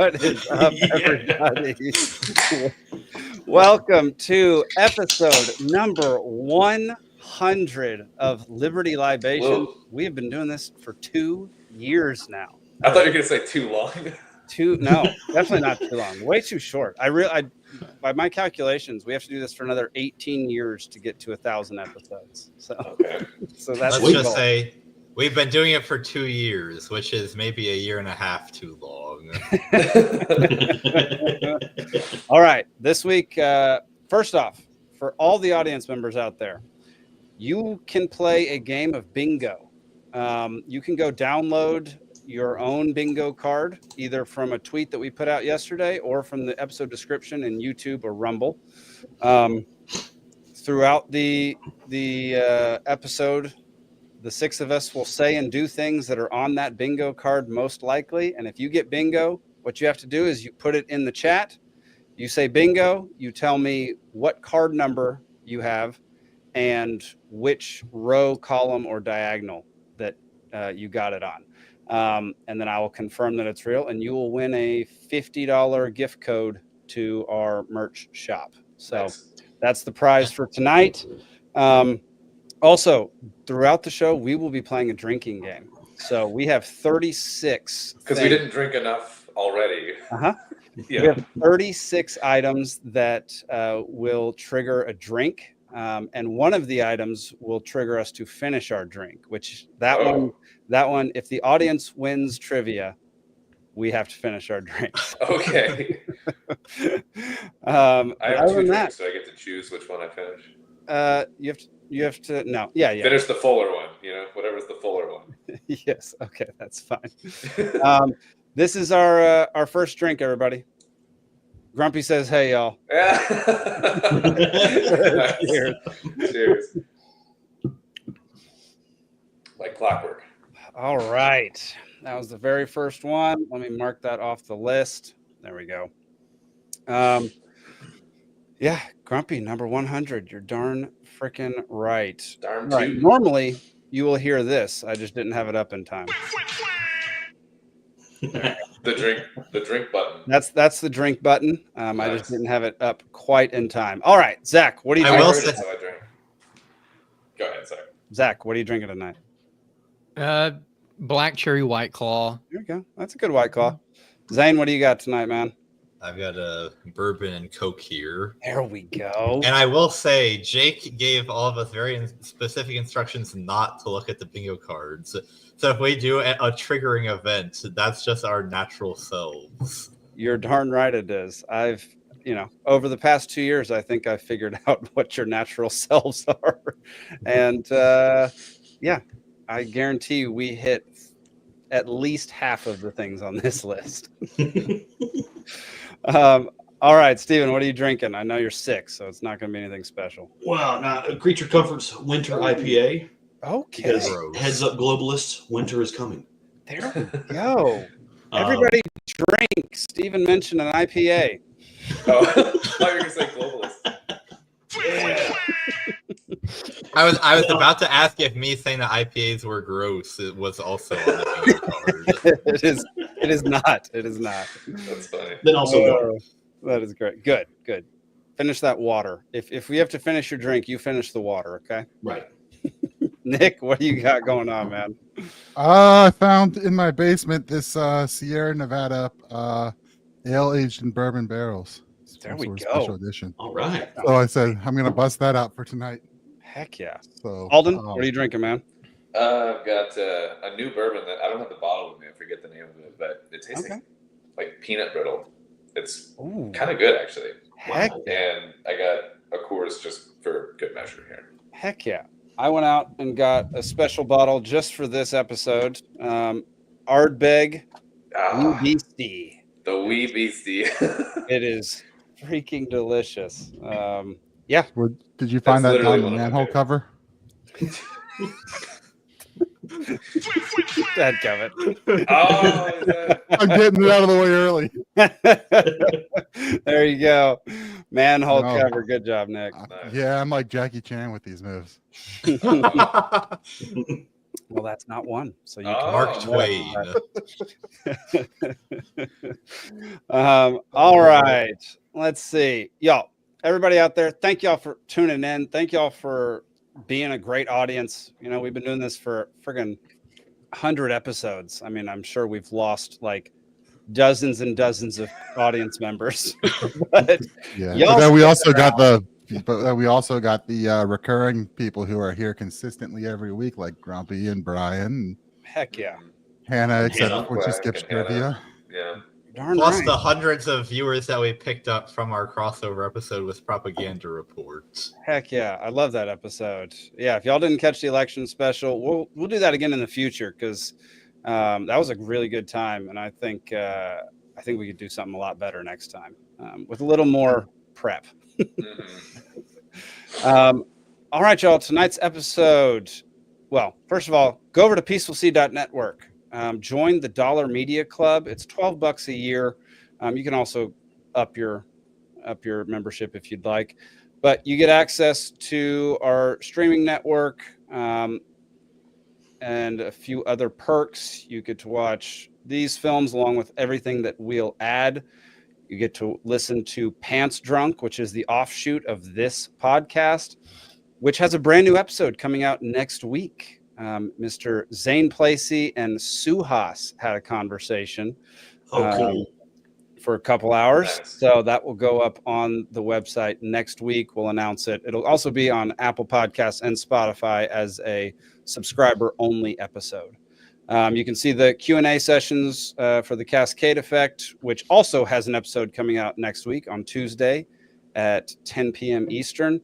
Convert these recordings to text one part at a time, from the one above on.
What is up, everybody? Welcome to episode number 100 of Liberty Libations. Whoa. We have been doing this for 2 years now. I thought you were going to say too long. No, definitely not too long. Way too short. By my calculations, we have to do this for another 18 years to get to 1,000 episodes. So, Okay. so that's Let's just say we've been doing it for 2 years, which is maybe a year and a half too long. All right. This week, first off, for all the audience members out there, you can play a game of bingo. You can go download your own bingo card, either from a tweet that we put out yesterday or from the episode description in YouTube or Rumble. Throughout the episode, the six of us will say and do things that are on that bingo card most likely. And if you get bingo, what you have to do is you put it in the chat. You say bingo, you tell me what card number you have and which row, column, or diagonal that you got it on. And then I will confirm that it's real, and you will win a $50 gift code to our merch shop. So that's the prize for tonight. Also, throughout the show, we will be playing a drinking game. So we have 36. Because we didn't drink enough already. Uh-huh. Yeah. We have 36 items that will trigger a drink. And one of the items will trigger us to finish our drink, which that one, if the audience wins trivia, we have to finish our drinks. Okay. I have two drinks, so I get to choose which one I finish. You have to no. Yeah. Finish the fuller one, whatever's the fuller one. Yes. Okay, that's fine. This is our first drink, everybody. Grumpy says, "Hey, y'all." Cheers. Cheers. Like clockwork. All right. That was the very first one. Let me mark that off the list. There we go. Yeah, Grumpy, number 100. You're darn freaking right. Darn right. Normally, you will hear this. I just didn't have it up in time. The drink button. That's the drink button. Nice. I just didn't have it up quite in time. All right, Zach, what are you drinking? I drink. Go ahead, Zach. Zach, what are you drinking tonight? Black cherry White Claw. There you go. That's a good White Claw. Zane, what do you got tonight, man? I've got a bourbon and Coke here. There we go. And I will say, Jake gave all of us very specific instructions not to look at the bingo cards. So if we do a triggering event, that's just our natural selves. You're darn right it is. I've, over the past 2 years, I think I figured out what your natural selves are. And yeah, I guarantee you we hit at least half of the things on this list. All right, Steven, what are you drinking? I know you're sick, so it's not going to be anything special. Well, now Creature Comforts Winter IPA. Okay. Because heads up, globalists, winter is coming. There we go. Everybody drink. Steven mentioned an IPA. Oh, I thought you were going to say globalist. Yeah. I was about to ask if me saying that IPAs were gross it was also on the bingo card. It is not. It is not. That's funny. Then also that is great. Good. Finish that water. If we have to finish your drink, you finish the water, okay? Right. Nick, what do you got going on, man? I found in my basement this Sierra Nevada ale aged in bourbon barrels. There we go. Special edition. All right. So I said I'm gonna bust that out for tonight. Heck yeah. So Alden, what are you drinking, man? I've got a new bourbon that I don't have the bottle with me. I forget the name of it, but it tastes like peanut brittle. It's kind of good, actually. Heck yeah. And I got a Coors just for good measure here. Heck yeah. I went out and got a special bottle just for this episode. Ardbeg Wee Beastie. The Wee Beastie. It is freaking delicious. Yeah. Did you find that on the manhole cover? That covered. I'm getting it out of the way early. There you go. Manhole cover. Good job, Nick. Yeah, I'm like Jackie Chan with these moves. Well, that's not one. So you Mark Oh. Twain. all right. Let's see. Y'all, everybody out there, thank y'all for tuning in. Thank y'all for being a great audience. You know, we've been doing this for friggin' 100 episodes. I mean, I'm sure we've lost like dozens and dozens of audience members. But Yeah, y'all but then we stick also got around. the recurring people who are here consistently every week, like Grumpy and Brian, and Heck yeah. Hannah, except Hannah. when she skips And Hannah. trivia. Yeah. Darn Plus right. the hundreds of viewers that we picked up from our crossover episode with Propaganda Reports. Heck yeah, I love that episode. Yeah, if y'all didn't catch the election special, we'll do that again in the future because that was a really good time, and I think we could do something a lot better next time with a little more prep. All right, y'all. Tonight's episode. Well, first of all, go over to peacefulseed.network. Join the Dollar Media Club. It's $12 a year. You can also up your membership if you'd like, but you get access to our streaming network and a few other perks. You get to watch these films along with everything that we'll add. You get to listen to Pants Drunk, which is the offshoot of this podcast, which has a brand new episode coming out next week. Mr. Zane Placey and Suhas had a conversation. Oh, cool. For a couple hours. Nice. So that will go up on the website next week. We'll announce it. It'll also be on Apple Podcasts and Spotify as a subscriber only episode. You can see the Q&A sessions for the Cascade Effect, which also has an episode coming out next week on Tuesday at 10 p.m. Eastern.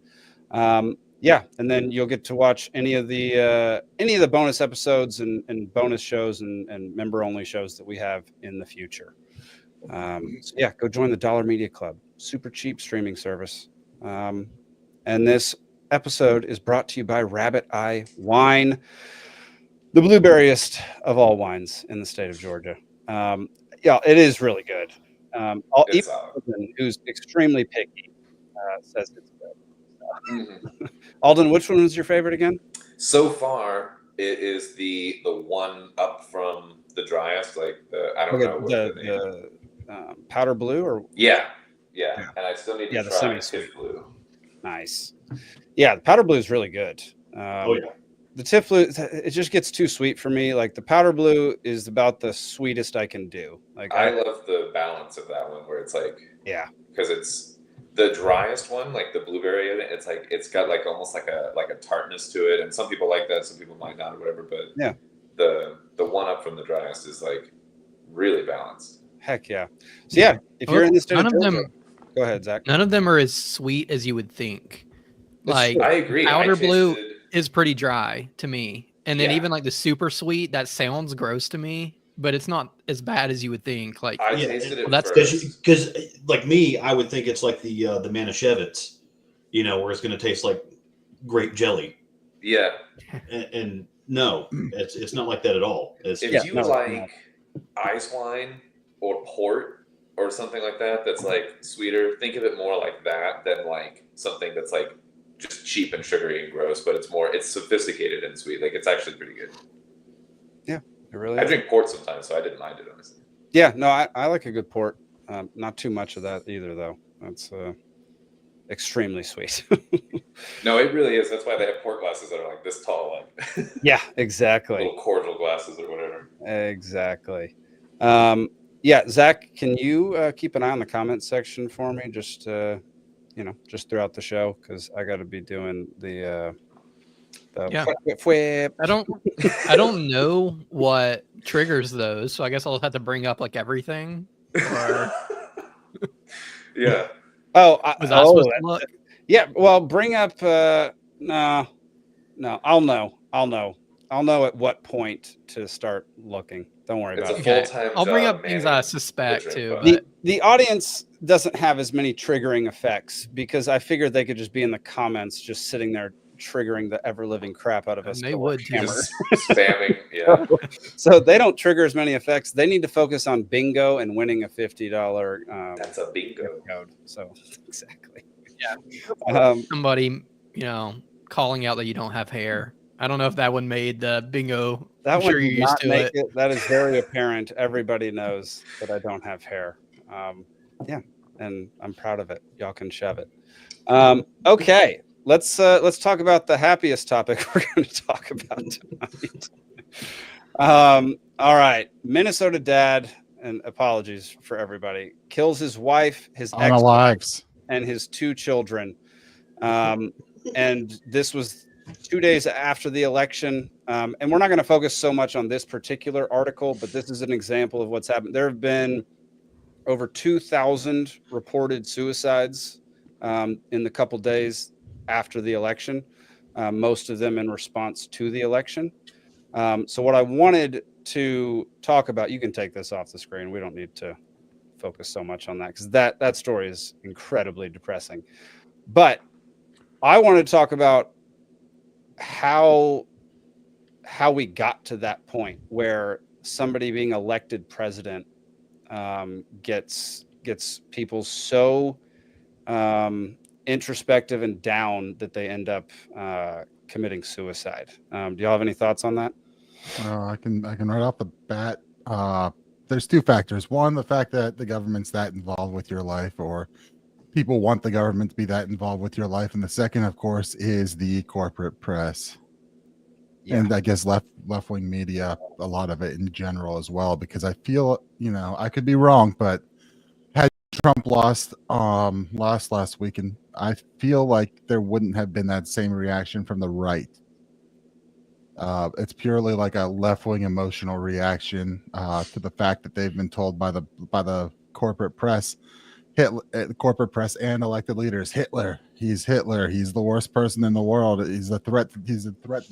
Yeah, and then you'll get to watch any of the bonus episodes and bonus shows and member only shows that we have in the future. So yeah, go join the Dollar Media Club. Super cheap streaming service. And this episode is brought to you by Rabbit Eye Wine, the blueberriest of all wines in the state of Georgia. Yeah, it is really good. It's Even who's extremely picky says it's good. Mhm. Alden, which one was your favorite again? So far, it is the one up from the driest, like I don't know what the name. The powder blue or Yeah, and I still need to the try semi-sweet. Tiff Blue. Nice. Yeah, the powder blue is really good. Oh yeah. The Tiff Blue, it just gets too sweet for me. Like the powder blue is about the sweetest I can do. Like I love the balance of that one where it's like, yeah, because it's the driest one, like the blueberry in it. It's like it's got like almost like a tartness to it, and some people like that, some people might not, or whatever. But yeah, the one up from the driest is like really balanced. heck yeah. So yeah, if you're in the state none of of Georgia, them, go ahead, Zach. none of them are as sweet as you would think. Like I agree. powder blue tasted- is pretty dry to me, and then Yeah. even like the super sweet, that sounds gross to me, but it's not as bad as you would think. Like I Yeah, tasted it well, that's first. Because like me, I would think it's like the Manischewitz, where it's going to taste like grape jelly, Yeah. and no, it's not like that at all. It's If you like ice wine or port or something like that, that's like sweeter, think of it more like that than like something that's like just cheap and sugary and gross, but it's sophisticated and sweet. Like it's actually pretty good. Yeah, it really I is. drink port sometimes, so I didn't mind it, honestly. Yeah, no, I like a good port. Not too much of that either, though. That's extremely sweet. No, it really is. That's why they have port glasses that are like this tall, like Yeah, exactly. little cordial glasses or whatever. Exactly. Yeah, Zach, can you keep an eye on the comment section for me? Just just throughout the show, because I got to be doing the Yeah. whip. I don't know what triggers those, so I guess I'll have to bring up like everything. Or Yeah. Oh, was I supposed to that- look? yeah. Well, bring up. No, I'll know at what point to start looking. Don't worry It's about a it. Okay. full-time I'll bring job up things I managing suspect the too. drink But The audience doesn't have as many triggering effects because I figured they could just be in the comments, just sitting there triggering the ever living crap out of us. They till we're would, too. hammered. Just spamming. Yeah. So they don't trigger as many effects. They need to focus on bingo and winning a $50 That's a bingo. gift code. So exactly. Yeah. Um, somebody, calling out that you don't have hair I don't know if that one made the bingo. That I'm one sure did you're used not to make it. it. That is very apparent. Everybody knows that I don't have hair. Yeah, and I'm proud of it. Y'all can shove it. Okay, let's talk about the happiest topic we're going to talk about tonight. All right, Minnesota dad, and apologies for everybody, kills his wife, his On ex, lives. and his 2 children. And this was 2 days after the election. And we're not going to focus so much on this particular article, but this is an example of what's happened. There have been over 2,000 reported suicides in the couple days after the election, most of them in response to the election. So what I wanted to talk about, you can take this off the screen. We don't need to focus so much on that because that story is incredibly depressing. But I want to talk about how we got to that point where somebody being elected president gets people so introspective and down that they end up committing suicide. Do y'all have any thoughts on that? I can right off the bat. There's 2 factors. One, the fact that the government's that involved with your life, or people want the government to be that involved with your life, and the second, of course, is the corporate press. Yeah. And I guess left-wing media, a lot of it in general as well, because I feel, I could be wrong, but had Trump lost last weekend, I feel like there wouldn't have been that same reaction from the right. It's purely like a left-wing emotional reaction to the fact that they've been told by the corporate press, corporate press and elected leaders, he's Hitler, he's the worst person in the world, he's a threat to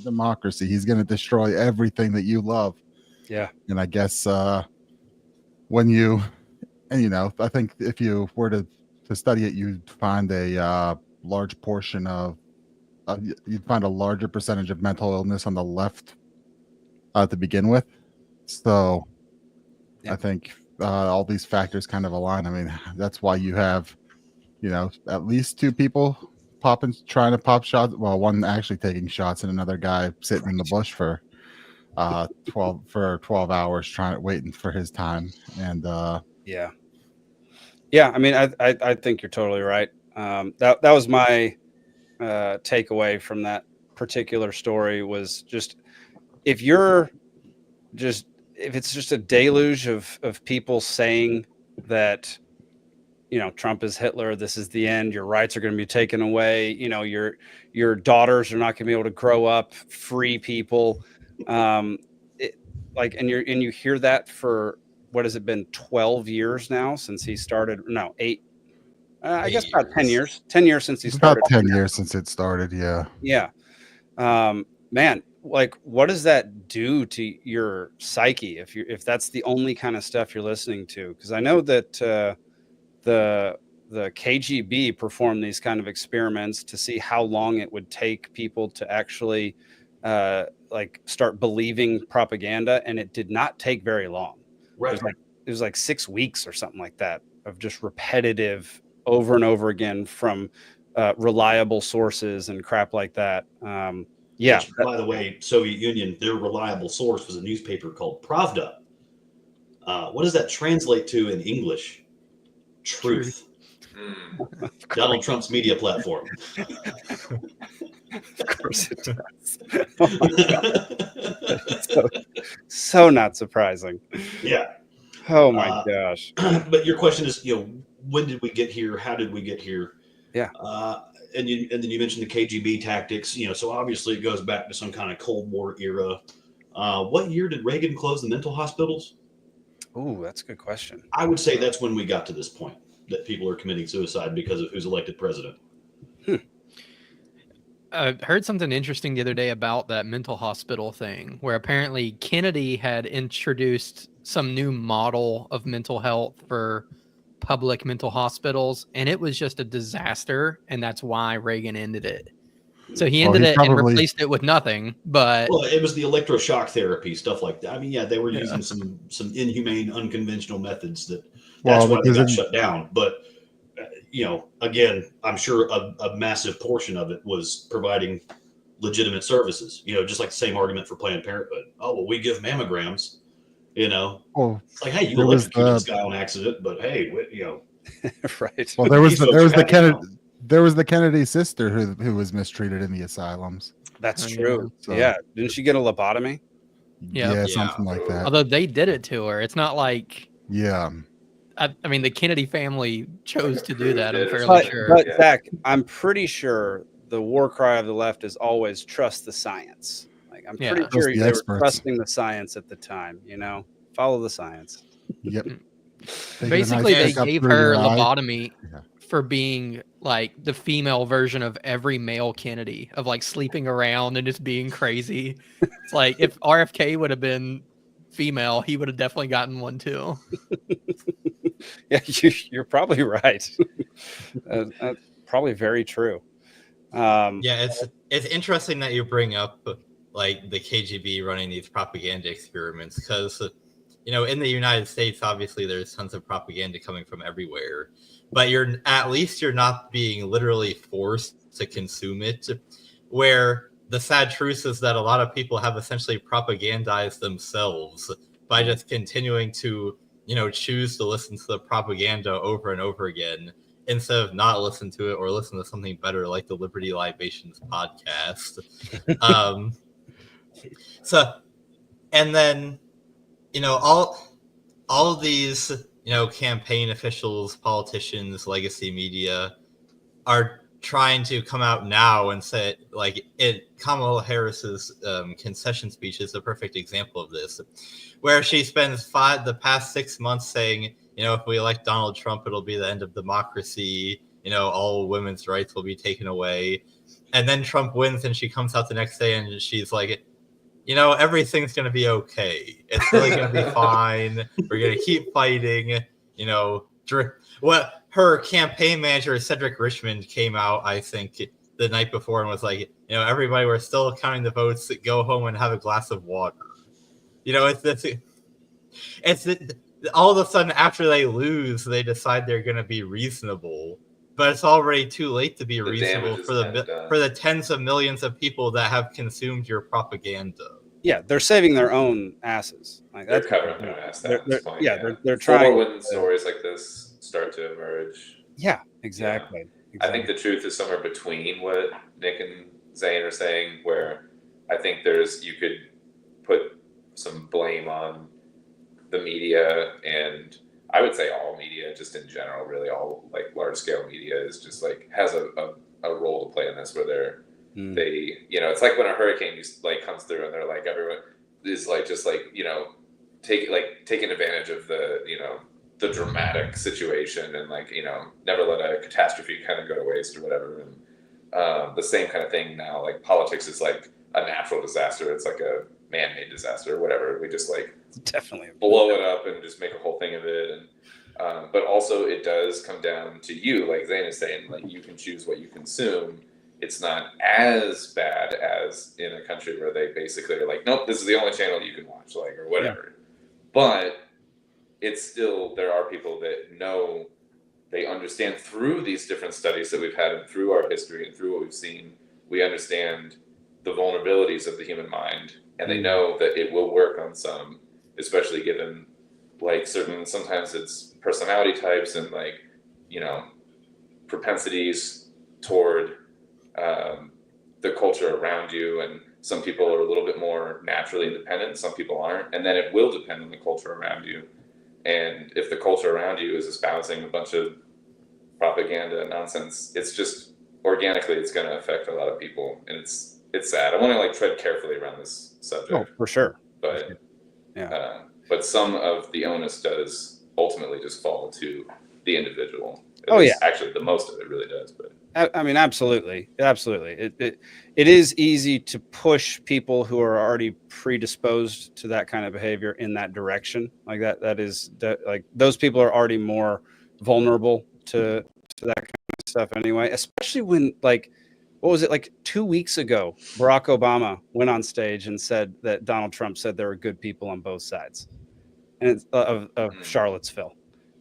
democracy, he's going to destroy everything that you love. Yeah. And I guess I think if you were to study it, you'd find a large portion of you'd find a larger percentage of mental illness on the left to begin with. So Yeah. I think all these factors kind of align. I mean, that's why you have, at least 2 people trying to pop shots. Well, one actually taking shots, and another guy sitting in the bush for 12 hours waiting for his time. And Yeah. I mean, I think you're totally right. That was my takeaway from that particular story was just if it's just a deluge of people saying that Trump is Hitler, this is the end, your rights are going to be taken away, your daughters are not going to be able to grow up free people, and you hear that for what has it been 12 years now since he started? No, 8. I guess about 10 years. 10 years since he it's started. about 10 years since it started. Yeah. Yeah. Man, what does that do to your psyche if that's the only kind of stuff you're listening to? Because I know that the KGB performed these kind of experiments to see how long it would take people to actually start believing propaganda, and it did not take very long. Right. It was like 6 weeks or something like that of just repetitive over and over again from reliable sources and crap like that. Which, by the way, Soviet Union, their reliable source was a newspaper called Pravda. What does that translate to in English? Truth. Donald Trump's media platform. Of course it does. Oh my God. So not surprising. Yeah. Oh my gosh. But your question is, when did we get here? How did we get here? Yeah. And then you mentioned the KGB tactics. So obviously it goes back to some kind of Cold War era. What year did Reagan close the mental hospitals? Ooh, that's a good question. I would say that's when we got to this point that people are committing suicide because of who's elected president. I heard something interesting the other day about that mental hospital thing, where apparently Kennedy had introduced some new model of mental health for public mental hospitals, and it was just a disaster, and that's why Reagan ended it. So he ended it and replaced it with nothing. But it was the electroshock therapy, stuff like that. I mean, yeah, they were using some inhumane, unconventional methods that's why they got shut down. But again, I'm sure a massive portion of it was providing legitimate services. Just like the same argument for Planned Parenthood. Oh, well, we give mammograms. Well, It's like, hey, you there was electrocuted the- this guy on accident, but hey, Right. Well, there was These folks got the Kennedy sister who was mistreated in the asylums. That's Oh, yeah. true. So- Yeah. Didn't she get a lobotomy? Yeah. Yeah, Yeah. something like that. Although they did it to her, it's not like Yeah. I mean the Kennedy family chose to do that. I'm Did or fairly something. sure. But Yeah. Zach, I'm pretty sure the war cry of the left is always trust the science. Like I'm pretty Yeah. sure Trust the they experts. were trusting the science at the time. Follow the science. Yep. Mm. Take a Basically, nice they pick up gave through her your eye. lobotomy Yeah. for being like the female version of every male Kennedy, of like sleeping around and just being crazy. It's like if RFK would have been female, he would have definitely gotten one too. Yeah, you're probably right. That's probably very true. Yeah, it's interesting that you bring up like the KGB running these propaganda experiments because in the United States, obviously there's tons of propaganda coming from everywhere, but at least you're not being literally forced to consume it. Where the sad truth is that a lot of people have essentially propagandized themselves by just continuing to choose to listen to the propaganda over and over again instead of not listen to it or listen to something better like the Liberty Libations podcast. So, and then, all of these, campaign officials, politicians, legacy media are trying to come out now and say, like, Kamala Harris's concession speech is a perfect example of this, where she spends the past 6 months saying, if we elect Donald Trump, it'll be the end of democracy. All women's rights will be taken away. And then Trump wins and she comes out the next day and she's like, everything's going to be okay. It's really going to be fine. We're going to keep fighting. Her campaign manager, Cedric Richmond, came out, I think, the night before and was like, everybody, we're still counting the votes. Go home and have a glass of water. All of a sudden, after they lose, they decide they're going to be reasonable. But it's already too late to be reasonable for the tens of millions of people that have consumed your propaganda. Yeah, they're saving their own asses. Like They're that's covering their ass at this point. They're trying. When stories like this start to emerge. Yeah, exactly. I think the truth is somewhere between what Nick and Zane are saying, where I think you could put some blame on the media, and I would say all media, just in general, really all like large scale media is just like has a role to play in this, where they it's like when a hurricane comes through and they're like everyone is like just like taking advantage of the dramatic situation and never let a catastrophe kind of go to waste or whatever. And the same kind of thing now, like politics is like a natural disaster. It's like a man-made disaster or whatever. We just definitely blow it up and just make a whole thing of it. And but also it does come down to you, like Zane is saying, like you can choose what you consume. It's not as bad as in a country where they basically are like, nope, this is the only channel you can watch, or whatever. Yeah. But it's still, there are people that know, they understand through these different studies that we've had and through our history and through what we've seen, we understand the vulnerabilities of the human mind, and they know that it will work on some, especially given sometimes it's personality types and propensities toward the culture around you. And some people are a little bit more naturally independent, some people aren't, and then it will depend on the culture around you. And if the culture around you is espousing a bunch of propaganda and nonsense, it's just organically it's going to affect a lot of people, and it's sad. I want to tread carefully around this subject. Oh, for sure. But yeah, but some of the onus does ultimately just fall to the individual. Actually, the most of it really does. But I mean, absolutely. It is easy to push people who are already predisposed to that kind of behavior in that direction. Like those people are already more vulnerable to that kind of stuff anyway. Especially when what was it 2 weeks ago? Barack Obama went on stage and said that Donald Trump said there were good people on both sides, and of Charlottesville,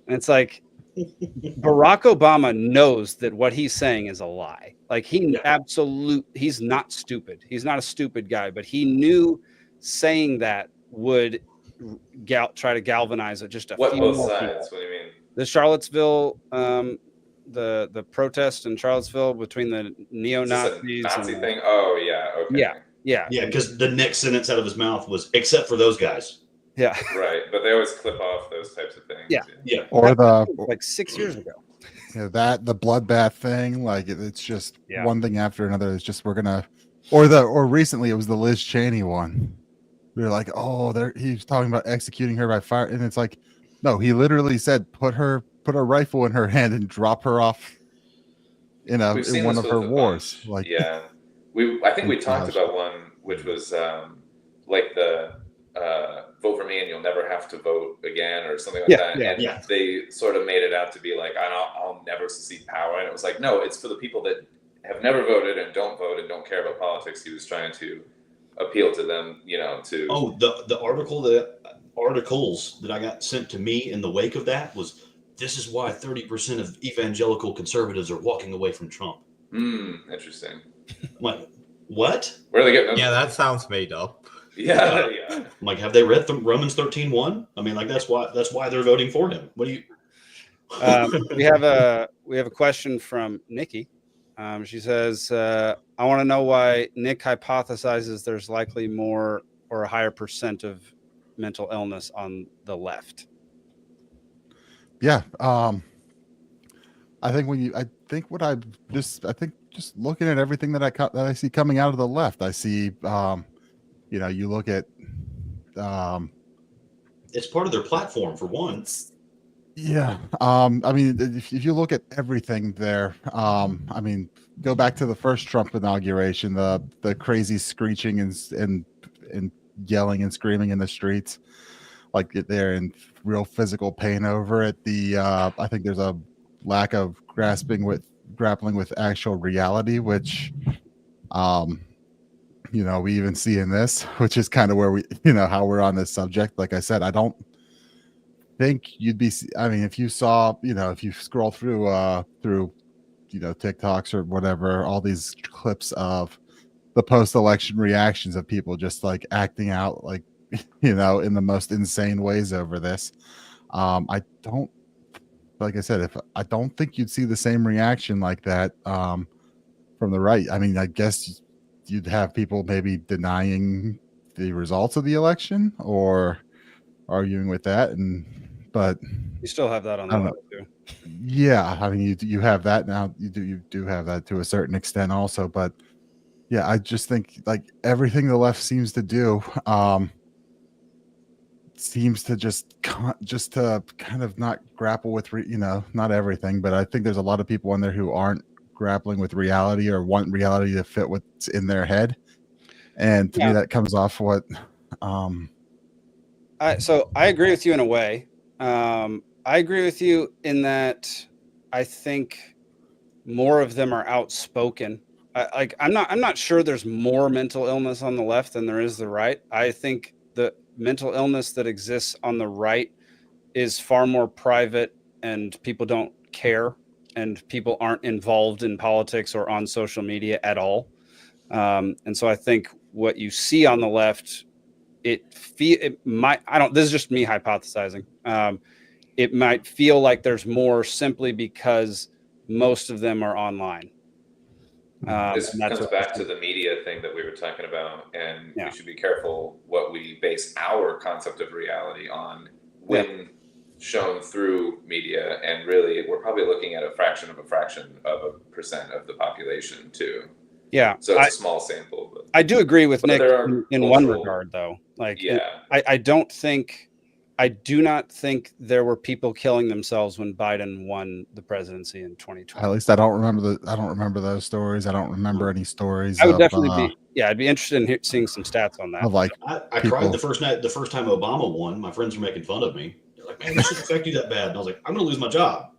and it's like, Barack Obama knows that what he's saying is a lie. Like he's not stupid. He's not a stupid guy, but he knew saying that would try to galvanize just a few both more sides? people. What do you mean? The Charlottesville, the protest in Charlottesville between the neo-Nazis. Nazi thing? Oh, yeah. Okay. Yeah. Yeah, because the next sentence out of his mouth was, except for those guys. Yeah. Right. But they always clip off those types of things. Yeah. Or like 6 years ago. Yeah, the bloodbath thing, like it's just Yeah. one thing after another. It's just we're gonna, or recently it was the Liz Cheney one. They're like, oh, he's talking about executing her by fire, and it's like, no, he literally said put a rifle in her hand and drop her off in one of her wars. Like, yeah, I think we talked about one which was like the vote for me and you'll never have to vote again or something like that. And they sort of made it out to be like, I'll never secede power. And it was like, no, it's for the people that have never voted and don't vote and don't care about politics. He was trying to appeal to them, to... Oh, the articles that I got sent to me in the wake of that was, this is why 30% of evangelical conservatives are walking away from Trump. Interesting. I'm like, what? Where are they getting them? Yeah, that soun's made up. Yeah. I'm like, have they read Romans 13:1? I mean, like that's why they're voting for him. What do you? We have a question from Nikki. She says, I want to know why Nick hypothesizes there's likely more or a higher percent of mental illness on the left. Yeah. I think just looking at everything that I see coming out of the left, I see, you look at, it's part of their platform for one. Yeah. I mean, if you look at everything there, I mean, go back to the first Trump inauguration, the crazy screeching and yelling and screaming in the streets, like they're in real physical pain over it. I think there's a lack of grappling with actual reality, which, we even see in this, which is kind of where how we're on this subject. Like I said, I don't think you'd be, I mean, if you saw, if you scroll through TikToks or whatever, all these clips of the post-election reactions of people just like acting out like, in the most insane ways over this. I don't think you'd see the same reaction like that from the right. I mean, I guess you'd have people maybe denying the results of the election or arguing with that, but you still have that on the left too. Yeah, I mean, you have that now. You do have that to a certain extent also, but yeah, I just think like everything the left seems to do seems to just to kind of not grapple with not everything, but I think there's a lot of people in there who aren't grappling with reality or want reality to fit what's in their head, and to me that comes off what so I agree with you in a way. I agree with you in that I think more of them are outspoken. I'm not sure there's more mental illness on the left than there is the right. I think the mental illness that exists on the right is far more private and people don't care and people aren't involved in politics or on social media at all. And so I think what you see on the left, this is just me hypothesizing. It might feel like there's more simply because most of them are online. This comes back to the media thing that we were talking about, and we should be careful what we base our concept of reality on when shown through media. And really, we're probably looking at a fraction of a percent of the population too. Yeah. So it's a small sample. But I do agree with Nick in one regard, though. Like, I do not think there were people killing themselves when Biden won the presidency in 2020. At least I don't remember those stories. I don't remember any stories. I would definitely I'd be interested in seeing some stats on that. I cried the first time Obama won. My friends were making fun of me. They're like, "Man, this should affect you that bad." And I was like, "I'm going to lose my job."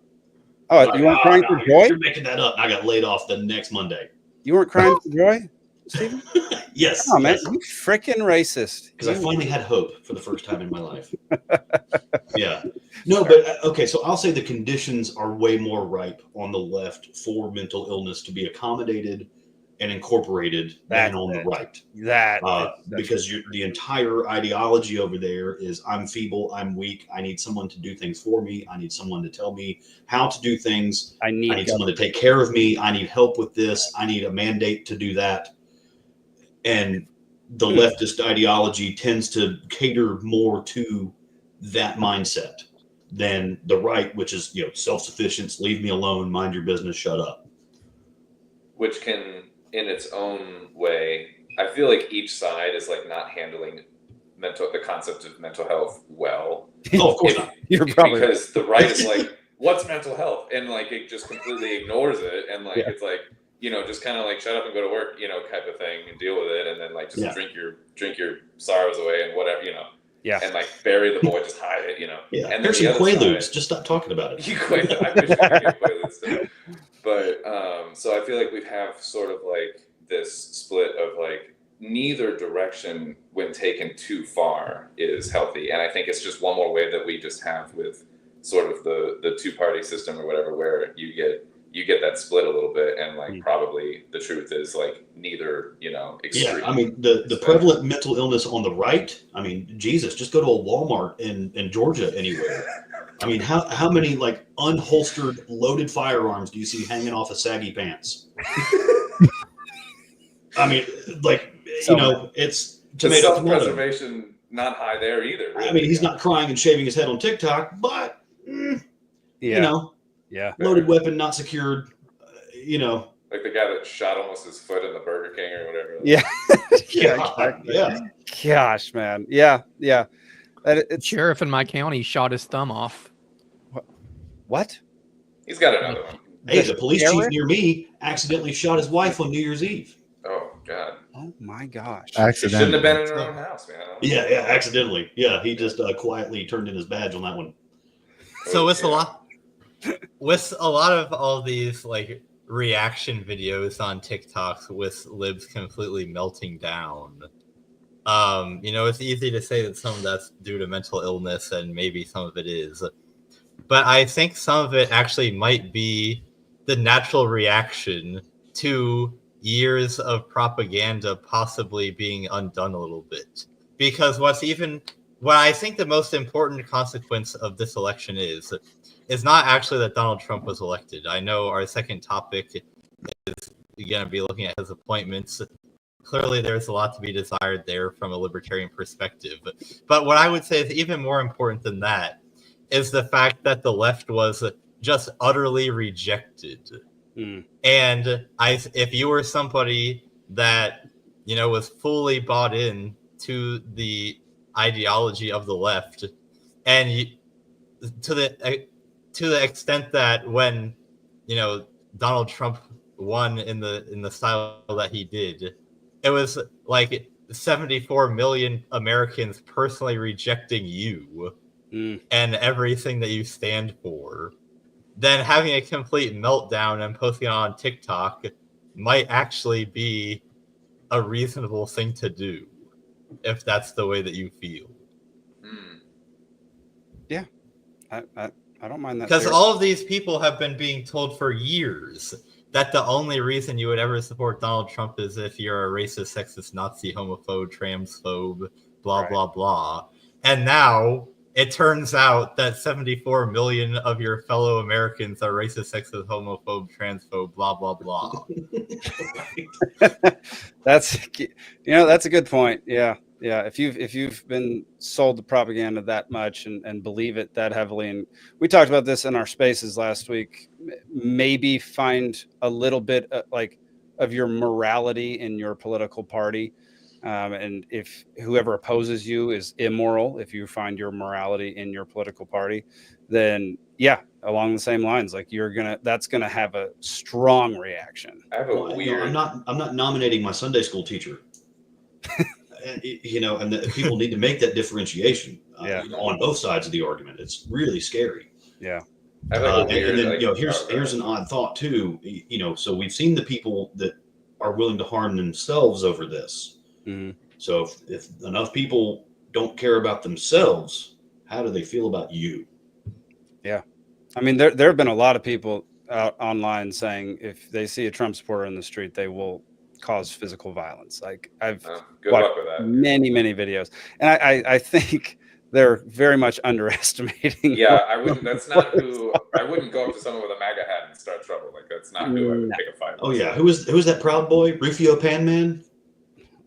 Oh, you weren't crying for joy? You're making that up. And I got laid off the next Monday. You weren't crying for joy, Stephen? Yes. Oh man, you freaking racist. Because I finally had hope for the first time in my life. Yeah. No, but okay, so I'll say the conditions are way more ripe on the left for mental illness to be accommodated and incorporated than on the right. Because the entire ideology over there is I'm feeble, I'm weak, I need someone to do things for me, I need someone to tell me how to do things, I need someone to take care of me, I need help with this, I need a mandate to do that. And the leftist ideology tends to cater more to that mindset than the right, which is, self-sufficiency, leave me alone, mind your business, shut up. Which can, in its own way, I feel like each side is like not handling the concept of mental health well. Oh, of course not. You're probably because the right is like, what's mental health? And like it just completely ignores it, and like it's like, just kind of like shut up and go to work, type of thing, and deal with it, and then like just drink your sorrows away and whatever, and like bury the boy, just hide it, Yeah, and there's some Quaaludes. Just stop talking about it. I wish we could get Quaaludes too. But so I feel like we have sort of like this split of like neither direction when taken too far is healthy, and I think it's just one more way that we just have with sort of the two-party system or whatever, where you get that split a little bit, and like probably the truth is like neither, extreme. Yeah, I mean the prevalent mental illness on the right. I mean, Jesus, just go to a Walmart in Georgia anywhere. I mean, how many like unholstered loaded firearms do you see hanging off of saggy pants? I mean, like it's tomato. Self-preservation not high there either. Really. I mean, he's not crying and shaving his head on TikTok, but loaded weapon not secured. Like the guy that shot almost his foot in the Burger King or whatever. Yeah. Yeah. Gosh, man. Yeah. Sheriff in my county shot his thumb off. What? He's got another one. Hey, the police chief near me accidentally shot his wife on New Year's Eve. Oh God. Oh my gosh. She shouldn't have been in her own house, man. Yeah, accidentally. Yeah, he just quietly turned in his badge on that one. So with a lot of all these like reaction videos on TikToks with libs completely melting down, it's easy to say that some of that's due to mental illness, and maybe some of it is, but I think some of it actually might be the natural reaction to years of propaganda possibly being undone a little bit. Because what I think the most important consequence of this election is not actually that Donald Trump was elected. I know our second topic is going to be looking at his appointments. Clearly, there's a lot to be desired there from a libertarian perspective. But what I would say is even more important than that is the fact that the left was just utterly rejected. And if you were somebody that was fully bought in to the ideology of the left, and to the extent that when Donald Trump won in the style that he did, it was like 74 million Americans personally rejecting you and everything that you stand for. Then having a complete meltdown and posting it on TikTok might actually be a reasonable thing to do if that's the way that you feel. Yeah, I don't mind that. Because all of these people have been being told for years that the only reason you would ever support Donald Trump is if you're a racist, sexist, Nazi, homophobe, transphobe, blah, blah, blah. And now it turns out that 74 million of your fellow Americans are racist, sexist, homophobe, transphobe, blah, blah, blah. That's a good point. Yeah. If you've been sold the propaganda that much and believe it that heavily, and we talked about this in our spaces last week, maybe find a little bit of your morality in your political party. And if whoever opposes you is immoral, if you find your morality in your political party, then along the same lines, like that's gonna have a strong reaction. I have I'm not nominating my Sunday school teacher. And people need to make that differentiation on both sides of the argument. It's really scary. Yeah. Here's an odd thought too. So we've seen the people that are willing to harm themselves over this. Mm-hmm. So if enough people don't care about themselves, how do they feel about you? I mean, there have been a lot of people out online saying if they see a Trump supporter in the street, they will cause physical violence. Like I've Good watched luck with that. many videos, and I think they're very much underestimating. Yeah, I wouldn't. That's not who. I wouldn't go up to someone with a MAGA hat and start trouble. Like that's not who I would No. pick a fight with. Oh yeah, who was that Proud Boy, Rufio Panman,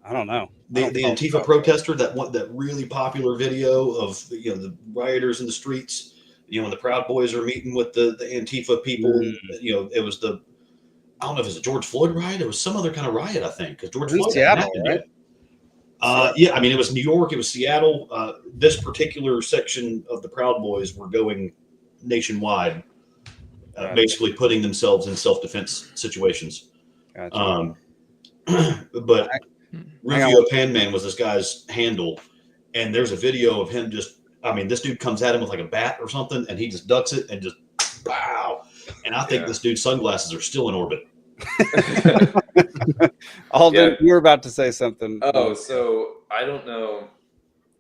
I don't know. the I don't know. Antifa protester, that really popular video of the rioters in the streets. When the Proud Boys are meeting with the Antifa people. It was I don't know if it was a George Floyd riot. It was some other kind of riot, I think, because George It was Floyd Seattle, happened right? Yeah, I mean, it was New York, it was Seattle. This particular section of the Proud Boys were going nationwide, Gotcha. basically putting themselves in self-defense situations. Gotcha. But Hang Rufio Panman was this guy's handle, and there's a video of him this dude comes at him with like a bat or something, and he just ducks it and just pow. And I think this dude's sunglasses are still in orbit. Alden, you were about to say something. Oh, so I don't know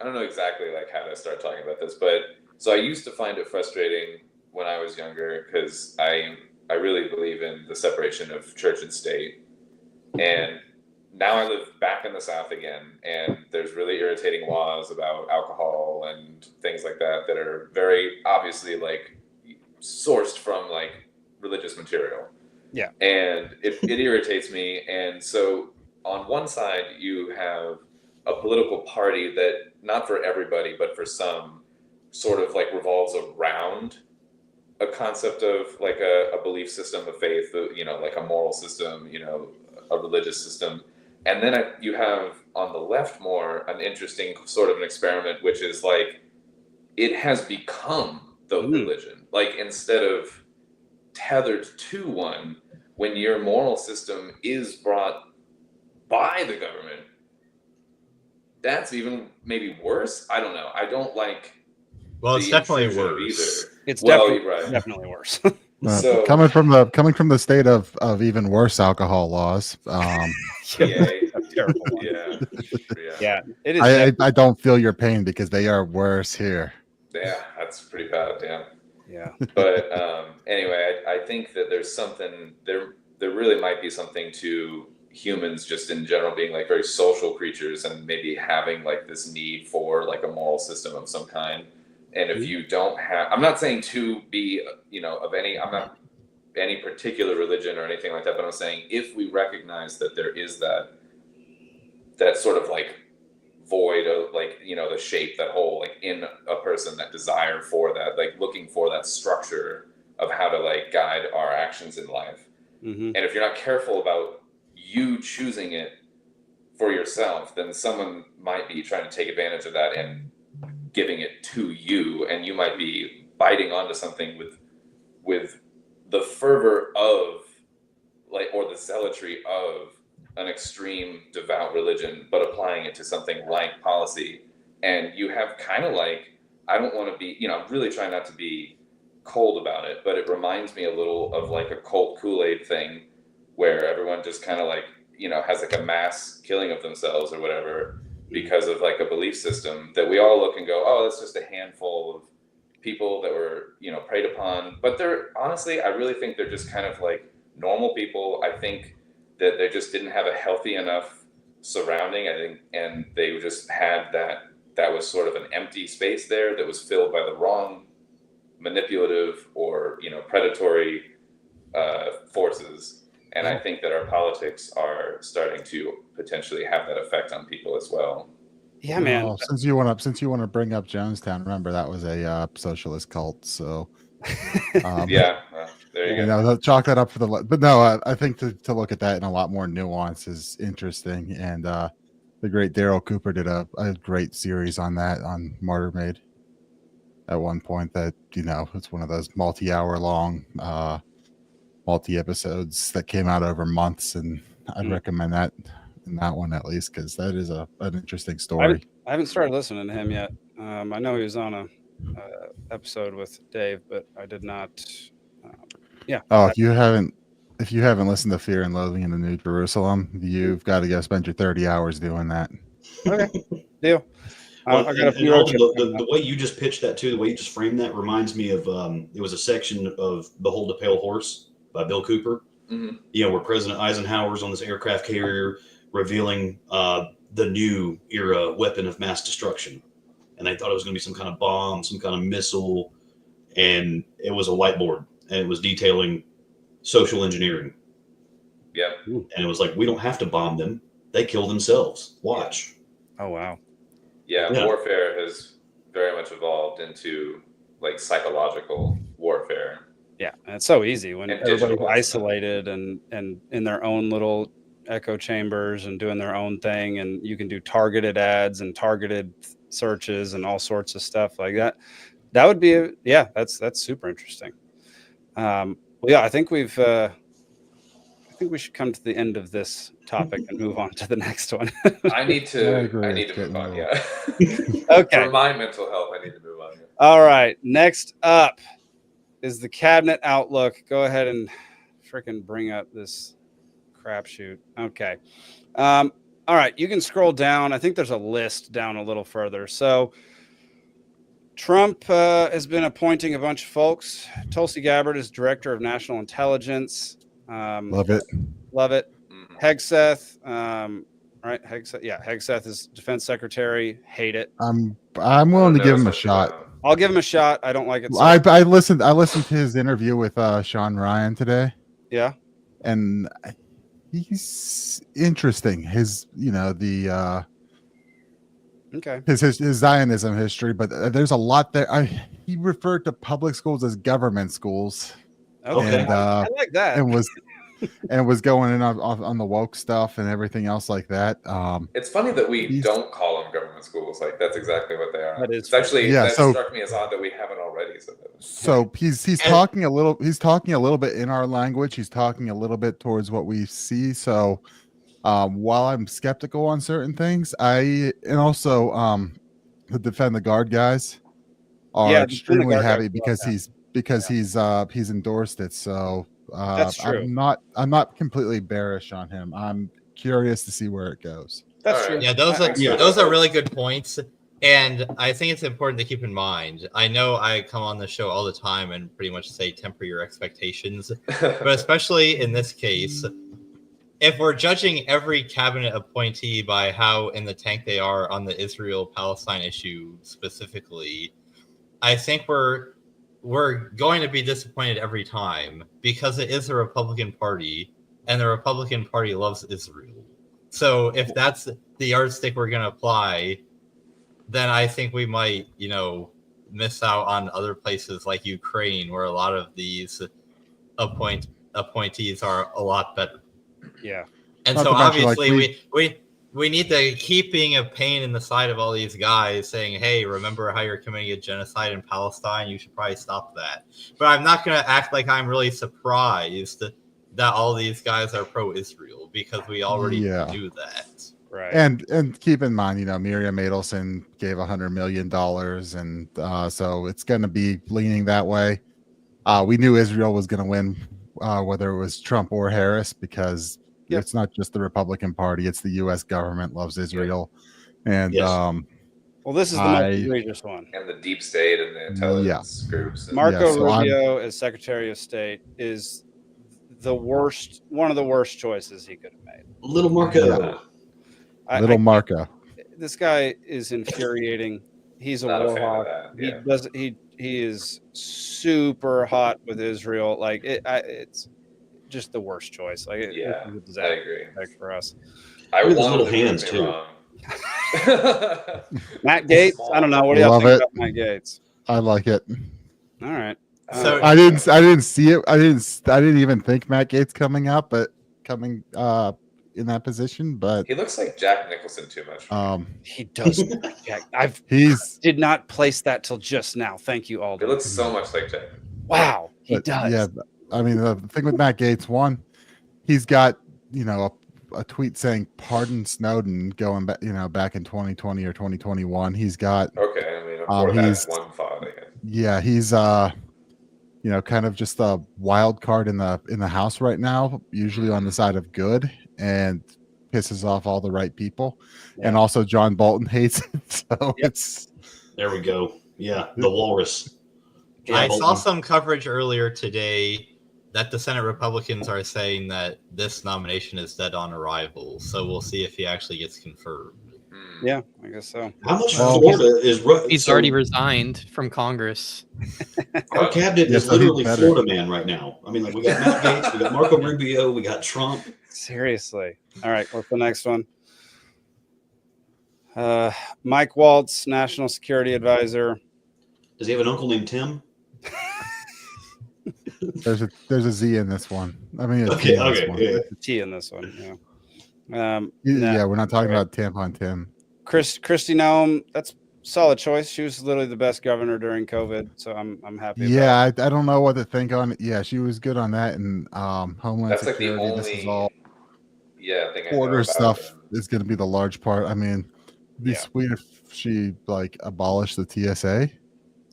exactly like how to start talking about this, but so I used to find it frustrating when I was younger because I really believe in the separation of church and state, and now I live back in the South again, and there's really irritating laws about alcohol and things like that that are very obviously like sourced from like religious material. Yeah. And it irritates me. And so on one side, you have a political party that, not for everybody, but for some, sort of like revolves around a concept of like a belief system, a faith, like a moral system, a religious system. And then you have on the left more an interesting sort of an experiment, which is like it has become the religion. Like instead of tethered to one, when your moral system is brought by the government, that's even maybe worse. I don't know. I don't like. Well, it's the definitely intrusion worse. either. It's Well, definitely worse. So coming from the state of even worse alcohol laws. yay. That's a terrible one. Yeah. It is. I don't feel your pain because they are worse here. Yeah, that's pretty bad. Yeah. But anyway, I think that there's something there really might be something to humans just in general being like very social creatures and maybe having like this need for like a moral system of some kind. And if you don't have, I'm not saying to be, I'm not any particular religion or anything like that, but I'm saying if we recognize that there is that sort of like void of like, the shape, that hole, like in a person, that desire for that, like looking for that structure of how to like guide our actions in life. Mm-hmm. And if you're not careful about you choosing it for yourself, then someone might be trying to take advantage of that and giving it to you, and you might be biting onto something with the fervor of like, or the zealotry of an extreme devout religion, but applying it to something like policy. And you have kind of like, I don't want to be, I'm really trying not to be cold about it, but it reminds me a little of like a cult Kool-Aid thing where everyone just kind of like, has like a mass killing of themselves or whatever because of like a belief system that we all look and go, oh, that's just a handful of people that were, preyed upon. But they're honestly, I really think they're just kind of like normal people. I think that they just didn't have a healthy enough surrounding, I think, and they just had that was sort of an empty space there that was filled by the wrong manipulative or, predatory forces. And I think that our politics are starting to potentially have that effect on people as well. Yeah, man. Well, since you want to bring up Jonestown, remember that was a socialist cult. So There you go. chalk that up for but no, I think to look at that in a lot more nuance is interesting. And the great Daryl Cooper did a great series on that on Martyr Made at one point. That it's one of those multi-hour long multi-episodes that came out over months, and I'd recommend that in that one at least because that is an interesting story. I haven't started listening to him yet. I know he was on a episode with Dave, but I did not. If you haven't listened to Fear and Loathing in the New Jerusalem, you've got to go spend your 30 hours doing that. Okay, deal. I got a few Alden, other the way you just pitched that too, the way you just framed that reminds me of it was a section of Behold a Pale Horse by Bill Cooper. Mhm. Where President Eisenhower's on this aircraft carrier revealing the new era weapon of mass destruction. And they thought it was going to be some kind of bomb, some kind of missile. And it was a whiteboard. And it was detailing social engineering. Yeah. And it was like, we don't have to bomb them. They kill themselves. Watch. Oh, wow. Yeah, Yeah. warfare has very much evolved into like psychological warfare. Yeah, and it's so easy when And everybody's digital. isolated and in their own little echo chambers and doing their own thing, and you can do targeted ads and targeted searches and all sorts of stuff like that. That would be that's super interesting. Well, yeah, I think we should come to the end of this topic and move on to the next one. I need to agree. move Getting on. old. Yeah. Okay. For my mental health, I need to move on. Yeah. All right. Next up is the cabinet outlook. Go ahead and freaking bring up this crapshoot. Okay. All right. You can scroll down. I think there's a list down a little further. So Trump has been appointing a bunch of folks. Tulsi Gabbard is director of national intelligence. Love it. Love it. Mhm. Hegseth. Right. Hegseth. Yeah. Hegseth is defense secretary. Hate it. I'm willing to I don't give know him a so shot. much about I'll give him a shot. I don't like it. I listened to his interview with Sean Ryan today, Yeah. and he's interesting. His Okay. his Zionism history, but there's a lot there. He referred to public schools as government schools, Okay. and I like that. and was going in on the woke stuff and everything else like that. It's funny that we He's- don't call them government schools. Like that's exactly what they are. That is It's actually Yeah, that so- struck me as odd that we haven't already said that. So he's talking a little bit in our language. He's talking a little bit towards what we see. So while I'm skeptical on certain things, and also the Defend the Guard guys are Yeah, Defend the extremely Guard happy guys because he's endorsed it. So That's true. I'm not completely bearish on him. I'm curious to see where it goes. That's All true. right. Yeah, those I- are those are really good points, and I think it's important to keep in mind. I know I come on the show all the time and pretty much say temper your expectations, but especially in this case, if we're judging every cabinet appointee by how in the tank they are on the Israel-Palestine issue specifically, I think we're going to be disappointed every time because it is the Republican Party, and the Republican Party loves Israel. So if that's the yardstick we're going to apply, then I think we might, miss out on other places like Ukraine, where a lot of these appointees are a lot better. Yeah. And Not so to mention, like, obviously we need to keep being a pain in the side of all these guys saying, hey, remember how you're committing a genocide in Palestine? You should probably stop that. But I'm not going to act like I'm really surprised that all these guys are pro-Israel, because we already knew that. Right. And keep in mind, Miriam Adelson gave $100 million, and so it's going to be leaning that way. We knew Israel was going to win, whether it was Trump or Harris, because it's not just the Republican Party; it's the U.S. government loves Israel, and Yes. Well, this is the most egregious one. And the deep state and the intelligence groups. And Marco so Rubio as Secretary of State is one of the worst choices he could have made. Little Marco. Yeah. Little Marco. This guy is infuriating. He's a Not a war fan of hawk. that. Yeah. He is super hot with Israel. Like it's just the worst choice. Like it's a I disaster agree. for us. I Look at those wanted little to prove hands, me too. wrong. Matt Gates. I don't know. What do y'all Love think it. about Matt Gates? I like it. All right. So- I didn't see it. I didn't even think Matt Gates coming in that position, but He looks like Jack Nicholson too much. he does. Like Jack. I did not place that till just now. Thank you, He Alden. looks so much like Jack. Wow, he but, does. Yeah, I mean the thing with Matt Gates, one, he's got a tweet saying pardon Snowden going back back in 2020 or 2021. He's got Okay, I mean, before he's- that's one thought, I guess. yeah, he's kind of just a wild card in the House right now, usually on the side of good, and pisses off all the right people, Yeah. and also John Bolton hates it. So it's There we go. Yeah, the walrus. John I saw Bolton. some coverage earlier today that the Senate Republicans are saying that this nomination is dead on arrival. So we'll see if he actually gets confirmed. Yeah, I guess so. How much Well, Florida is? He's so already resigned from Congress. Our cabinet Yeah, is so he's literally better. Florida man right now. I mean, like we got Matt Gaetz, we got Marco Rubio, we got Trump. Seriously. All right, what's the next one? Mike Waltz, National Security Advisor. Does he have an uncle named Tim? there's a Z in this one. I mean, a Okay, T in this okay, one. yeah. There's a T in this one. Yeah. Yeah, we're not talking about Tampon Tim. Kristi Noem, that's solid choice. She was literally the best governor during COVID, so I'm happy. Yeah, I don't know what to think on it. Yeah, she was good on that, and Homeland That's like the Security. This is all thing I know border about stuff it. is going to be the large part. I mean, it'd be Yeah. sweet if she like abolished the TSA.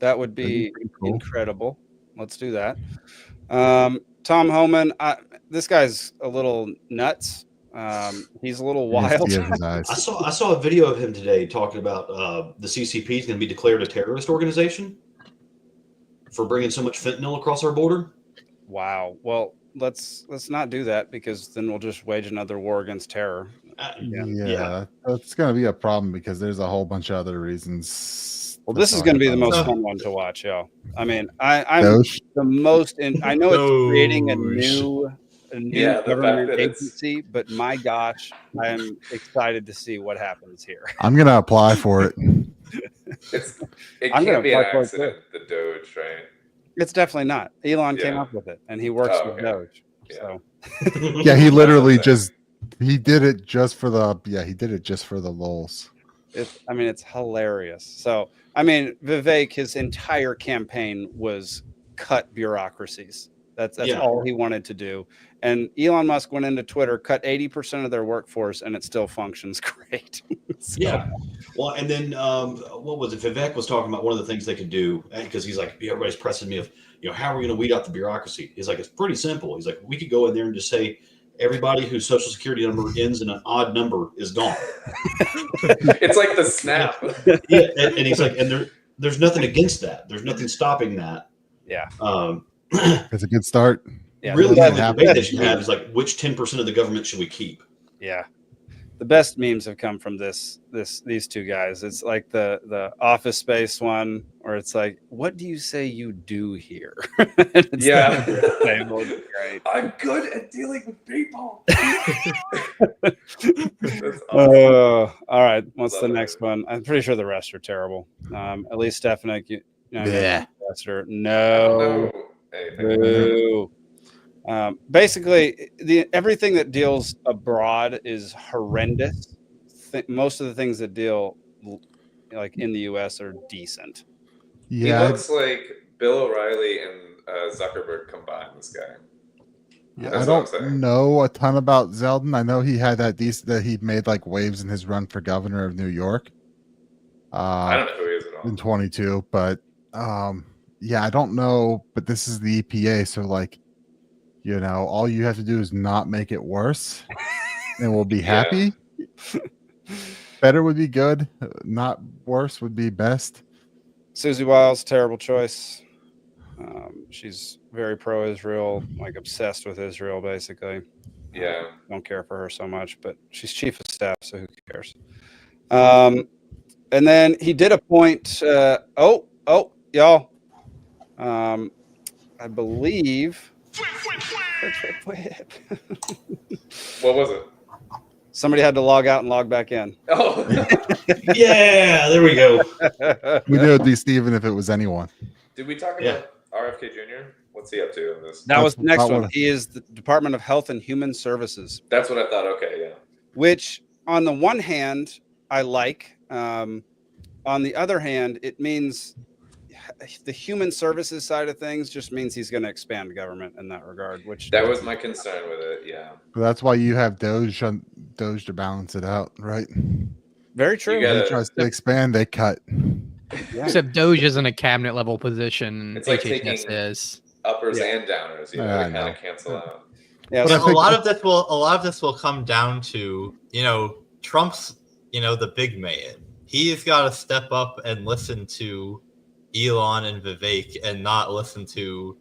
That would That'd be pretty cool. incredible. Let's do that. Tom Homan, this guy's a little nuts. He's a little You can wild. see it in his eyes. I saw a video of him today talking about the CCP is going to be declared a terrorist organization for bringing so much fentanyl across our border. Wow. Well, let's not do that, because then we'll just wage another war against terror. Yeah, it's going to be a problem because there's a whole bunch of other reasons. Well, this is going to be the most about. fun one to watch, y'all. I mean, I'm Doge. the most in. I know it's creating a Doge. new Yeah, the fact government that it's- agency, but my gosh, I'm excited to see what happens here. I'm going to apply for it. It I'm gonna can't be an apply for it, accident, the Doge, right? It's definitely not. Elon came Yeah. up with it, and he works Oh, with okay. Doge. Yeah. So Yeah, he literally That's what I'm just he did it just for the lulz. it's hilarious. So I mean, Vivek, his entire campaign was cut bureaucracies. That's Yeah. all he wanted to do. And Elon Musk went into Twitter, cut 80% of their workforce, and it still functions great. So, Yeah. Well, and then what was it? Vivek was talking about one of the things they could do, because he's like, everybody's pressing me of, how are we going to weed out the bureaucracy? He's like, it's pretty simple. He's like, we could go in there and just say, everybody whose social security number ends in an odd number is gone. It's like the snap. Yeah, and he's like, and there's nothing against that. There's nothing stopping that. Yeah. It's a good start. Yeah. Really, the the best, only debate they should have is like, which 10% of the government should we keep? yeah. The best memes have come from these two guys. It's like the Office Space one, where it's like, what do you say you do here? It's Yeah. the same old great. I'm good at dealing with people. That's awesome. All right. What's Love the it. next one? I'm pretty sure the rest are terrible. At least Stefanik, Yeah. Lester. I don't No. know anything. Boo. Basically, everything that deals abroad is horrendous. Most of the things that deal like in the U.S. are decent. He Yeah, looks like Bill O'Reilly and Zuckerberg combined. This guy. I That's what I'm don't saying. know a ton about Zeldin. I know he had that that he made like waves in his run for governor of New York. I don't know who he is at all. In 22, but yeah, I don't know. But this is the EPA, so like, all you have to do is not make it worse, and we'll be Yeah. happy. Better would be good. Not worse would be best. Susie Wiles, terrible choice. She's very pro-Israel, like obsessed with Israel, basically. Yeah. Don't care for her so much, but she's chief of staff, so who cares? And then he did appoint. Y'all. I believe. What was it? Somebody had to log out and log back in. Oh, Yeah, there we go. We do it, Stephen, if it was anyone. did we talk Yeah. about RFK Jr.? What's he up to in this? That was the next That one. one. He is the Department of Health and Human Services, That's what I thought. Okay, yeah. which on the one hand, I like. On the other hand, it means the human services side of things just means he's going to expand government in that regard, which That was my concern with it. Yeah. That's why you have Doge to balance it out, right? very true. You got- They tries to expand, they cut. Yeah. Except Doge isn't a cabinet level position. It's like HHS taking- is. Uppers Yeah. and downers, I they kind know. of cancel out. Yeah, But You I know, think- a lot of this will come down to, Trump's, the big man. He's got to step up and listen to Elon and Vivek and not listen to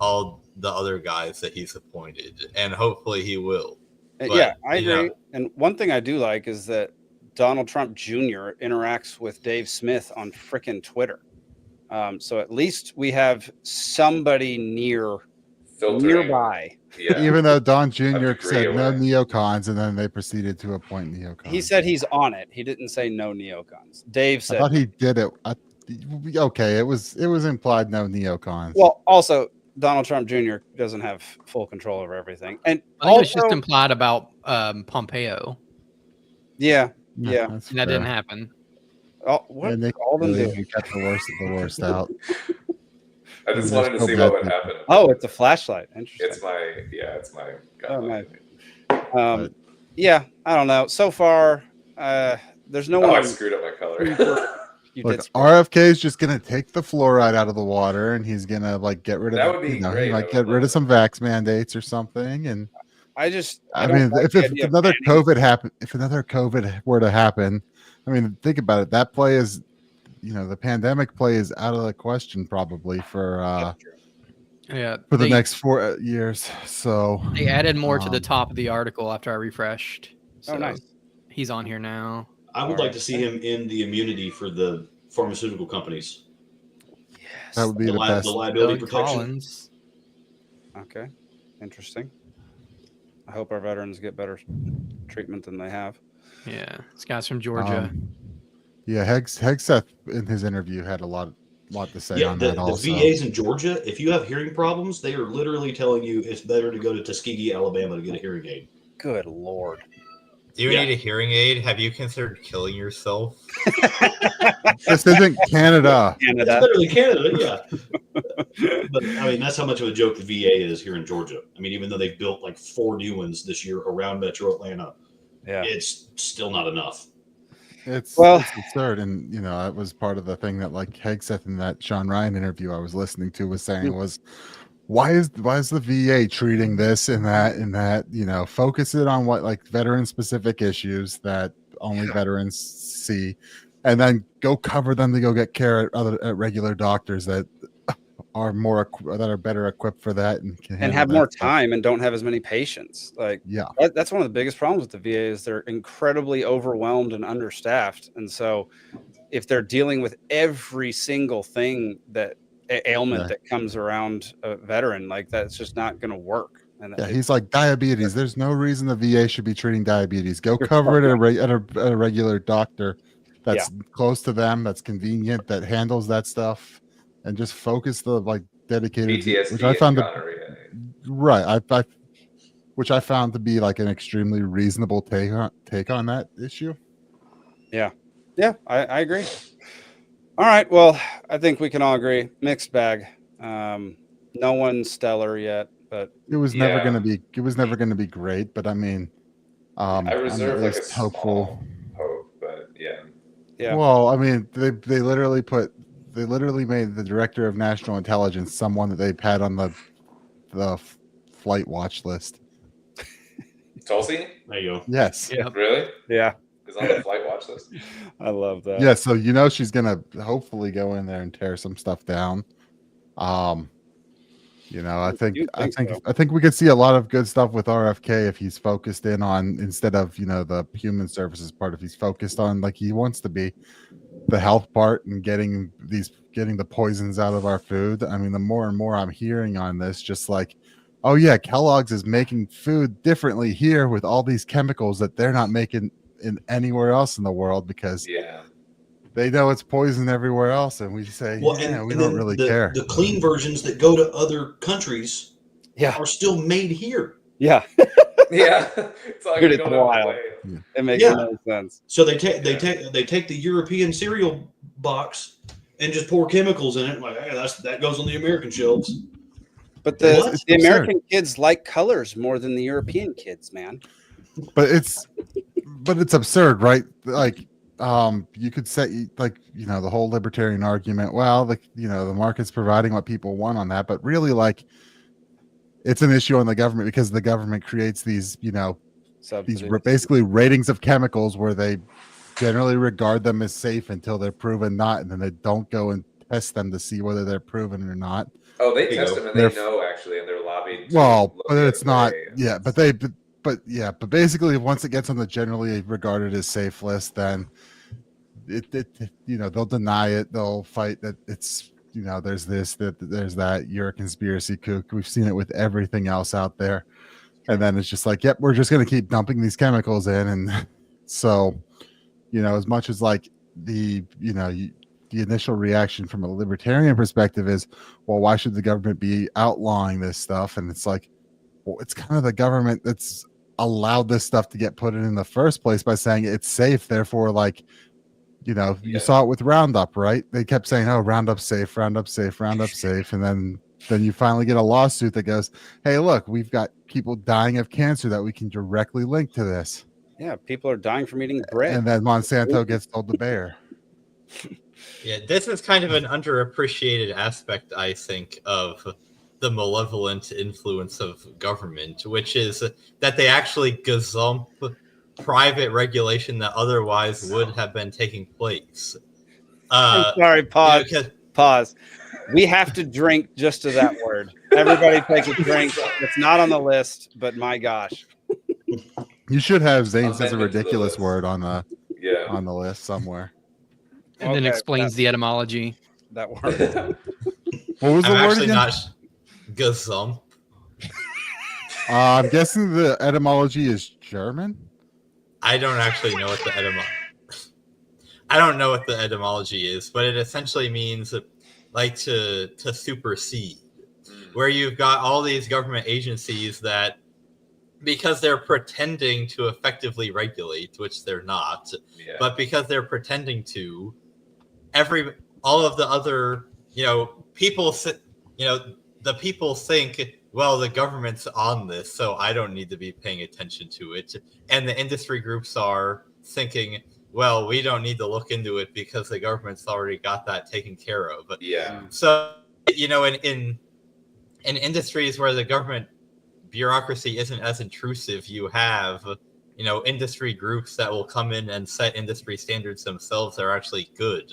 all the other guys that he's appointed. And hopefully he will. Yeah, But, I you know- agree. And one thing I do like is that Donald Trump Jr. interacts with Dave Smith on frickin' Twitter. So at least we have somebody Filtering. nearby. Yeah. Even though Don A Jr. degree said no away. neocons, and then they proceeded to appoint neocons. He said he's on it. He didn't say no neocons. Dave I said. thought he did it. Okay, it was implied no neocons. Well, also Donald Trump Jr. doesn't have full control over everything, and I think it was just also- implied about Pompeo, yeah. Yeah. that's and that fair. didn't happen. Oh, what And they all them do? really got the worst out. I just There's wanted to no see bad what would people. happen. Oh, it's a flashlight. Interesting. It's my Oh, gun. nice. Yeah, I don't know. So far, there's no Oh, I one. screwed up my color. You Look, did. RFK is just gonna take the fluoride out of the water, and he's gonna get rid of. That would be he great. I might would get rid love of some vax mandates or something. And I just. I don't mean, like if the idea of another banning- COVID were to happen, I mean, think about it. That play is, the pandemic play is out of the question probably for Yeah, the they, next 4 years. So they added more to the um, top of the article after I refreshed. So Oh, nice. he's on here now. I would like to see him in the immunity for the pharmaceutical companies. that would be the best. The liability Doug protection. Collins. Okay, interesting. I hope our veterans get better treatment than they have. Yeah, this guy's from Georgia. Yeah, Hegseth in his interview had a lot to say Yeah, on the that also. VAs in Georgia, if you have hearing problems, they are literally telling you it's better to go to Tuskegee, Alabama to get a hearing aid. Good lord. Do you Yeah. need a hearing aid? Have you considered killing yourself? This isn't Canada. It's Canada. literally Canada, yeah. But I mean, that's how much of a joke the VA is here in Georgia. I mean, even though they've built like 4 new ones this year around Metro Atlanta, Yeah. it's still not enough. It's Well- it's absurd, and it was part of the thing that Hegseth in that Sean Ryan interview I was listening to was saying was, why is the VA treating this and that, focus it on what veteran specific issues that only veterans see, and then go cover them to go get care at regular doctors that are better equipped for that and can And handle have that more stuff. time and don't have as many patients. Yeah. That's one of the biggest problems with the VA is they're incredibly overwhelmed and understaffed. And so if they're dealing with every single thing ailment Yeah. that comes around a veteran, that's just not going to work. And Yeah, he's like diabetes. There's no reason the VA should be treating diabetes. Go cover it at a regular doctor that's close to them, that's convenient, that handles that stuff, and just focus the dedicated. PTSD Which I found and to, gonorrhea. right. Which I found to be an extremely reasonable take on that issue. Yeah, I agree. All right. Well, I think we can all agree. Mixed bag. No one's stellar yet, but It was never Yeah. going to be. It was never going to be great, but I mean, I reserve I'm like at a least small hopeful. hope, but yeah. yeah. Well, I mean, they literally made the director of national intelligence someone that they've had on the flight watch list. Tulsi? There you go. Yes. Yeah. Really? Yeah. Is on the flight watch list. I love that. Yeah. So she's gonna hopefully go in there and tear some stuff down. I think You'd think so. I think we could see a lot of good stuff with RFK if he's focused in on, instead of the human services part, if he's focused on like he wants to be, the health part and getting the poisons out of our food. I mean, the more and more I'm hearing on this, just oh yeah, Kellogg's is making food differently here with all these chemicals that they're not making in anywhere else in the world because Yeah. they know it's poison everywhere else, and we say, Well, yeah, we and don't then really the, care. The clean versions that go to other countries Yeah. are still made here. Yeah. Yeah. It's like Dude, we it's don't have a wild. way. It makes Yeah. no sense. So they take the European cereal box and just pour chemicals in it. Like, hey, that goes on the American shelves. But What? the Absurd. American kids like colors more than the European kids, man. But it's absurd, right? You could say the whole libertarian argument. Well, the market's providing what people want on that, but really, it's an issue on the government because the government creates these, these Subsidies. basically ratings of chemicals where they generally regard them as safe until they're proven not, and then they don't go and test them to see whether they're proven or not. Oh, they There you test go. them and they know actually, and they're lobbied. Well, look but the it's other not. way. Yeah, but but basically, once it gets on the generally regarded as safe list, then they'll deny it. They'll fight that it's there's this, there's that. You're a conspiracy kook. We've seen it with everything else out there, and then it's just like, yep, we're just going to keep dumping these chemicals in, and so as much as like the initial reaction from a libertarian perspective is, well, why should the government be outlawing this stuff? And it's like, well, it's kind of the government that's allowed this stuff to get put in the first place by saying it's safe. Therefore, like, you saw it with Roundup, right? They kept saying, oh, Roundup's safe, Roundup's safe, Roundup's safe. And then you finally get a lawsuit that goes, hey, look, we've got people dying of cancer that we can directly link to this. Yeah, people are dying from eating bread. And then Monsanto gets told to bear. Yeah, this is kind of an underappreciated aspect, I think, of the malevolent influence of government, which is that they actually gazump private regulation that otherwise would have been taking place. I'm sorry, pause. Pause. We have to drink just to that word. Everybody take a drink. It's not on the list, but my gosh. You should have Zane says a Amendment to the ridiculous list. word on the list somewhere. And then explains the etymology. That word. What was the I'm word actually again? not gazump. I'm guessing the etymology is German. I don't actually know what the I don't know what the etymology is, but it essentially means like to supersede, where you've got all these government agencies that, because they're pretending to effectively regulate, which they're not, but because they're pretending to, all of the other people the people think, well, the government's on this, so I don't need to be paying attention to it. And the industry groups are thinking, well, we don't need to look into it because the government's already got that taken care of. Yeah. So, in industries where the government bureaucracy isn't as intrusive, you have, industry groups that will come in and set industry standards themselves that are actually good.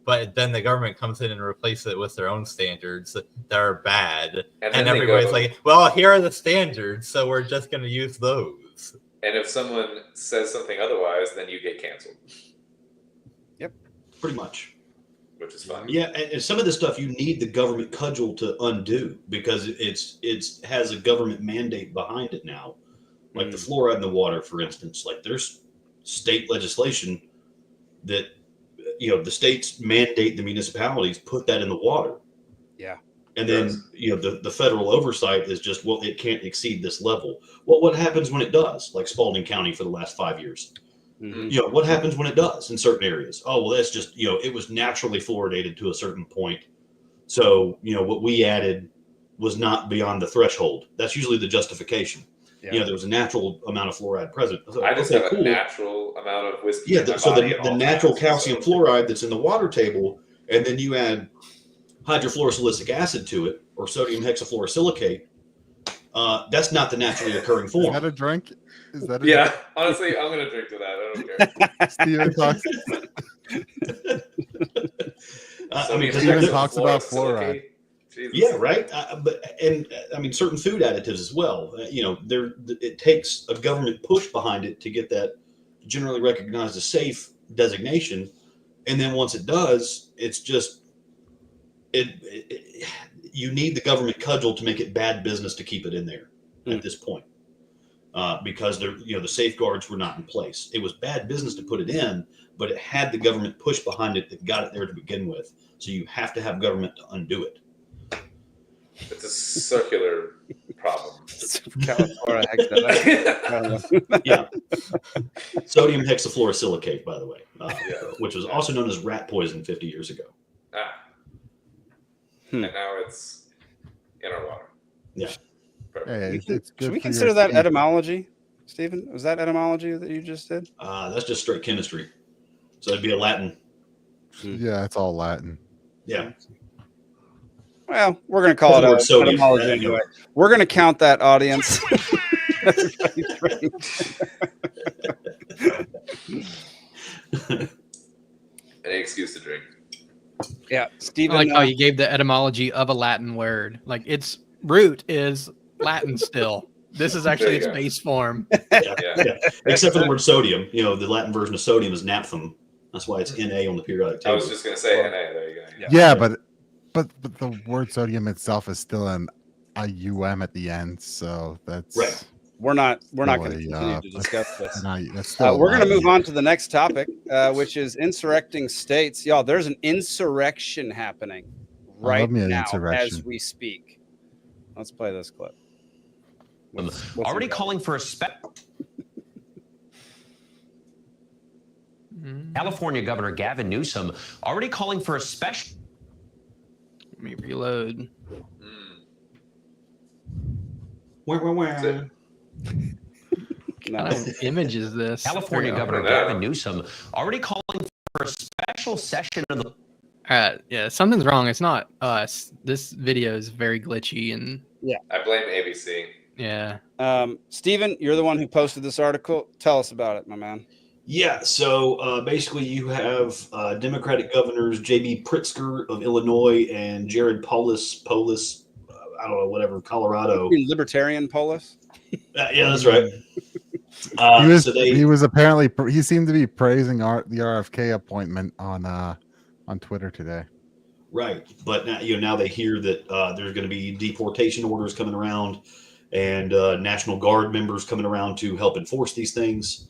But then the government comes in and replaces it with their own standards that are bad. And everybody's like, well, here are the standards, so we're just going to use those. And if someone says something otherwise, then you get canceled. Yep. Pretty much. Which is fun. Yeah, and some of this stuff you need the government cudgel to undo because it's has a government mandate behind it now. Like the fluoride in the water, for instance. Like there's state legislation that the states mandate the municipalities put that in the water. Yeah. And then, the federal oversight is just, well, it can't exceed this level. Well, what happens when it does? Like Spalding County for the last 5 years. Mm-hmm. What happens when it does in certain areas? Oh, well, that's just, it was naturally fluoridated to a certain point. So, what we added was not beyond the threshold. That's usually the justification. Yeah. There was a natural amount of fluoride present. So, I just have a natural amount of whiskey. Yeah, in my so body the at all natural times, calcium fluoride that's in the water table, and then you add hydrofluorosilicic acid to it, or sodium hexafluorosilicate, that's not the naturally occurring form. Is that a drink? Is that a Yeah, honestly, I'm going to drink to that. I don't care. Steven talks, Steven talks about fluoride. Jesus. Yeah, right. Certain food additives as well. It takes a government push behind it to get that generally recognized as safe designation, and then once it does, it's just you need the government cudgel to make it bad business to keep it in there at this point, because the safeguards were not in place. It was bad business to put it in, but it had the government push behind it that got it there to begin with. So you have to have government to undo it. It's a circular problem. California. Yeah. Sodium hexafluorosilicate, by the way, which was also known as rat poison 50 years ago. And now it's in our water. Yeah. Hey, it's good Should we for consider your that teeth. etymology, Stephen? Was that etymology that you just did? That's just straight chemistry. So it'd be a Latin. Yeah, it's all Latin. Yeah. Well, we're going to call The word it sodium. etymology There you go. anyway. We're going to count that audience. Everybody's right. Any excuse to drink. Yeah, I Stephen. like how you gave the etymology of a Latin word. Like its root is Latin still. This is actually its There you go. base form. Yeah. Except for the word sodium. The Latin version of sodium is naphthalene. That's why it's Na on the periodic I table. was just gonna say NA. There you go. Yeah, but the word sodium itself is still a UM at the end, so that's Right. we're not going to Really, continue to discuss this. that's still We're going to alive. move on to the next topic, which is insurrecting states. Y'all, there's an insurrection happening right me an now insurrection. as we speak. Let's play this clip. What's Already it got? calling for a California Governor Gavin Newsom already calling for a special. Let me reload. That's it. No. What kind of image is this? California There we go. Governor Yeah. Gavin Newsom already calling for a special session of the. All right, yeah, something's wrong. It's not us. This video is very glitchy and I blame ABC. yeah. Stephen, you're the one who posted this article. Tell us about it, my man. Yeah, so basically you have Democratic governors J.B. Pritzker of Illinois and Jared Polis, I don't know, whatever, Colorado. Libertarian Polis. Yeah, that's right. He was apparently he seemed to be praising the RFK appointment on Twitter today. Right, but now they hear that there's going to be deportation orders coming around, and National Guard members coming around to help enforce these things.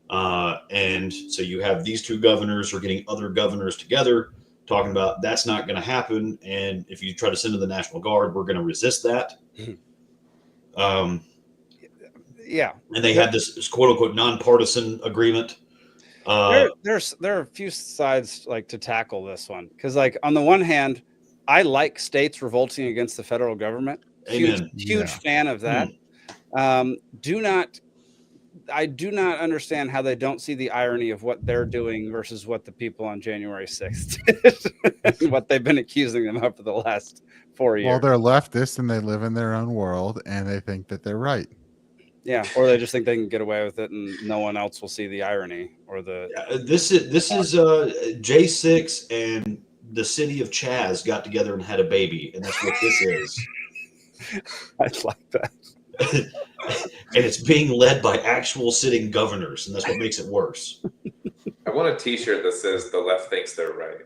And so you have these two governors are getting other governors together talking about that's not going to happen. And if you try to send in the National Guard, we're going to resist that. Yeah. And they had this quote unquote nonpartisan agreement. There are a few sides like to tackle this one. Cause like on the one hand, I like states revolting against the federal government. Amen. Huge fan of that. I do not understand how they don't see the irony of what they're doing versus what the people on January 6th did and what they've been accusing them of for the last 4 years. Well, they're leftists and they live in their own world and they think that they're right. Yeah, or they just think they can get away with it and no one else will see the irony or the. This is J6 and the city of Chaz got together and had a baby, and that's what this is. I like that. And it's being led by actual sitting governors, and that's what makes it worse. I want a T-shirt that says "The left thinks they're right."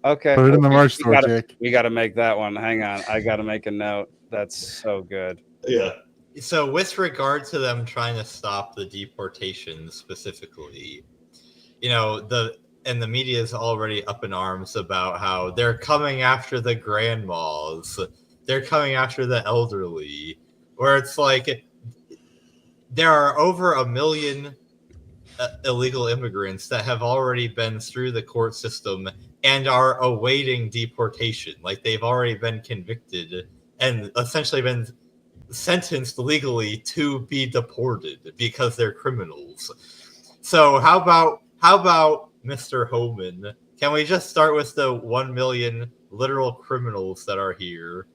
Okay. Put it in the merch store, Jake. We got to make that one. Hang on. I got to make a note. That's so good. Yeah. So with regard to them trying to stop the deportation specifically, the media is already up in arms about how they're coming after the grandmas, they're coming after the elderly, where it's like there are over 1 million illegal immigrants that have already been through the court system and are awaiting deportation. Like they've already been convicted and essentially been sentenced legally to be deported because they're criminals. So how about Mr. Homan? Can we just start with the 1 million literal criminals that are here,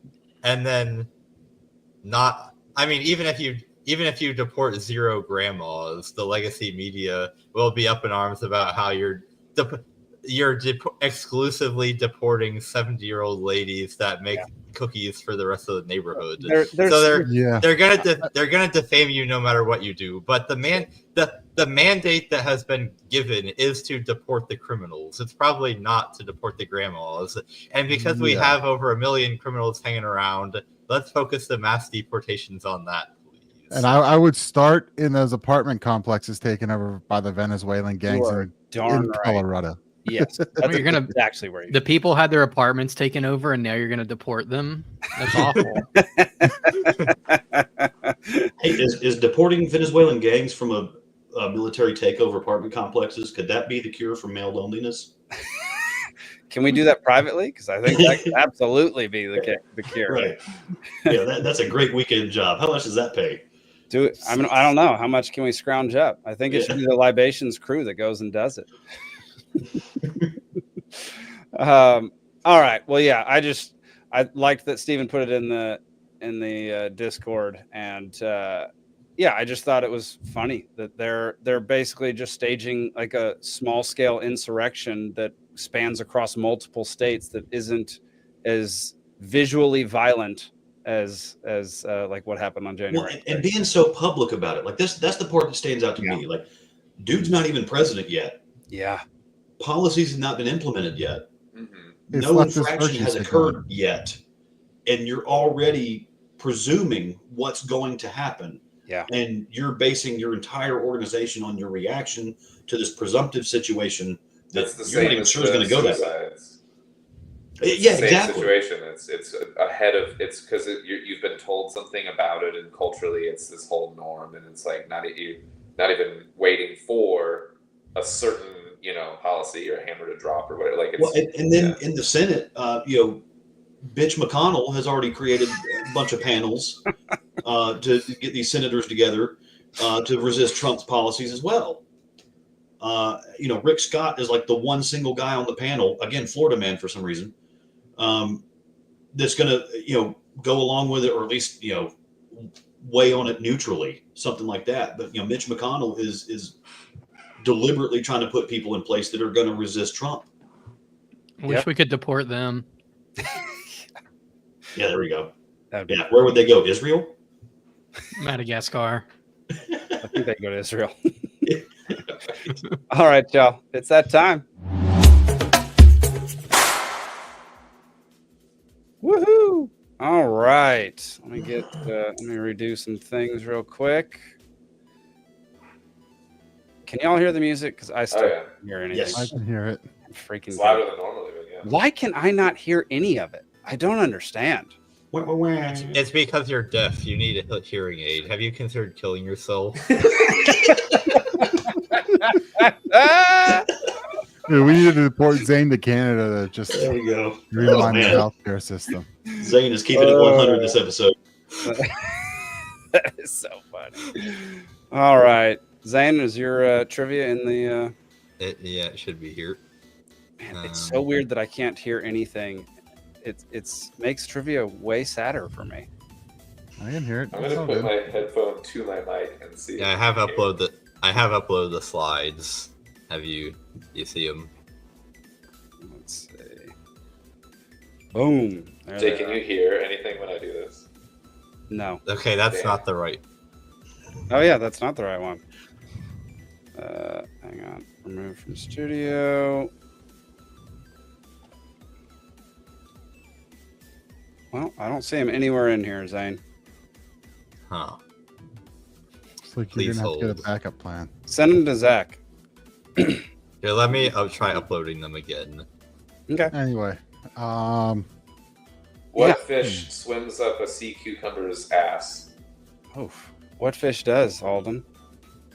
and then even if you deport 0 grandmas, the legacy media will be up in arms about how you're exclusively deporting 70-year-old ladies that make cookies for the rest of the neighborhood. They're gonna defame you no matter what you do. But the mandate that has been given is to deport the criminals. It's probably not to deport the grandmas. And because we have over 1 million criminals hanging around, let's focus the mass deportations on that, please. And I would start in those apartment complexes taken over by the Venezuelan gangs in Colorado. Yes, that's actually where the people had their apartments taken over, and now you're going to deport them. That's awful. Hey, is deporting Venezuelan gangs from a military takeover apartment complexes, could that be the cure for male loneliness? Can we do that privately? Because I think that could absolutely be the cure. Right. Yeah, that's a great weekend job. How much does that pay? I don't know. How much can we scrounge up? I think it should be the Libations crew that goes and does it. All right. Well, yeah, I liked that Steven put it in the Discord, and yeah, I just thought it was funny that they're basically just staging like a small scale insurrection that spans across multiple states that isn't as visually violent as like what happened on Well, January. and being so public about it, like that's the part that stands out to me. Like, dude's not even president yet. Yeah. Policies have not been implemented yet. It's No left this infraction virtue has signal. occurred yet, and you're already presuming what's going to happen. Yeah. And you're basing your entire organization on your reaction to this presumptive situation That's that the you're not same even as sure is going to go that way. suicides. Yeah, Same exactly. situation. It's ahead of it's because you've been told something about it, and culturally, it's this whole norm, and it's like not even waiting for a certain policy or hammer to drop or whatever. Like it's, Well, and then in the Senate, Bitch McConnell has already created a bunch of panels to get these senators together to resist Trump's policies as well. Rick Scott is like the one single guy on the panel, again, Florida man for some reason, that's going to, go along with it, or at least, weigh on it neutrally, something like that. But, Mitch McConnell is deliberately trying to put people in place that are going to resist Trump. Wish we could deport them. Yeah, there we go. That'd be Yeah, where would they go? Israel? Madagascar. I think they go to Israel. All right, y'all. It's that time. Woohoo! All right. Let me redo some things real quick. Can y'all hear the music? Because I still can't hear anything. Yes. I can hear it. Freaking it's louder than normal, even. Yeah. Why can I not hear any of it? I don't understand. It's because you're deaf. You need a hearing aid. Have you considered killing yourself? Dude, we need to deport Zane to Canada to just There we go. realign the man. healthcare system. Zane is keeping it 100 this episode. That is so funny. All right. Zane, is your trivia in the... It should be here. Man, it's so weird that I can't hear anything. It makes trivia way sadder for me. I can hear it. I'm It's gonna all put good. my headphone to my mic and see. Yeah, I have uploaded the slides. Have you see them? Let's see. Boom. There Jay, they can are. you hear anything when I do this? No. Okay, that's Damn. not the right. Oh, yeah, that's not the right one. Hang on. Remove from studio. Well, I don't see him anywhere in here, Zane. Huh. It's like Please you're going to have to hold. get a backup plan. Send him to Zach. Here, let me try uploading them again. Okay. Anyway, What Yeah. fish swims up a sea cucumber's ass? Oh, what fish does, Alden?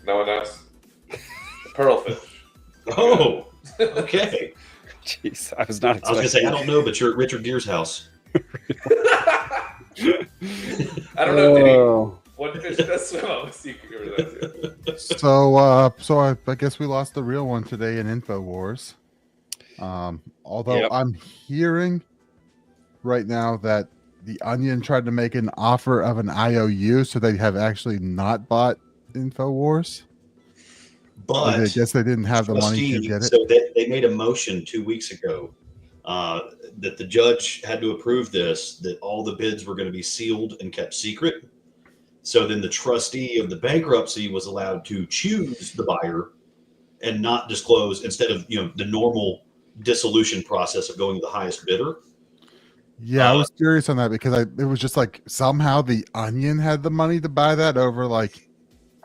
No one knows. Pearlfish. Oh, okay. Jeez, I was not I was going to say, I expecting. don't know, but you're at Richard Gere's house. I don't know, Diddy. Oh. What fish does swim up a sea cucumber's ass? so I guess we lost the real one today in InfoWars. Although Yep. I'm hearing right now that the Onion tried to make an offer of an IOU, so they have actually not bought InfoWars. But I guess they didn't have the money to trustee- get it. So they made a motion 2 weeks ago that the judge had to approve this, that all the bids were going to be sealed and kept secret. So then the trustee of the bankruptcy was allowed to choose the buyer and not disclose, instead of the normal dissolution process of going to the highest bidder. Yeah, I was curious on that because it was just like somehow the Onion had the money to buy that over like,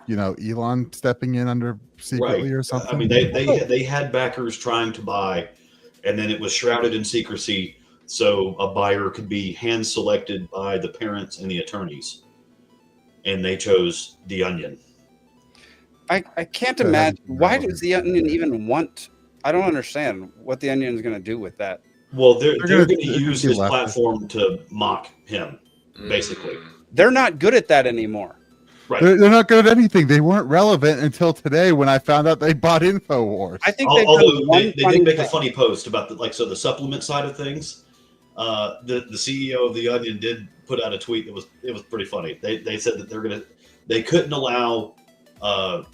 Elon stepping in under secretly or something. I mean, they had backers trying to buy, and then it was shrouded in secrecy, so a buyer could be hand selected by the parents and the attorneys, and they chose the Onion. I can't That imagine. hasn't been Why relevant. does the Onion even want? I don't understand what the Onion is going to do with that. Well, they're gonna- going to they're use gonna his be leftist. platform to mock him, basically. Mm. They're not good at that anymore. Right. They're not good at anything. They weren't relevant until today when I found out they bought InfoWars. I think they've Although done one they funny did make a thing. funny post about the supplement side of things. The CEO of the Onion did put out a tweet that was pretty funny. They said that they couldn't allow the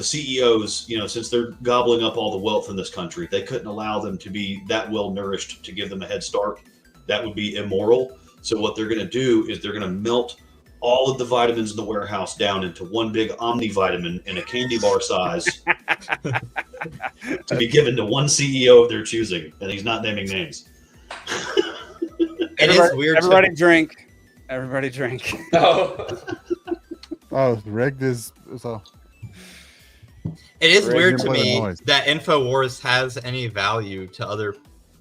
CEOs, since they're gobbling up all the wealth in this country, they couldn't allow them to be that well nourished to give them a head start. That would be immoral. So what they're going to do is they're going to melt all of the vitamins in the warehouse down into one big omnivitamin in a candy bar size to be given to one CEO of their choosing, and he's not naming names. It is weird. Everybody drink. Everybody drink. Oh. Oh, rigged is so. It is Right, weird to you're me noise. that InfoWars has any value to other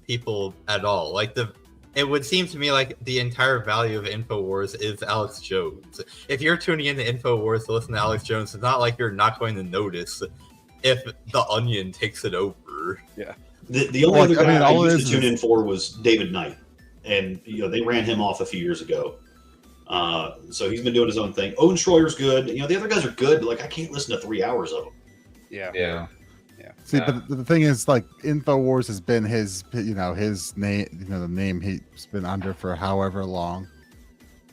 people at all. It would seem to me like the entire value of InfoWars is Alex Jones. If you're tuning into InfoWars to listen to Alex Jones, it's not like you're not going to notice if the Onion takes it over. Yeah. The only other guy I all it used to is tune in for was David Knight, and they ran him off a few years ago. So he's been doing his own thing. Owen Schroyer's good. The other guys are good, but I can't listen to 3 hours of them. Yeah. See, but the thing is, InfoWars has been his name, the name he's been under for however long.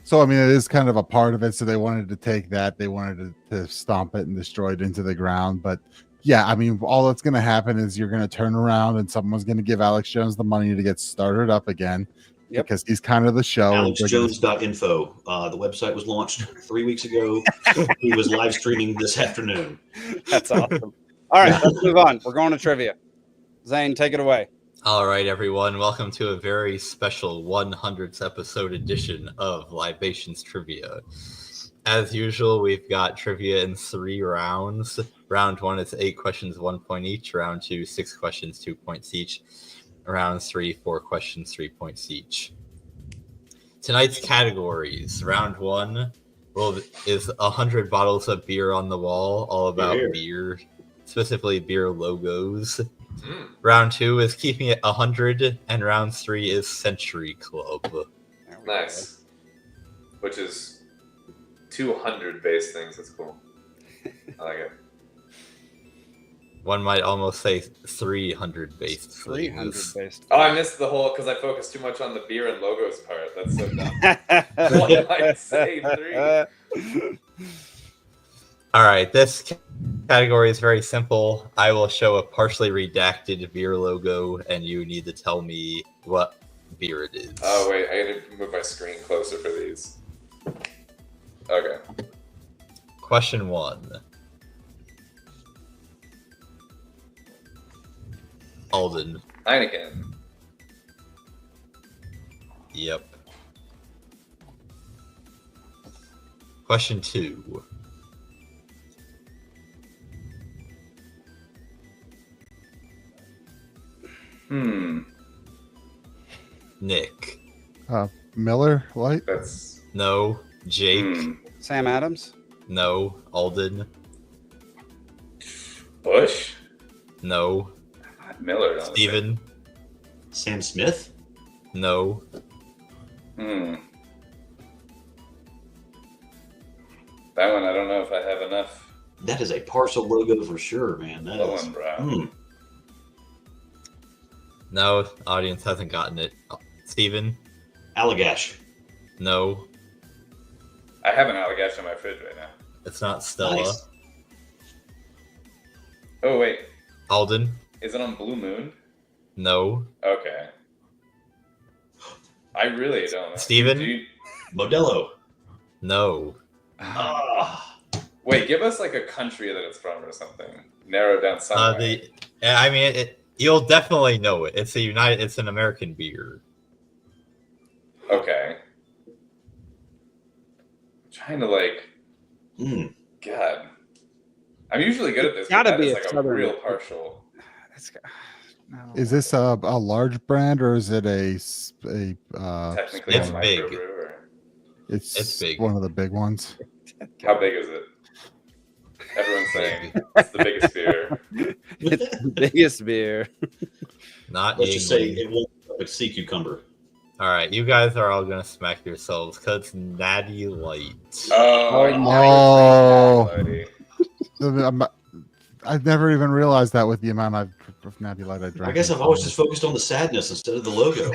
So, I mean, it is kind of a part of it. So they wanted to take that. They wanted to stomp it and destroy it into the ground. But yeah, I mean, all that's going to happen is you're going to turn around and someone's going to give Alex Jones the money to get started up again. Yep. Because he's kind of the show. AlexJones.info. The website was launched 3 weeks ago. He was live streaming this afternoon. That's awesome. All right, let's move on. We're going to trivia. Zane, take it away. All right, everyone. Welcome to a very special 100th episode edition of Libations Trivia. As usual, we've got trivia in 3 rounds. Round 1 is 8 questions, 1 point each. Round 2, 6 questions, 2 points each. Round 3, 4 questions, 3 points each. Tonight's categories. Round 1 is 100 bottles of beer on the wall, all about beer, specifically beer logos. Round 2 is keeping it 100, and round 3 is Century Club. Nice. Which is 200 base things. That's cool. I like it. One might almost say 300 base. 300 based. Oh, I missed the whole because I focused too much on the beer and logos part. That's so dumb. One might say 3. All right, this category is very simple. I will show a partially redacted beer logo, and you need to tell me what beer it is. Oh, wait. I gotta move my screen closer for these. Okay. Question 1. Alden. Heineken. Yep. Question 2. Nick. Miller Light? That's... No. Jake. Sam Adams? No. Alden. Bush? No. Miller. Steven. Sam Smith? No. That one, I don't know if I have enough. That is a parcel logo for sure, man. That That is. one, bro. No, audience hasn't gotten it. Steven? Allagash. No. I have an Allagash in my fridge right now. It's not Stella. Nice. Oh, wait. Alden? Is it on Blue Moon? No. Okay. I really don't know. Steven? Do you... Modelo. No. Wait, give us like a country that it's from or something. Narrow down somewhere. You'll definitely know it. It's an American beer. Okay. I'm trying to God. I'm usually good at this. Gotta but that be is a like a southern- real partial. No. Is this a large brand or is it a Technically, It's a big. microbrewer. It's big. one of the big ones? How big is it? Everyone's saying it's the biggest beer. It's the biggest beer. Not Let's just say Yingling. it won't look like sea cucumber. All right, you guys are all gonna smack yourselves because it's Natty Light. Oh. Lady. I've never even realized that with the amount of Natty Light I drank. I guess I've always just focused on the sadness instead of the logo.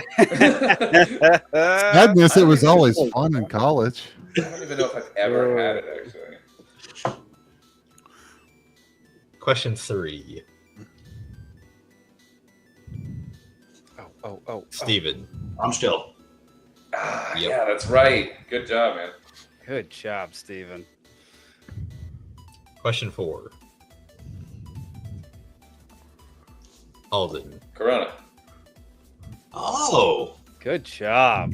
Sadness, it was always fun in college. I don't even know if I've ever had it, actually. Question 3. Oh. Steven. I'm still. Ah, Yep. Yeah, that's right. Good job, man. Good job, Steven. Question 4. Alden. Corona. Oh, Good job.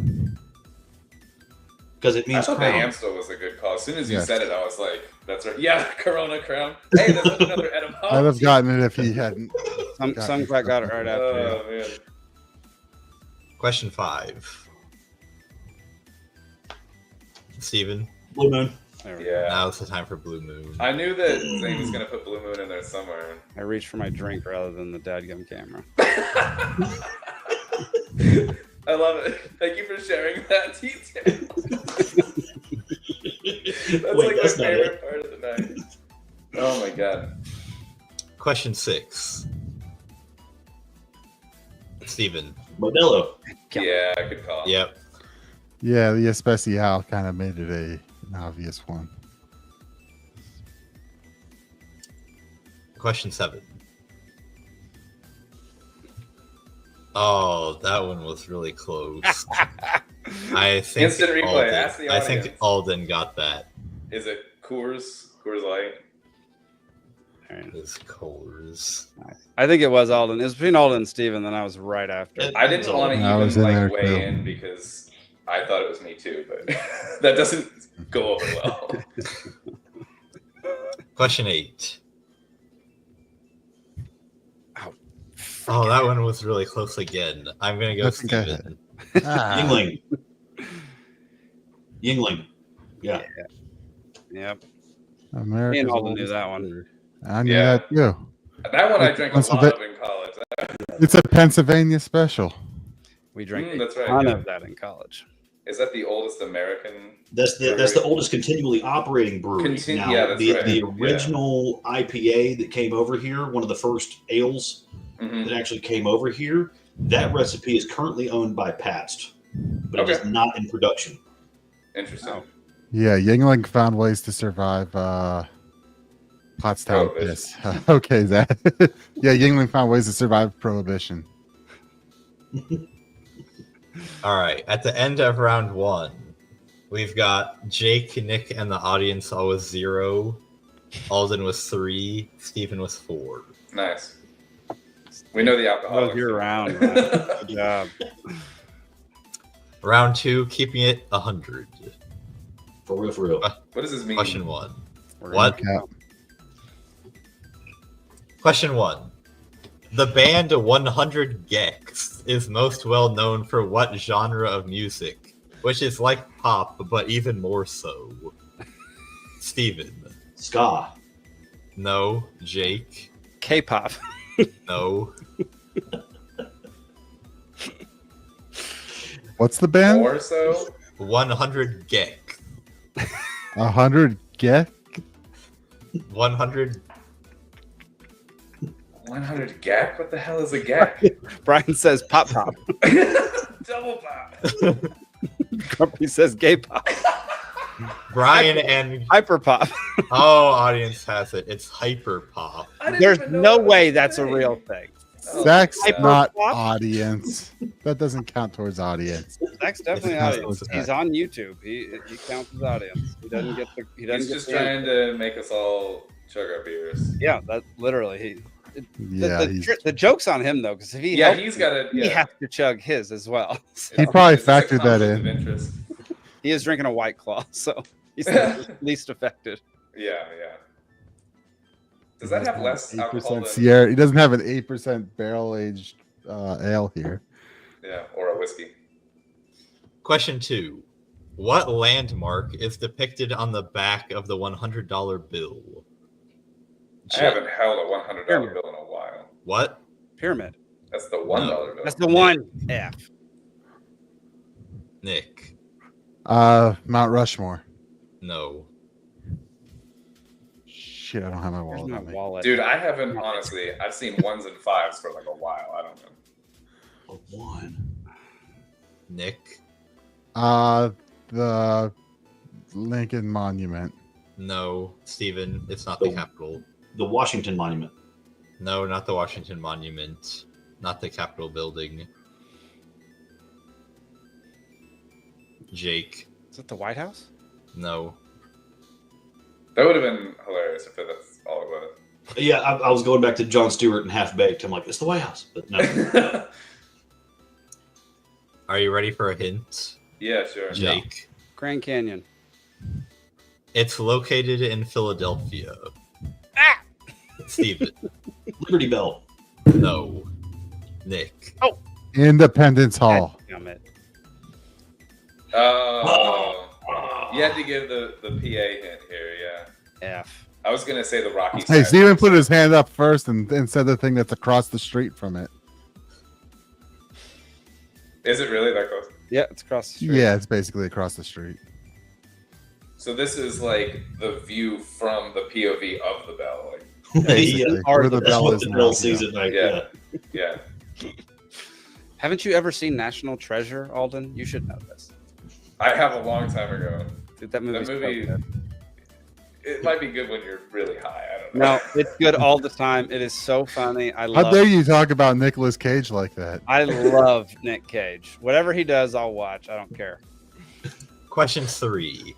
because it I means thought the crown. Amstel was a good call. As soon as you Yes. said it, I was like, that's right. Yeah, Corona crown. Hey, there's another etymology. I'd have gotten it if he hadn't. Some quack got it right after you. Oh, man. Question 5. Steven. Blue Moon. There we go. Yeah. Now it's the time for Blue Moon. I knew that Zane was going to put Blue Moon in there somewhere. I reached for my drink rather than the dadgum camera. I love it. Thank you for sharing that detail. That's Wait, like that's my not favorite it. part of the night. Oh my god. Question 6. Steven. Modelo. Yeah, good call. Yep. Yeah, the Especial kind of made it an obvious one. Question 7. Oh, that one was really close. I think Instant replay. Ask the I think audience. Alden got that. Is it Coors Light? All right. His Coors. I think it was Alden. It was between Alden and Steven, then I was right after. I didn't want to I was even in there like weigh too. in because I thought it was me too, but that doesn't go over well. Question 8. Ow. Oh, that one was really close again. I'm gonna go I think I Steven. Ah, Yingling. Yingling. Yeah. Yep. Me America's and Alden knew oldest that one. beer. I knew Yeah. that too. That one I drank a lot of in college. It's a Pennsylvania special. We drank That's a right, ton yeah. of that in college. Is that the oldest American? That's the oldest continually operating brewery. Now, Yeah, that's the right. original IPA that came over here, one of the first ales Mhm. that actually came over here, that recipe is currently owned by Pabst, but it is Okay. not in production. Interesting. Oh. Yeah, Yingling found ways to survive Pottstown Prohibition. piss. Okay, that. Yeah, Yingling found ways to survive Prohibition. All right. At the end of round 1, we've got Jake, Nick, and the audience all with 0. Alden was 3. Steven was 4. Nice. We know the That alcohol. was your round. Man. Good job. Round 2, keeping it 100. For real, for real. What does this mean? Question 1. We're What? gonna- Question 1. The band 100 Gex is most well known for what genre of music, which is like pop, but even more so? Steven. Ska. No. Jake. K-pop. No. What's the band? More so? 100 Gex. 100 get? 100. 100 gack? What the hell is a gack? Brian says pop pop. Double pop. Grumpy says gay pop. Brian and Hyper pop. audience has it. It's hyper pop. I didn't There's even know no that was way a that's a thing. real thing. Oh, Zach's yeah. not Hyperpop? audience. That doesn't count towards audience. Zach's definitely It's not audience. so He's sad. on YouTube. He counts as audience. He doesn't get the. He doesn't He's get just the trying to make us all chug our beers. Yeah, that literally. Yeah, he's, The joke's on him though, because if he Yeah, helps he's you, got to. he Yeah. has to chug his as well. So He probably It's a factored that conflict in. of interest. he is drinking a White Claw, so he's the least affected. Yeah. Does that have less alcohol 8% than? Sierra. He doesn't have an 8% barrel aged ale here. Yeah, or a whiskey. Question 2. What landmark is depicted on the back of the $100 bill? I haven't held a $100 Pyramid. bill in a while. What? Pyramid. That's the $1 bill. That's the one F. Nick. Mount Rushmore. No. Shit, I don't have my Where's wallet my on me. wallet? Dude, I haven't honestly. I've seen 1s and 5s for like a while. I don't know. A one. Nick. The Lincoln Monument. No. Steven, it's not The- the Capitol. The Washington Monument. No, not the Washington Monument. Not the Capitol building. Jake. Is it the White House? No. That would have been hilarious if that's all it was. Yeah, I was going back to Jon Stewart and Half Baked. I'm like, it's the White House, but no. Are you ready for a hint? Yeah, sure. Jake. Grand Canyon. It's located in Philadelphia. Steven. Liberty Bell. No. Nick. Independence Hall. Damn it. Oh, you had to give the PA hint here. Yeah, F. I was gonna say the Rocky. Hey, side. Steven put his hand up first and said the thing that's across the street from it. Is it really that close? Yeah, it's across the street. Yeah, it's basically across the street. So this is like the view from the POV of the bell. Like, Basically, Yeah, where the that's bell what is the now. bell sees at night. Yeah. Yeah. yeah, Haven't you ever seen National Treasure, Alden? You should know this. I have a long time ago. Dude, that movie's That movie- so good. It might be good when you're really high. I don't know. No, it's good all the time. It is so funny. I How love. dare you talk about Nicolas Cage like that? I love Nick Cage. Whatever he does, I'll watch. I don't care. Question 3.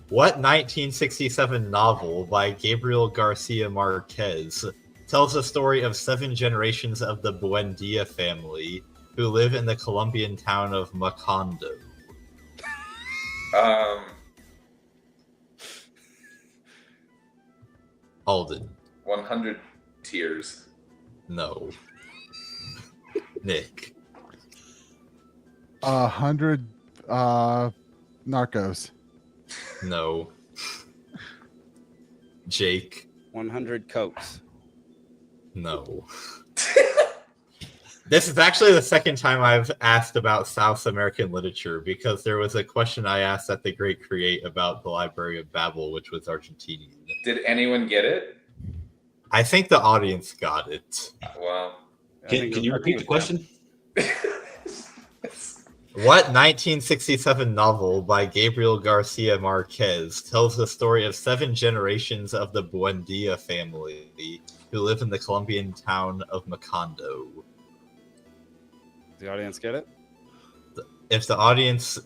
What 1967 novel by Gabriel Garcia Marquez tells the story of 7 generations of the Buendia family who live in the Colombian town of Macondo? Alden. 100 Tears. No. Nick. 100 Narcos. No. Jake. 100 Cokes. No. This is actually the second time I've asked about South American literature because there was a question I asked at the Great Create about the Library of Babel, which was Argentinian. Did anyone get it? I think the audience got it. Wow. Can you repeat the question? What 1967 novel by Gabriel Garcia Marquez tells the story of 7 generations of the Buendia family who live in the Colombian town of Macondo? Does the audience get it? If the audience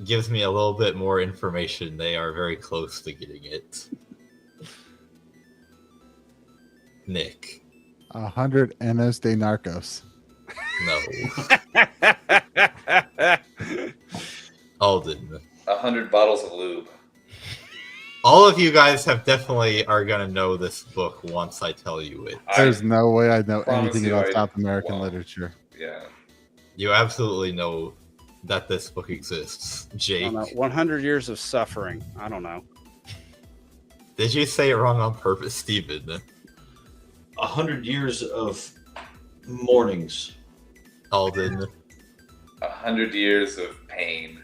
gives me a little bit more information, they are very close to getting it. Nick. 100 Enos de Narcos. No. Alden. 100 bottles of lube. All of you guys have definitely are gonna know this book once I tell you it. There's no way I know promise anything you about I South American won't. literature. Yeah. You absolutely know that this book exists. I Jake, don't know. 100 years of suffering. I don't know. did you say it wrong on purpose, Steven? 100 years of mornings. Alden, 100 years of pain.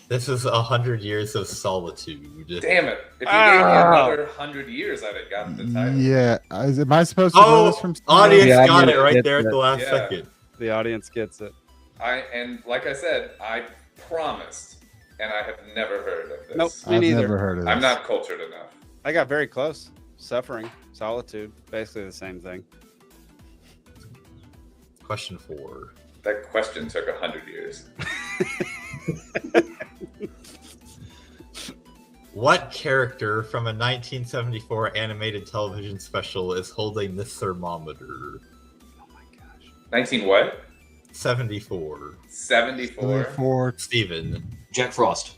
this is 100 years of solitude. Damn it. If you gave me another 100 years, I'd have gotten the title. Yeah, am I supposed to know this Oh, from? audience Yeah, got yeah, it right it's there at it. the last Yeah. second. The audience gets it. And like I said, I promised, and I have never heard of this. Nope. Me I've neither. never heard of this. I'm not cultured enough. I got very close. Suffering, solitude, basically the same thing. Question 4. That question took 100 years. What character from a 1974 animated television special is holding this thermometer? Oh my gosh. 19 what? 74. 74. For Steven. Jack Frost.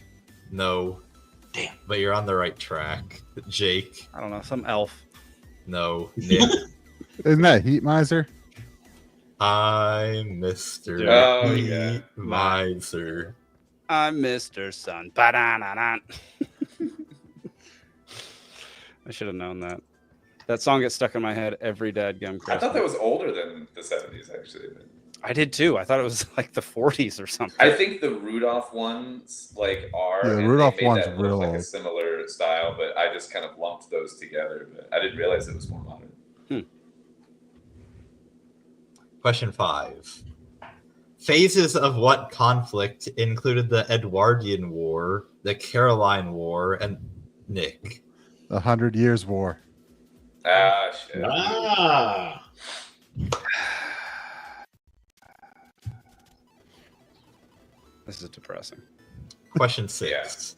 No. Damn. But you're on the right track. Jake. I don't know. Some elf. No. Nick. isn't that Heat Miser? I'm Mr. Oh, Heat yeah. Miser. I'm Mr. Sun. Ba-da-na-na. I should have known that. That song gets stuck in my head every dadgum Christmas. I thought that was older than the 70s, actually. I did too. I thought it was like the 40s or something. I think the Rudolph ones like are. Yeah, the and Rudolph they made one's that look real like a old. similar style, but I just kind of lumped those together. But I didn't realize it was more modern. Question 5. Phases of what conflict included the Edwardian War, the Caroline War, and Nick? The 100 Years' War. Ah, shit. Ah. This is depressing. Question 6.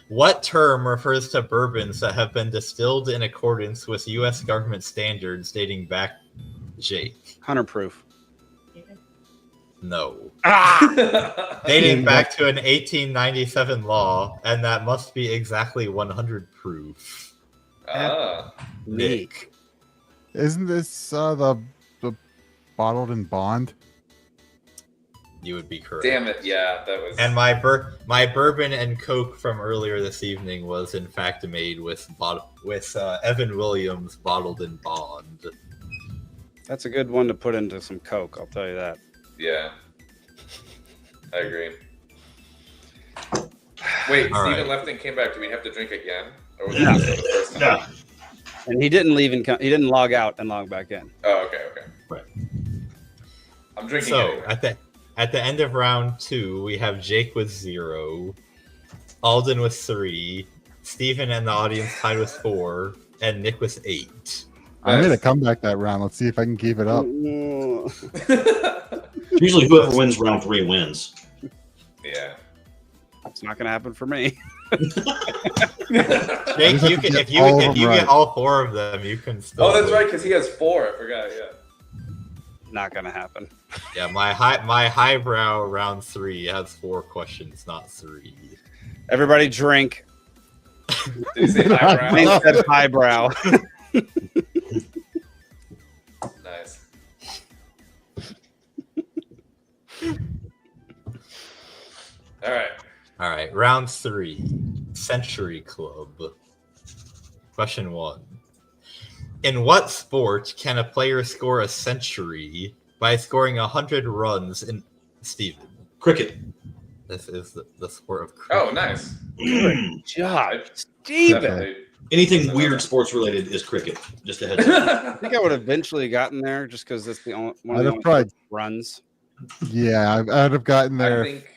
What term refers to bourbons that have been distilled in accordance with U.S. government standards dating back, Jake? 100 proof. No. Ah! Dating back to an 1897 law, and that must be exactly 100 proof. Ah. Nick. Isn't this the bottled in bond? You would be correct. Damn it! Yeah, that was. And my bourbon and Coke from earlier this evening was in fact made with Evan Williams bottled in bond. That's a good one to put into some Coke, I'll tell you that. Yeah, I agree. Wait, All Stephen right. left and came back. Do we have to drink again, or was No. it just for the first time? No. And he didn't leave and he didn't log out and log back in. Oh, okay. Right. I'm drinking So anyway. at the end of round 2, we have Jake with 0, Alden with 3, Stephen and the audience tied with 4, and Nick with 8. I made a comeback that round. Let's see if I can keep it up. Usually, whoever wins round 3 wins. Yeah. It's not going to happen for me. Jake, have you to can, get if you all of if them you right. get all 4 of them, you can still. Oh, that's win. right, because he has 4. I forgot. Yeah. Not going to happen. Yeah, my highbrow round 3 has 4 questions, not 3. Everybody drink. Did you say eyebrow? Wayne said highbrow. Nice. All right. All right, round 3, Century Club. Question 1. In what sport can a player score a century by scoring 100 runs in Steven? Cricket. This is the sport of cricket. Oh, nice. Good job, I Steven. definitely- Anything weird sports related is cricket. Just a heads up. I think I would have eventually gotten there just because that's the only one of I'd the have only probably, runs. yeah, I'd have gotten I there think,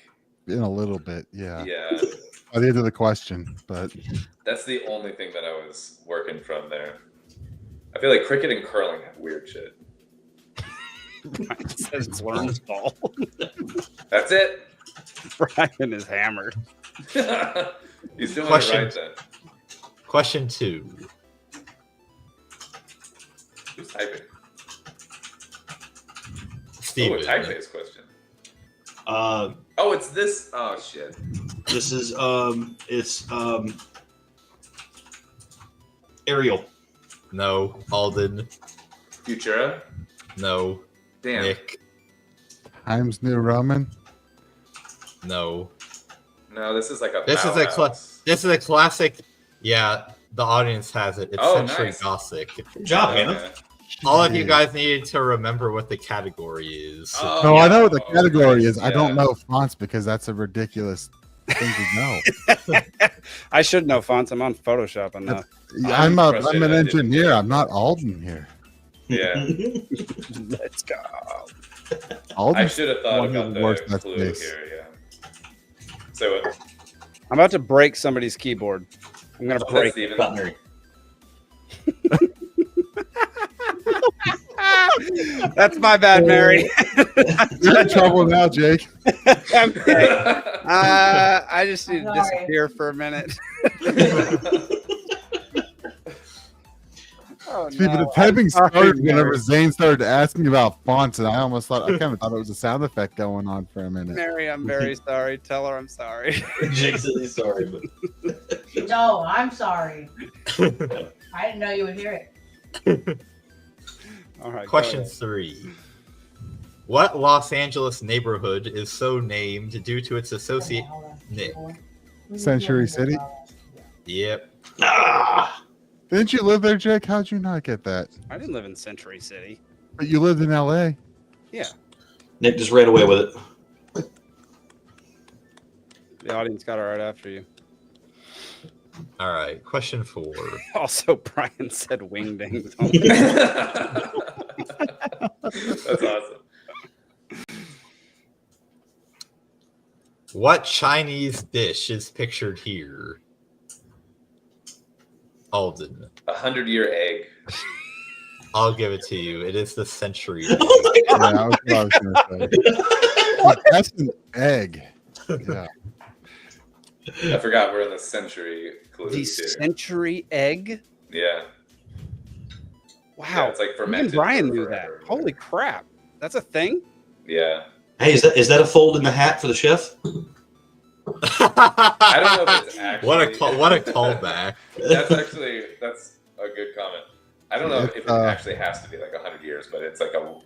in a little bit. Yeah, yeah, by the end of the question, but that's the only thing that I was working from there. I feel like cricket and curling have weird shit. Brian says it's Worm's ball. That's it. Brian is hammered. He's doing Question. it right then. Question 2. Who's typing? Oh, Steven. a typeface question. Uh, Oh, it's this. Oh shit. this is Ariel. No. Alden. Futura. No. Damn. Nick. Times New Roman. No. No, this is like a. This is a Bauhaus. This is a classic. Yeah, the audience has it. It's Oh, Century nice. Gothic. Good job, Hannah. Okay. All of you guys needed to remember what the category is. Oh, No, I yeah. know what the Oh, category is. I don't yeah. know fonts because that's a ridiculous thing to know. I should know fonts. I'm on Photoshop enough. I'm frustrated an I didn't engineer. get it. I'm not Alden here. Yeah. Let's go. I Alden. should have thought one of about the the worst that's clue this. here. Yeah. So what? I'm about to break somebody's keyboard. I'm gonna Oh, that's break. Steven. About Mary. That's my bad, Mary. You're in trouble now, Jake. Okay. I just need to I'm sorry. disappear for a minute. Oh, See, but the no. typing I'm sorry, started whenever Mary. Zane started asking about fonts, and I almost thought I kind of thought it was a sound effect going on for a minute. Mary, I'm very sorry. Tell her I'm sorry. Jake says he's sorry, but No, I'm sorry. I didn't know you would hear it. All right. go Question ahead. 3. What Los Angeles neighborhood is so named due to its associate? Nick. Century City? Yep. Didn't you live there, Jake? How'd you not get that? I didn't live in Century City. But you lived in LA. Yeah. Nick just ran away with it. The audience got it right after you. All right, question 4. Also, Brian said wingdings. That's awesome. What Chinese dish is pictured here? Alden. 100-year egg. I'll give it to you. It is the century. Oh my Yeah, god! I was going to say. That's an egg. Yeah. I forgot we're in the century clues The here. century egg. Yeah. Wow, Yeah, it's like even fermented. Brian for knew forever. that. Holy crap, that's a thing. Yeah. Hey, is that a fold in the hat for the chef? I don't know if it's actually. What a callback. That's a good comment. I don't know if it It's, actually has to be like 100 years, but it's like a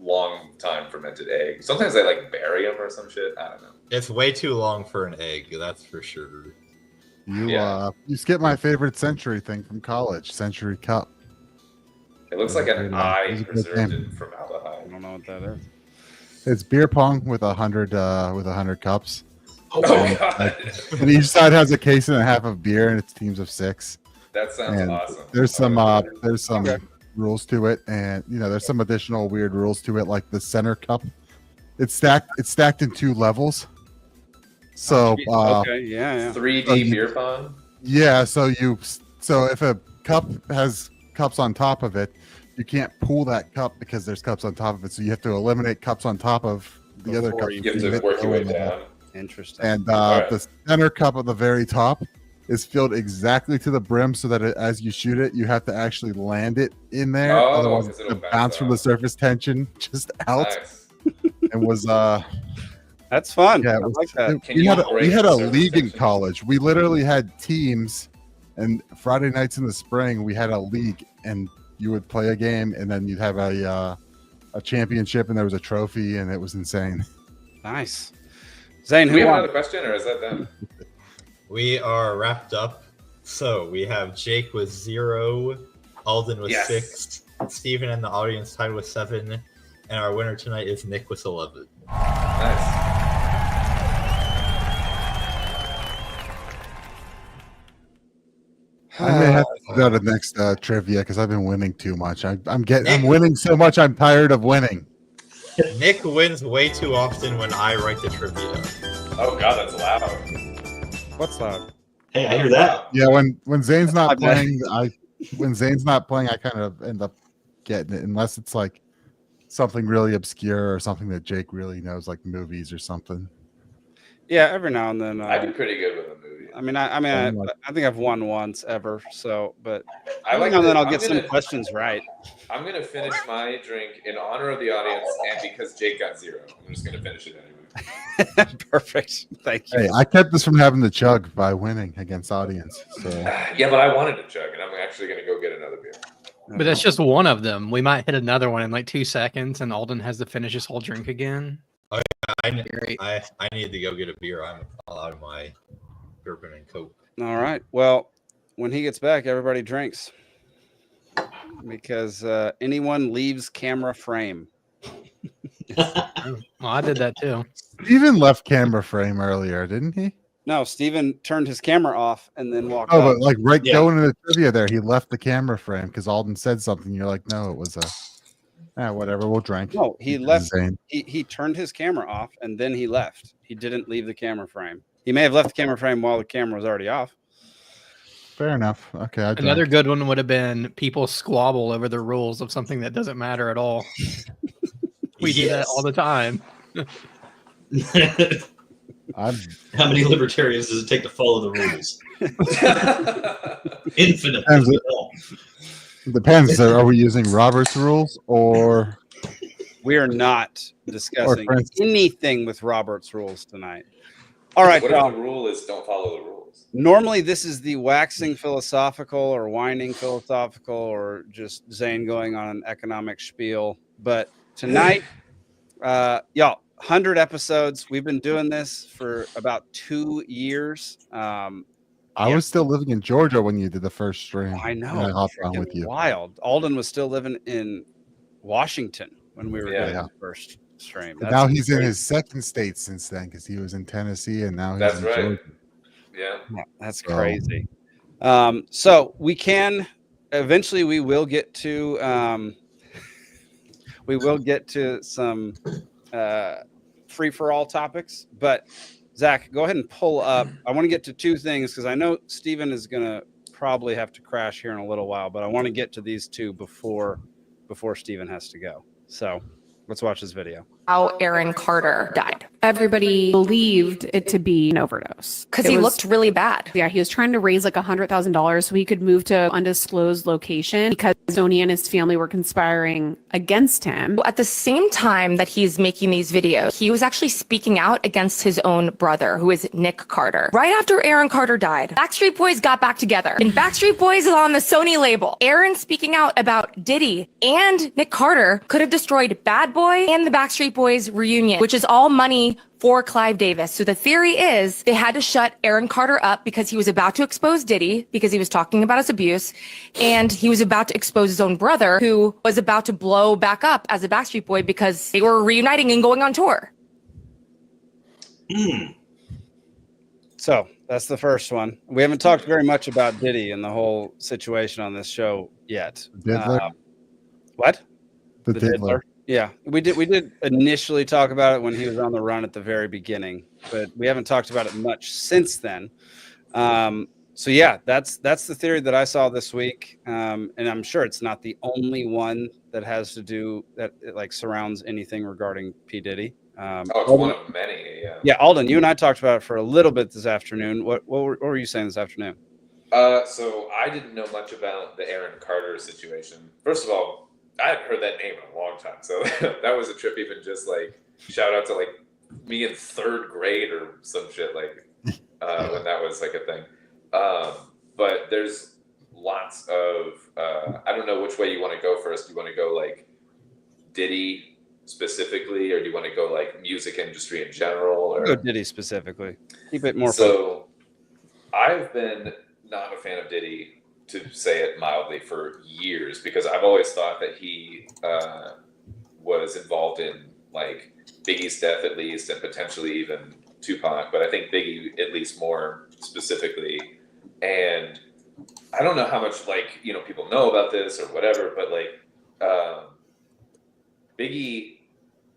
long time fermented egg. Sometimes they like bury them or some shit. I don't know. It's way too long for an egg, that's for sure. You skipped my favorite century thing from college, Century Cup. It looks like an It eye was a good preserved game. in I formaldehyde. don't know what that is. It's beer pong with 100 cups, Oh god, and each side has a case and a half of beer, and it's teams of 6. that sounds And awesome. There's some Okay. rules to it, and there's some additional weird rules to it, like the center cup. It's stacked in 2 levels. So Okay, yeah. 3D beer pong. yeah, so if a cup has cups on top of it, you can't pull that cup because there's cups on top of it. So you have to eliminate cups on top of the other Before cup. you You have You to hit work your way the middle. down. Interesting. And Alright. the center cup at the very top is filled exactly to the brim, so that as you shoot it, you have to actually land it in there. Oh, Otherwise, because it's it'll gonna bounce from the off. surface tension just out. Nice. And was That's fun. yeah, I it was, like that. Can we you had break a the surface league in tension? college. We literally had teams, and Friday nights in the spring we had a league, and you would play a game, and then you'd have a championship, and there was a trophy, and it was insane. Nice. Zane, Do we who have won? another question, or is that them? We are wrapped up. So we have Jake with 0, Alden with Yes. 6, Steven and the audience tied with 7, and our winner tonight is Nick with 11. Nice. I may have to go to the next trivia because I've been winning too much. I'm winning so much. I'm tired of winning. Nick wins way too often when I write the trivia. Oh god, that's loud. What's that? Hey, I hear that. Yeah, when Zane's My not bad. playing, I kind of end up getting it, unless it's like something really obscure or something that Jake really knows, like movies or something. Yeah, every now and then. I do pretty good with a movie. I think I've won once ever. So, but I every like now and then that- I'll I'm get some gonna- questions right. I'm gonna finish my drink in honor of the audience and because Jake got 0. I'm just gonna finish it anyway. Perfect. Thank you. Hey, I kept this from having to chug by winning against audience. So Yeah, but I wanted to chug, and I'm actually gonna go get another beer. But that's just one of them. We might hit another one in like 2 seconds, and Alden has to finish his whole drink again. I Great. need to go get a beer. I'm all out of my bourbon and coke. All right. Well, when he gets back, everybody drinks because anyone leaves camera frame. Well, I did that too. Steven left camera frame earlier, didn't he? No, Steven turned his camera off and then walked Oh, up. but like Yeah. going into the trivia there, he left the camera frame because Alden said something. You're like, no, it was whatever. We'll drink. No, he left. Zane. He turned his camera off and then he left. He didn't leave the camera frame. He may have left the camera frame while the camera was already off. Fair enough. Okay. I Another drank. good one would have been people squabble over the rules of something that doesn't matter at all. We do that all the time. I'm How many libertarians does it take to follow the rules? Infinite. Depends. It depends. So are we using Robert's rules or We are not discussing for instance- anything with Robert's rules tonight. All right, What if y'all. the rule is don't follow the rules? Normally, this is the waxing philosophical or whining philosophical or just Zane going on an economic spiel. But tonight, y'all, 100 episodes. We've been doing this for about 2 years. I was still living in Georgia when you did the first stream. I know. And I hopped on freaking with you. Wild. Alden was still living in Washington when we were Yeah. doing it first. stream. Now he's in his second state since then because he was in Tennessee and now he's That's in right. Georgia. Yeah. Yeah, that's So- crazy. So we can eventually we will get to some free for all topics, but Zach, go ahead and pull up. I want to get to two things because I know Steven is gonna probably have to crash here in a little while, but I want to get to these two before Steven has to go. So let's watch this video. How Aaron Carter died. Everybody believed it to be an overdose Because he looked really bad. Yeah, he was trying to raise like $100,000 so he could move to an undisclosed location because Sony and his family were conspiring against him. At the same time that he's making these videos, he was actually speaking out against his own brother, who is Nick Carter. Right after Aaron Carter died, Backstreet Boys got back together. And Backstreet Boys is on the Sony label. Aaron speaking out about Diddy and Nick Carter could have destroyed Bad Boy and the Backstreet Boys reunion, which is all money for Clive Davis. So the theory is they had to shut Aaron Carter up because he was about to expose Diddy because he was talking about his abuse, and he was about to expose his own brother who was about to blow back up as a Backstreet Boy because they were reuniting and going on tour. So that's the first one. We haven't talked very much about Diddy and the whole situation on this show yet. Diddler? What? The Diddler. Yeah, we did initially talk about it when he was on the run at the very beginning, but we haven't talked about it much since then. So yeah, that's the theory that I saw this week, and I'm sure it's not the only one that has to do that like surrounds anything regarding P. Diddy. It's one of many. Yeah. Yeah, Alden, you and I talked about it for a little bit this afternoon. What were you saying this afternoon? So I didn't know much about the Aaron Carter situation. First of all, I hadn't heard that name in a long time, so that was a trip. Even just like shout out to like me in third grade or some shit like when that was like a thing. But there's lots of I don't know which way you want to go first. Do you want to go like Diddy specifically, or do you want to go like music industry in general? Or Go Diddy specifically. Keep it more. So I've been not a fan of Diddy, to say it mildly, for years, because I've always thought that he was involved in like Biggie's death at least, and potentially even Tupac, but I think Biggie at least more specifically. And I don't know how much like people know about this or whatever, but like Biggie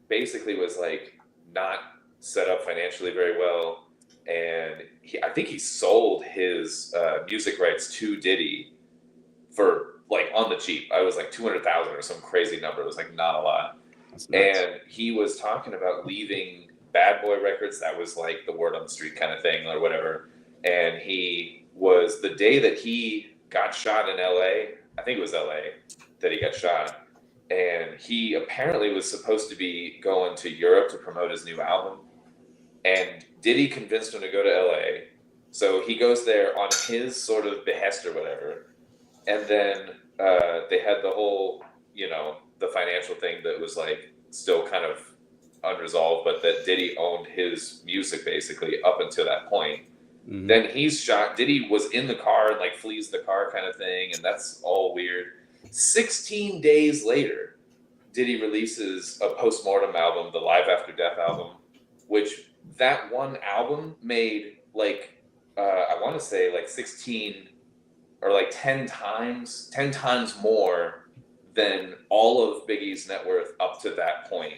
basically was like not set up financially very well. And I think he sold his music rights to Diddy for like on the cheap. I was like 200,000 or some crazy number. It was like not a lot. And he was talking about leaving Bad Boy Records. That was like the word on the street kind of thing or whatever. And he was, the day that he got shot in LA, I think it was LA that he got shot. And he apparently was supposed to be going to Europe to promote his new album. And Diddy convinced him to go to LA. So he goes there on his sort of behest or whatever. And then they had the whole, the financial thing that was like still kind of unresolved, but that Diddy owned his music basically up until that point. Mm-hmm. Then he's shot. Diddy was in the car and like flees the car kind of thing. And that's all weird. 16 days later, Diddy releases a postmortem album, the Live After Death album, which that one album made like I want to say like 16 or like 10 times more than all of Biggie's net worth up to that point.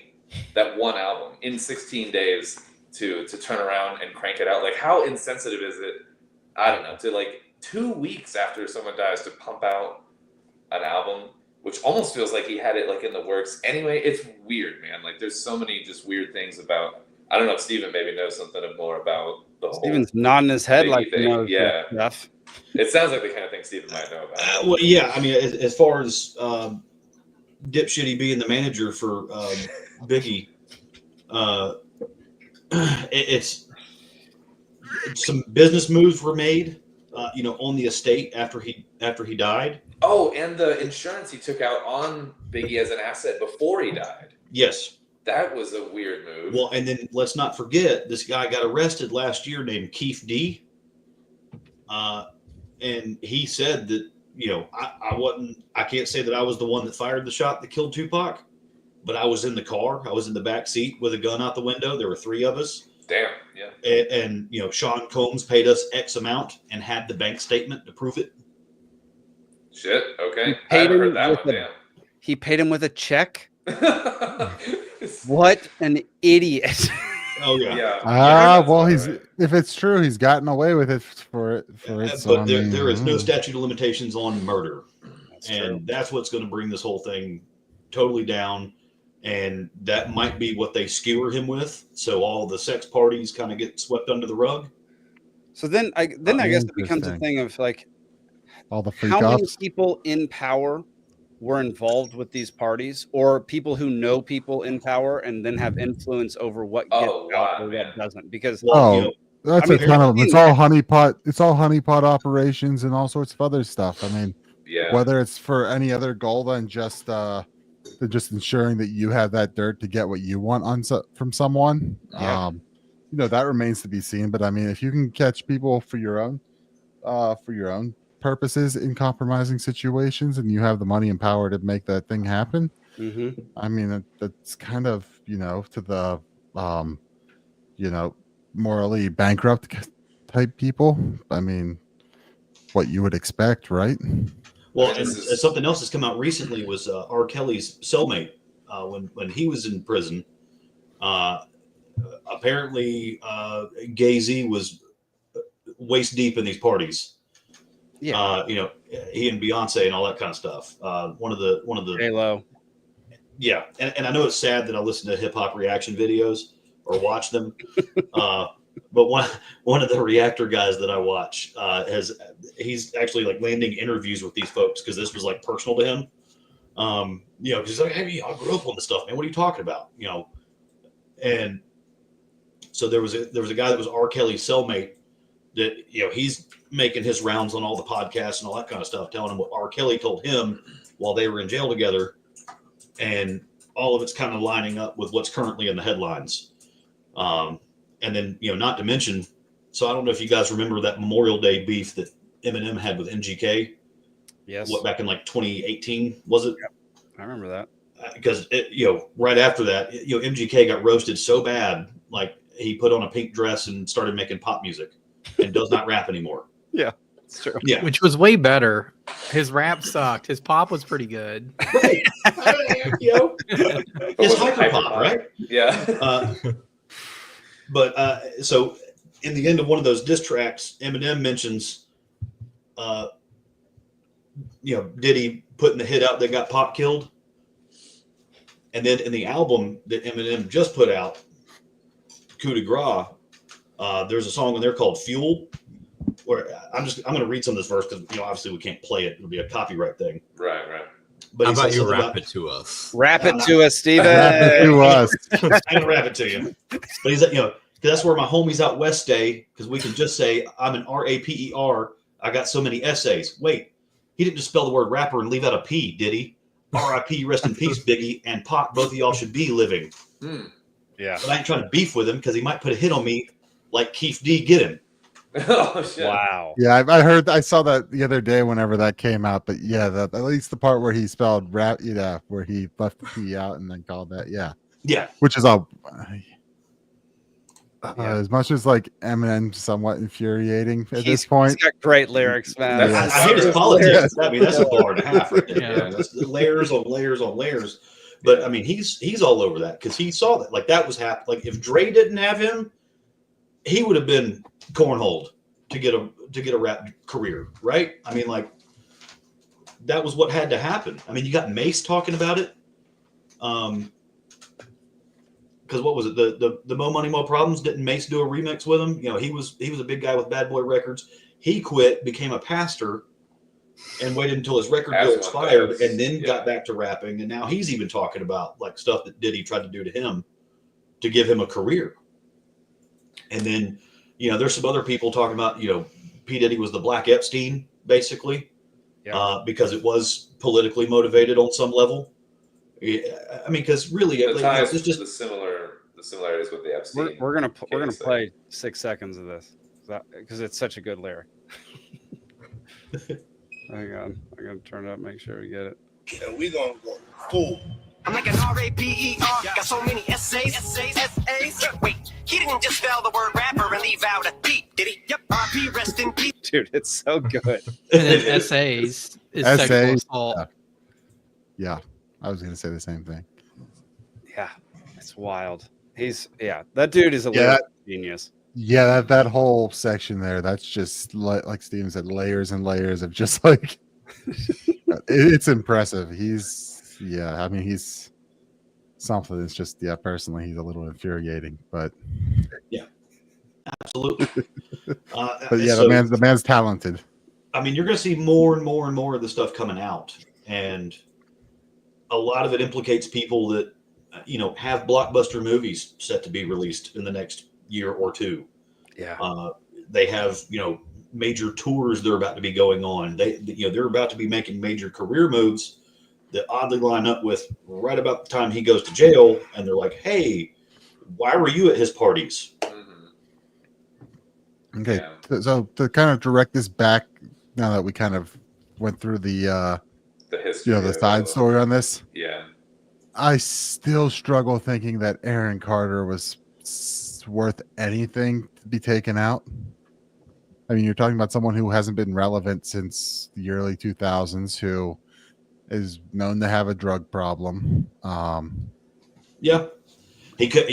That one album in 16 days to turn around and crank it out. Like, how insensitive is it? I don't know, to like 2 weeks after someone dies to pump out an album, which almost feels like he had it like in the works. Anyway, it's weird, man. Like, there's so many just weird things about. I don't know if Steven maybe knows something more about the whole. Steven's nodding his head like he knows stuff. It sounds like the kind of thing Steven might know about. Well, yeah. I mean, as far as Dipshitty being the manager for Biggie, it's some business moves were made, on the estate after he died. Oh, and the insurance he took out on Biggie as an asset before he died. Yes. That was a weird move. Well, and then let's not forget, this guy got arrested last year named Keith D. And he said that, I can't say that I was the one that fired the shot that killed Tupac, but I was in the car. I was in the back seat with a gun out the window. There were 3 of us. Damn. Yeah. And you know, Sean Combs paid us X amount and had the bank statement to prove it. Shit. Okay. He I paid haven't heard him that with one. a- He paid him with a check. Damn. What an idiot! Oh yeah. Yeah. Well, if it's true, he's gotten away with it for it. So, But there is no statute of limitations on murder, That's and true. that's what's going to bring this whole thing totally down. And that might be what they skewer him with. So all the sex parties kind of get swept under the rug. So then I guess it becomes a Interesting. thing of like, all the freak how many offs. people in power were involved with these parties, or people who know people in power and then have influence over what gets Oh, out wow, or man. what doesn't. Because Well, you Oh, know, that's I a mean, ton of them. It's yeah. all honeypot. It's all honeypot operations and all sorts of other stuff. I mean, Yeah. whether it's for any other goal than just ensuring that you have that dirt to get what you want from someone, Yeah. you know, that remains to be seen. But I mean, if you can catch people for your own purposes in compromising situations, and you have the money and power to make that thing happen, Mhm. I mean, that's kind of, you know, to the you know, morally bankrupt type people. I mean, what you would expect, right? Well, I mean, and this is- something else that's come out recently was R. Kelly's cellmate when he was in prison. Apparently, Gay-Z was waist deep in these parties. Yeah. You know, he and Beyonce and all that kind of stuff. One of the J-Lo. yeah, and I know it's sad that I listen to hip hop reaction videos or watch them. But one of the reactor guys that I watch he's actually like landing interviews with these folks because this was like personal to him. You know, because he's like, hey, I grew up on this stuff, man. What are you talking about? You know, and so there was a guy that was R. Kelly's cellmate that, you know, he's making his rounds on all the podcasts and all that kind of stuff, telling him what R. Kelly told him while they were in jail together, and all of it's kind of lining up with what's currently in the headlines. And then, you know, not to mention, so I don't know if you guys remember that Memorial Day beef that Eminem had with MGK. Yes. What, back in like 2018, was it? Yep. I remember that. Because you know, right after that, you know, MGK got roasted so bad, like he put on a pink dress and started making pop music, and does not rap anymore. Yeah, it's true. Yeah, Which was way better. His rap sucked. His pop was pretty good. right. You know, it's hyper pop, right? Yeah. But so in the end of one of those diss tracks, Eminem mentions, you know, Diddy putting the hit out that got Pop killed. And then in the album that Eminem just put out, Coup de Grace, there's a song in there called Fuel, where I'm going to read some of this verse because, you know, obviously we can't play it. It'll be a copyright thing. Right. But How he about says you something rap it to us? Rap it I'm to us, Steven. To us. I'm gonna rap it to you. But he's, you know, 'cause that's where my homies out west stay, because we can just say I'm an RAPER. I got so many essays. Wait, he didn't just spell the word rapper and leave out a P, did he? R.I.P. Rest in peace, Biggie and Pac. Both of y'all should be living. Yeah. But I ain't trying to beef with him because he might put a hit on me like Keith D. Get him. Oh shit. Wow. Yeah, I saw that the other day whenever that came out. But yeah, at least the part where he spelled rap, where he left the P out and then called that, yeah, which is all. As much as like Eminem, somewhat infuriating at this point. He's got great lyrics, man. I hate his politics. I mean, that's a bar and a half right there. Yeah. That's layers on layers on layers. But I mean, he's all over that because he saw that. Like that was happening. Like if Dre didn't have him, he would have been cornholed to get a rap career, right? I mean, like that was what had to happen. I mean, you got Mace talking about it. Because what was it? The Mo Money Mo Problems, didn't Mace do a remix with him? You know, he was a big guy with Bad Boy Records. He quit, became a pastor, and waited until his record deal expired, and then got back to rapping. And now he's even talking about like stuff that Diddy tried to do to him to give him a career. And then, you know, there's some other people talking about, you know, P. Diddy was the Black Epstein, basically, because it was politically motivated on some level. I mean, because really, The like, ties, it's just the similarities with the Epstein. We're gonna case, play 6 seconds of this because it's such a good lyric. Hang on, I'm gonna turn it up, make sure we get it. And we gonna go full I'm like an R-A-P-E-R. Got so many essays. Wait, he didn't just spell the word rapper and leave out a P, did he? Yep, R.P. rest in peace. Dude, it's so good. And then essays is sexual Essays, assault. Yeah, I was gonna say the same thing. Yeah, it's wild. That dude is a Yeah. genius. Yeah, that whole section there, that's just like Steven said, layers and layers of just like it's impressive. He's something that's just personally he's a little infuriating, but Absolutely. but yeah, so, the man's talented. I mean, you're going to see more and more and more of this stuff coming out, and a lot of it implicates people that have blockbuster movies set to be released in the next year or two. Yeah. They have major tours they're about to be going on. They're about to be making major career moves that oddly line up with right about the time he goes to jail, and they're like, "Hey, why were you at his parties?" Okay, Yeah. so to kind of direct this back, now that we kind of went through the history, the side story on this, Yeah. I still struggle thinking that Aaron Carter was worth anything to be taken out. I mean, you're talking about someone who hasn't been relevant since the early 2000s, who is known to have a drug problem. Yeah, he could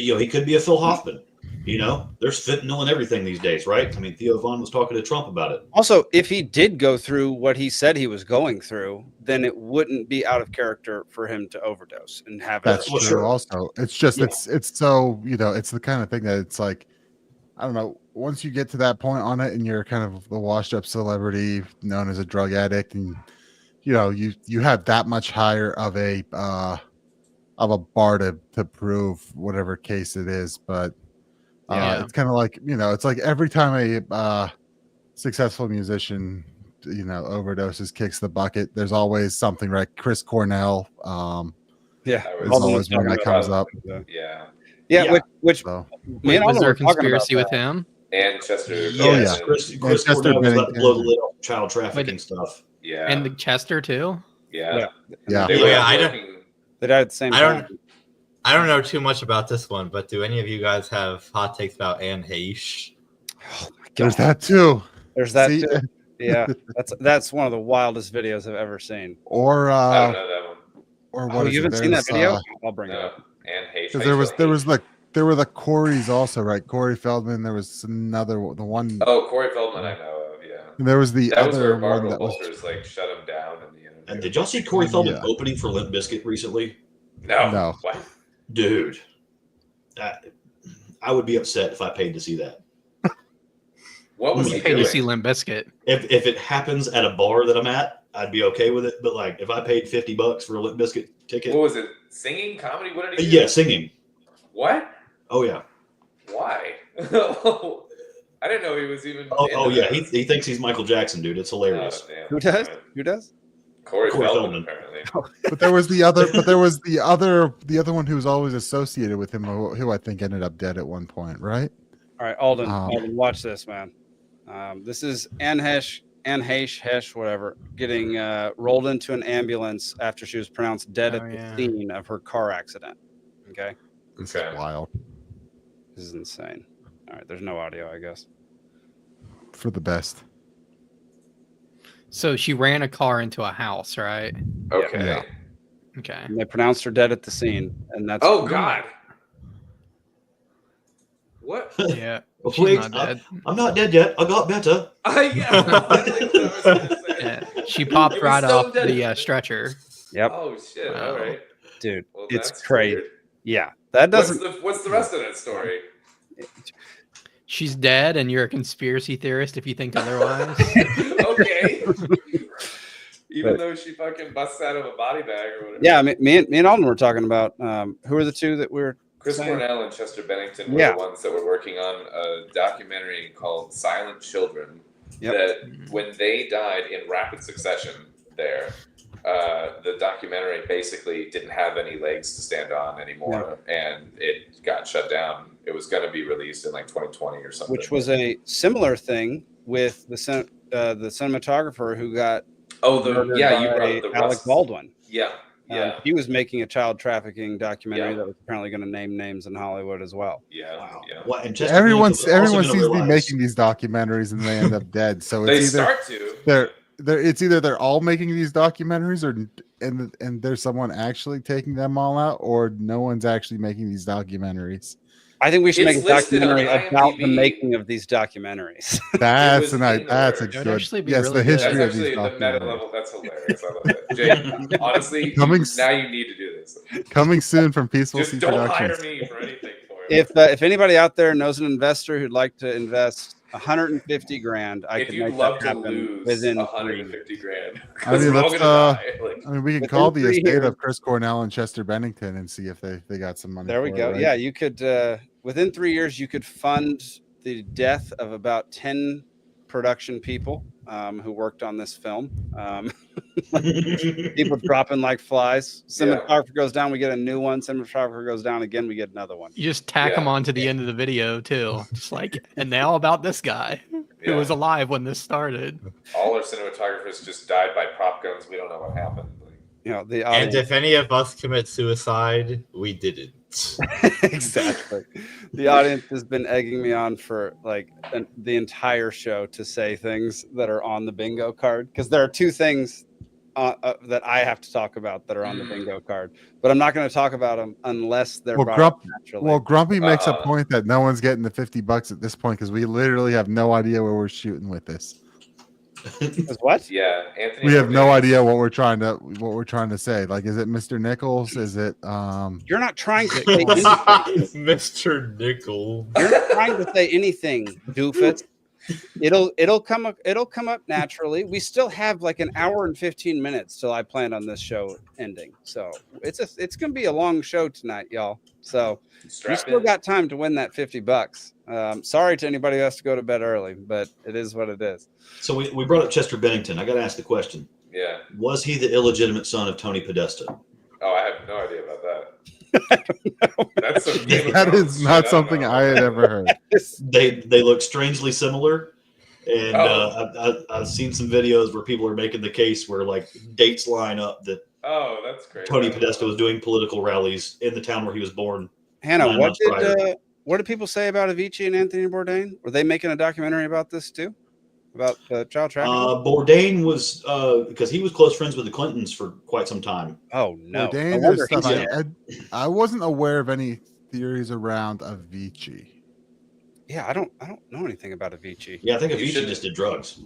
be a Phil Hoffman. There's fentanyl in everything these days, right? I mean, Theo Von was talking to Trump about it. Also, if he did go through what he said he was going through, then it wouldn't be out of character for him to overdose and have That's it. true. Sure. Also, it's just Yeah. it's so it's the kind of thing that it's like, I don't know. Once you get to that point on it, and you're kind of the washed up celebrity known as a drug addict, and you have that much higher of a bar to prove whatever case it is. But it's kind of like it's like every time a successful musician overdoses, kicks the bucket, there's always something, right? Chris Cornell, Yeah, there's always one that comes up. Yeah. Yeah, which So, me and Was Alden there were a talking about conspiracy with that. him? And Chester. Yes, yeah. Chris Chester Cornell was about to Bennington. blow the lid off child trafficking Wait. stuff. Yeah. And the Chester too? Yeah. Yeah. They were Yeah, I don't- working. They died at the same I time. don't know too much about this one, but do any of you guys have hot takes about Anne Heche? Oh my God. there's that too. There's that See? too. Yeah, that's one of the wildest videos I've ever seen. Or I don't know that one. or what Oh, is you it? haven't seen that There's, video? I'll bring it No. up. And Heche. because there were the Coreys also, right? Corey Feldman. There was another the one. Oh, Corey Feldman, I know of. Yeah. And there was the That was other where one Barbara that was. Walters shut him down in the interview. And did y'all see Corey Feldman Yeah. opening for Limp Bizkit recently? No. No. What? Dude, I would be upset if I paid to see that. What was You he Paid to doing? see Limp Bizkit. If it happens at a bar that I'm at, I'd be okay with it. But like, if I paid $50 for a Limp Bizkit ticket, What was it? Singing? Comedy? What did he do? yeah, singing. What? Oh yeah. Why? I didn't know he was even. Oh into yeah. that. He thinks he's Michael Jackson, dude. It's hilarious. Oh, damn. Who does? All right. Who does? Corey Corey Feldman, Feldman. apparently. But there was the other one who was always associated with him, who I think ended up dead at one point, right? All right, Alden, Um, watch this, man. This is Anne Heche, whatever, getting rolled into an ambulance after she was pronounced dead Oh, at yeah. the scene of her car accident. Okay, This Okay. is wild. this is insane. All right, there's no audio, I guess. For the best. So she ran a car into a house, right? Okay. Yeah. Okay. And they pronounced her dead at the scene, and that's Oh God. What? Yeah. She's Wait, not dead. I'm not dead yet. I got better. Yeah. She popped It was right so off dead. the stretcher. Yep, Oh shit! Wow. All right. dude, Well, it's that's crazy. weird. Yeah, that doesn't. What's the rest of that story? She's dead, and you're a conspiracy theorist if you think otherwise. Okay. Even though she fucking busts out of a body bag or whatever. Yeah, I mean, me and Alden were talking about who are the two that we're Chris saying? Cornell and Chester Bennington were Yeah. the ones that were working on a documentary called Silent Children. Yep. That when they died in rapid succession there, the documentary basically didn't have any legs to stand on anymore, and it got shut down. It was going to be released in like 2020 or something. which was a similar thing with the cinematographer who got you murdered brought by up the Alec Rust. Baldwin. Yeah. Yeah. He was making a child trafficking documentary Yeah. that was apparently going to name names in Hollywood as well. Yeah. Wow. Yeah. Well, and Chester Everyone Bennington was also seems gonna to be realize- making these documentaries and they end up dead. So They it's either start to. it's either they're all making these documentaries and there's someone actually taking them all out, or no one's actually making these documentaries. I think we should It's make a listed on documentary about the IMDb. making of these documentaries. That's was a in the that's a works. It would good actually be yes, really the good. history That's of these actually the meta documentaries. level. That's hilarious. I love that. Jay, honestly, Coming now you need to do this. Coming soon from Peaceful Just Sea don't hire Productions. me for anything for it. If anybody out there knows an investor who'd like to invest 150 grand, I If could you'd make love that to happen lose within 150 grand, I because mean, we're all let's, gonna die. Like, I mean, we can Within call the 3 estate years. of Chris Cornell and Chester Bennington and see if they got some money. There we for go. It, right? Yeah, you could within 3 years you could fund the death of about 10 production people who worked on this film. People dropping like flies. Cinematographer goes down, we get a new one. Cinematographer goes down again, we get another one. You just tack them on to the end of the video too. Just like, and now about this guy who was alive when this started. all our cinematographers just died by prop guns. We don't know what happened. Like, You know, the And audience. if any of us commit suicide, we didn't. Exactly. The audience has been egging me on for like the entire show to say things that are on the bingo card, because there are two things that I have to talk about that are on the bingo card, but I'm not going to talk about them unless they're brought up naturally. Grumpy makes a point that no one's getting the $50 at this point because we literally have no idea where we're shooting with this. What? yeah, Anthony. We have no Bourdain. idea what we're trying to say. Like, is it Mr. Nichols? Is it You're not trying to say anything. Mr. Nickel. You're not trying to say anything, doofus. It'll come up naturally. We still have like an hour and 15 minutes till I plan on this show ending. So it's gonna be a long show tonight, y'all. So you still got time to win that $50. Sorry to anybody who has to go to bed early, but it is what it is. So we brought up Chester Bennington. I got to ask the question. Yeah. Was he the illegitimate son of Tony Podesta? Oh, I have no idea about that. That's some Game of that Thrones is not shit. something I had ever heard. They look strangely similar, and I've seen some videos where people are making the case where like dates line up that Oh, that's great. Tony Podesta was doing political rallies in the town where he was born. Hannah, 9 months prior. what did people say about Avicii and Anthony Bourdain? Were they making a documentary about this too? About child trafficking? Bourdain was because he was close friends with the Clintons for quite some time. Oh no! Bourdain, No wonder there's stuff he's I wasn't aware of any theories around Avicii. Yeah, I don't know anything about Avicii. Yeah, I think You Avicii should- just did drugs.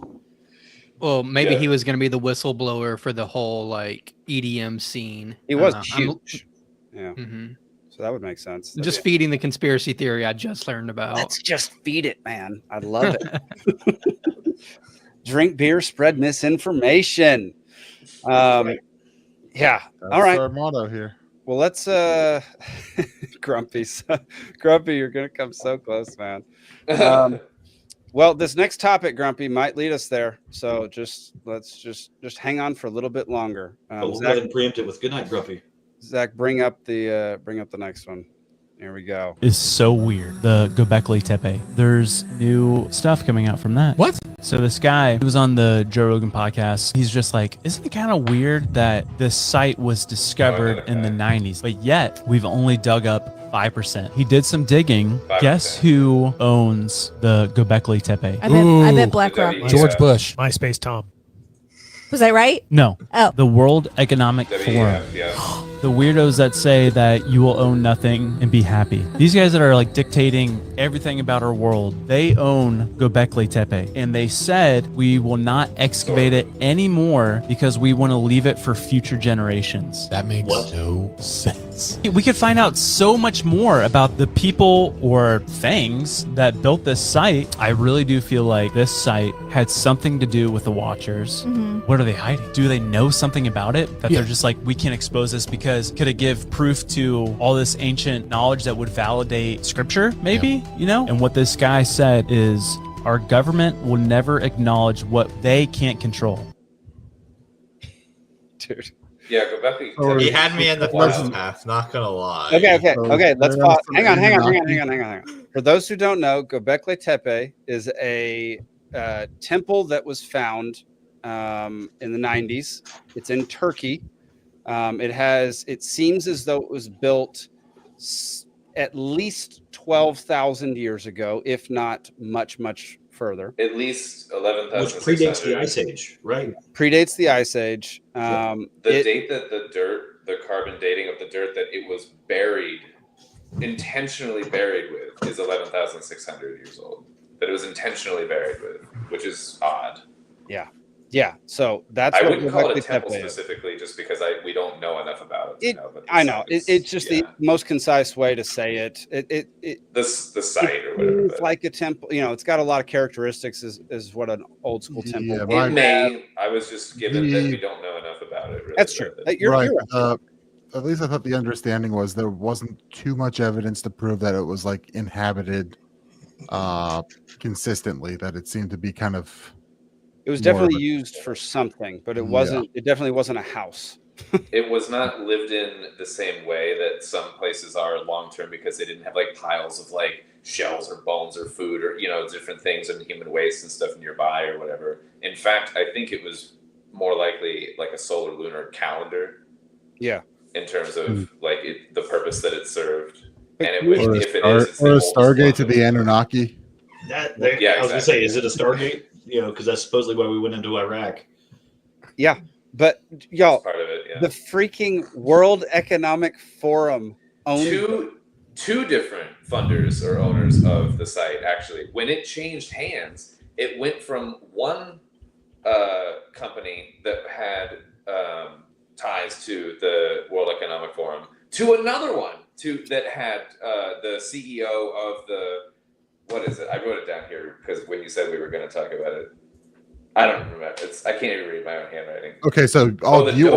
Well, maybe Yeah. he was going to be the whistleblower for the whole like EDM scene. He was I'm- huge. Yeah, Mhm. so that would make sense. Just feeding the conspiracy theory I just learned about. Let's just feed it, man. I love it. Drink beer, spread misinformation. Yeah. That's All right. our motto here. Well, let's Grumpy. Grumpy, you're gonna come so close, man. Well, this next topic, Grumpy, might lead us there. So let's just hang on for a little bit longer. But we'll go Zach, ahead and preempt it with good night, Grumpy. Zach, bring up the next one. Here we go. Is so weird. The Göbekli Tepe. There's new stuff coming out from that. What? So this guy who was on the Joe Rogan podcast, he's just like, isn't it kind of weird that this site was discovered in the 90s, but yet we've only dug up 5%. He did some digging. 5%. Guess who owns the Göbekli Tepe? I bet BlackRock. George Bush. MySpace Tom. Was I right? No. Oh. The World Economic Forum. Yeah. The weirdos that say that you will own nothing and be happy. These guys that are like dictating everything about our world, they own Göbekli Tepe. And they said we will not excavate it anymore because we want to leave it for future generations. That makes no sense. We could find out so much more about the people or things that built this site. I really do feel like this site had something to do with the Watchers. Mm-hmm. What are they hiding? Do they know something about it? That Yeah. they're just like, we can't expose this because could it give proof to all this ancient knowledge that would validate scripture, maybe? You know? And what this guy said is our government will never acknowledge what they can't control. Dude. Yeah, Göbekli. Oh, He had me in the Wow. first half, not gonna lie. Okay. Let's they're pause. also Hang on. Illuminati. For those who don't know, Göbekli Tepe is a temple that was found in the 90s. It's in Turkey. It seems as though it was built at least 12,000 years ago, if not much, much further. At least 11,600. Which predates the Ice Age, right? Predates the Ice Age. The date that the carbon dating of the dirt that it was intentionally buried with is 11,600 years old. That it was intentionally buried with, which is odd. Yeah. So that's I what wouldn't call it a Göbekli temple Tepe is. specifically, just because we don't know enough about it. I know. It's just the most concise way to say it. The site or whatever. It's like a temple. It's got a lot of characteristics as what an old school temple. I was just given that we don't know enough about it. Really, that's true. You're right. right. At least I thought the understanding was there wasn't too much evidence to prove that it was like inhabited consistently. That it seemed to be kind of. It was definitely used for something, but it wasn't. It definitely wasn't a house. It was not lived in the same way that some places are long term, because they didn't have like piles of like shells or bones or food or different things and human waste and stuff nearby or whatever. In fact, I think it was more likely like a solar lunar calendar. Yeah. In terms of like the purpose that it served, and or a Stargate to the Anunnaki. I was gonna say, is it a Stargate? Because that's supposedly why we went into Iraq. Yeah, but y'all, part of it, the freaking World Economic Forum owned two different funders or owners of the site. Actually, when it changed hands, it went from one company that had ties to the World Economic Forum to another one that had the CEO of the. What is it? I wrote it down here because when you said we were going to talk about it, I don't remember. I can't even read my own handwriting. Okay, so you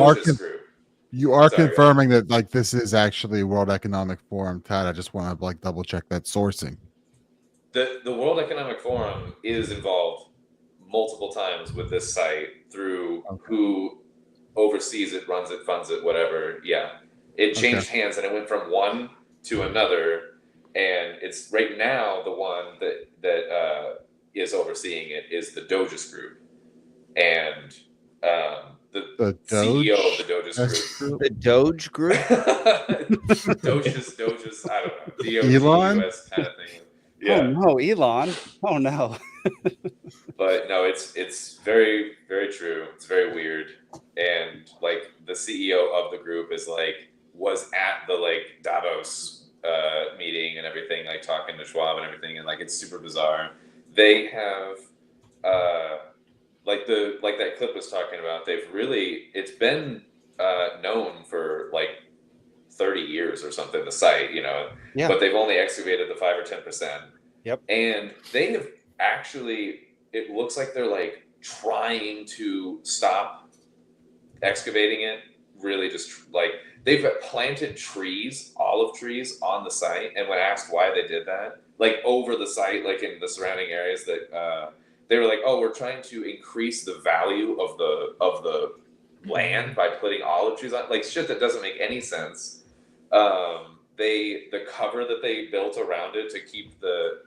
are Sorry, confirming that like this is actually World Economic Forum, Tad. I just want to like double check that sourcing. The World Economic Forum is involved multiple times with this site through who oversees it, runs it, funds it, whatever. Yeah, it changed hands and it went from one to another. And it's right now the one that is overseeing it is the Doges Group, and the CEO of the Doges Group. The Doge Group. Doges. I don't know. Elon. DOGES kind of thing. Yeah. Oh no, Elon. Oh no. But no, it's very, very true. It's very weird, and like the CEO of the group was at the like Davos meeting and everything, like talking to Schwab and everything, and like it's super bizarre. They have like that clip was talking about. It's been known for like 30 years or something. The site, but they've only excavated the 5 or 10%. Yep. And they have actually. It looks like they're like trying to stop excavating it. Really, just like. They've planted trees, olive trees, on the site, and when asked why they did that, like over the site, like in the surrounding areas, that they were like, "Oh, we're trying to increase the value of the land by putting olive trees on." Like shit that doesn't make any sense. The cover that they built around it to keep the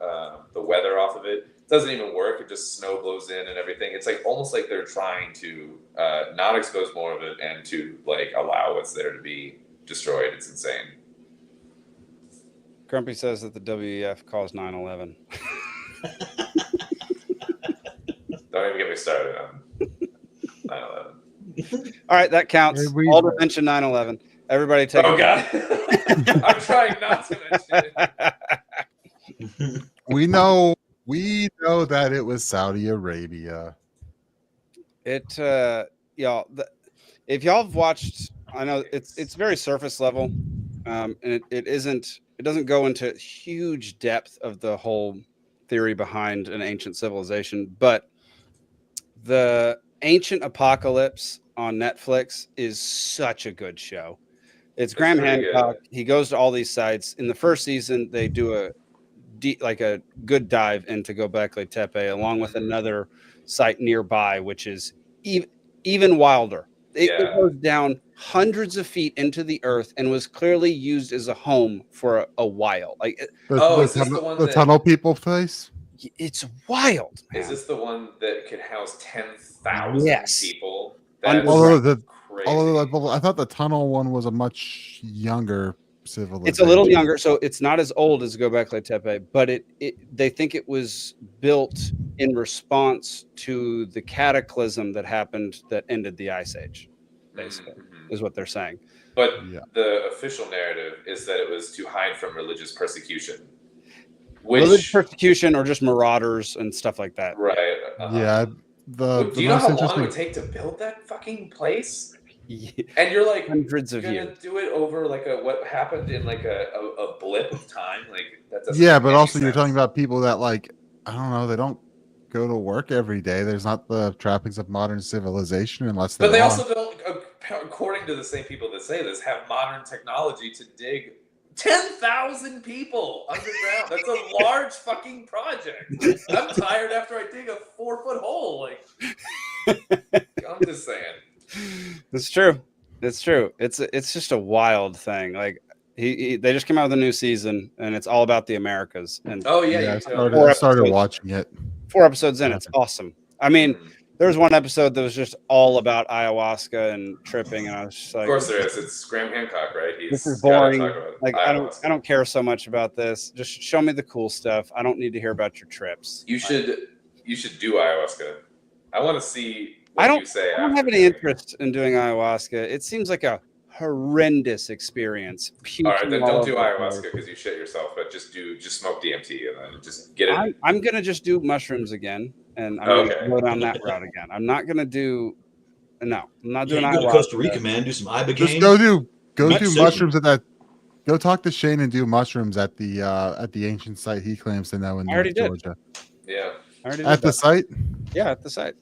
weather off of it doesn't even work. It just snow blows in and everything. It's like almost like they're trying to not expose more of it and to like allow what's there to be destroyed. It's insane. Grumpy says that the WEF caused 9/11. Don't even get me started on 9/11. All right, that counts. Alder mentioned 9/11. Everybody take. Oh God, I'm trying not to mention it. We know that it was Saudi Arabia. Y'all, if y'all have watched, I know it's very surface level, and it doesn't go into huge depth of the whole theory behind an ancient civilization, but the Ancient Apocalypse on Netflix is such a good show. It's Graham Hancock. He goes to all these sites. In the first season, they do a good dive into Göbekli Tepe, along with another site nearby, which is even wilder. It goes down hundreds of feet into the earth and was clearly used as a home for a while. Like the tunnel people place. It's wild. Man. Is this the one that could house 10,000 people? Although crazy. Although I thought the tunnel one was a much younger civilization. It's a little younger, so it's not as old as Göbekli Tepe, but they think it was built in response to the cataclysm that happened that ended the Ice Age, basically, is what they're saying. But the official narrative is that it was to hide from religious persecution. Religious persecution or just marauders and stuff like that. Right. Yeah. Do you know how long it would take to build that fucking place? Yeah. And you're like hundreds of years. Do it over like what happened in like a blip of time? Like that doesn't. Yeah, but also sense. you're talking about people that like I don't know, they don't go to work every day. There's not the trappings of modern civilization unless they. But they also don't, according to the same people that say this, have modern technology to dig 10,000 people underground. That's a large fucking project. I'm tired after I dig a 4-foot hole. Like, I'm just saying. It's true. It's true. It's just a wild thing. Like they just came out with a new season, and it's all about the Americas. And I started watching it. 4 episodes in, it's awesome. I mean, there was one episode that was just all about ayahuasca and tripping, and I was just like, of course there is. It's Graham Hancock, right? This is boring. Like I don't care so much about this. Just show me the cool stuff. I don't need to hear about your trips. You should do ayahuasca. I want to see what you say. I don't have any interest in doing ayahuasca. It seems like a horrendous experience. All right, then don't do ayahuasca because you shit yourself. But just smoke DMT and then just get it. I'm gonna just do mushrooms again, and I'm gonna go down that route again. I'm not gonna do. No, I'm not doing. You go to Costa Rica, man. Do some ibogaine. Just go do mushrooms at that. Go talk to Shane and do mushrooms at the ancient site he claims to know in North Georgia. Yeah, at the site. Yeah, at the site.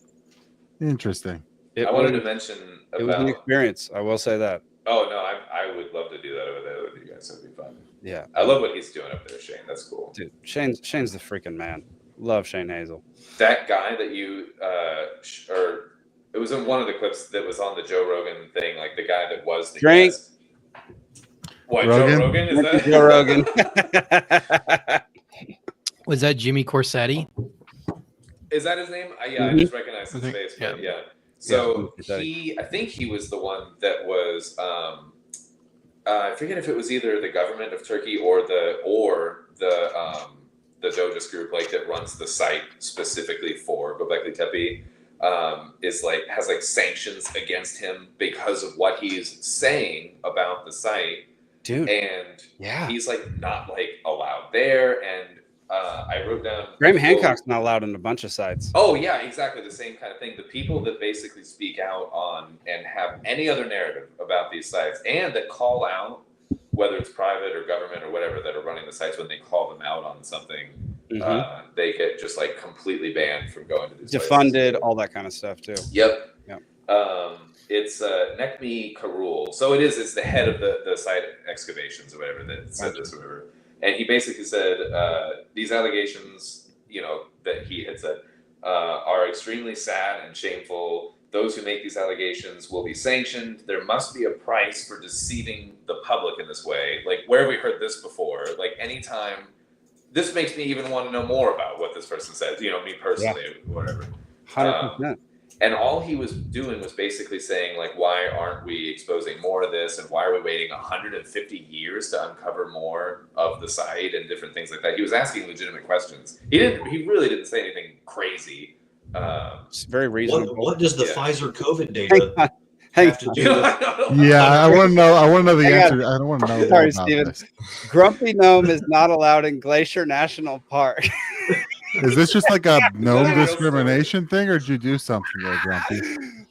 Interesting. I wanted to mention it was an experience. I will say that. Oh no, I would love to do that over there with you guys. That'd be fun. Yeah, I love what he's doing up there, Shane. That's cool, dude. Shane's the freaking man. Love Shane Hazel. That guy that you or it was in one of the clips that was on the Joe Rogan thing, like the guy that was the guest. What, Rogan? Joe Rogan? Is that Joe Rogan? Was that Jimmy Corsetti? Is that his name? I just recognize his face, but yeah. So I think he was the one that was I forget if it was either the government of Turkey or the Dojas group like that runs the site specifically for Göbekli Tepe has like sanctions against him because of what he's saying about the site. Dude. And he's like not like allowed there, and I wrote down Graham Hancock's not allowed in a bunch of sites. Oh yeah, exactly the same kind of thing. The people that basically speak out on and have any other narrative about these sites and that call out, whether it's private or government or whatever that are running the sites, when they call them out on something, they get just like completely banned from going to these defunded, places. all that kind of stuff too. Yep. It's Nekmi Karul. So it's the head of the site excavations or whatever that said this or whatever. And he basically said these allegations, that he had said are extremely sad and shameful. Those who make these allegations will be sanctioned. There must be a price for deceiving the public in this way. Like, where have we heard this before? Like, anytime, this makes me even want to know more about what this person said, me personally, or whatever. 100%. And all he was doing was basically saying, like, why aren't we exposing more of this? And why are we waiting 150 years to uncover more of the site and different things like that? He was asking legitimate questions. He really didn't say anything crazy. It's very reasonable. What does the Pfizer COVID data have to do with? Yeah, I want to know. I want to know the answer. I don't want to know. Sorry, Steven. Grumpy Gnome is not allowed in Glacier National Park. Is this just like a gnome discrimination thing, or did you do something there, Grumpy?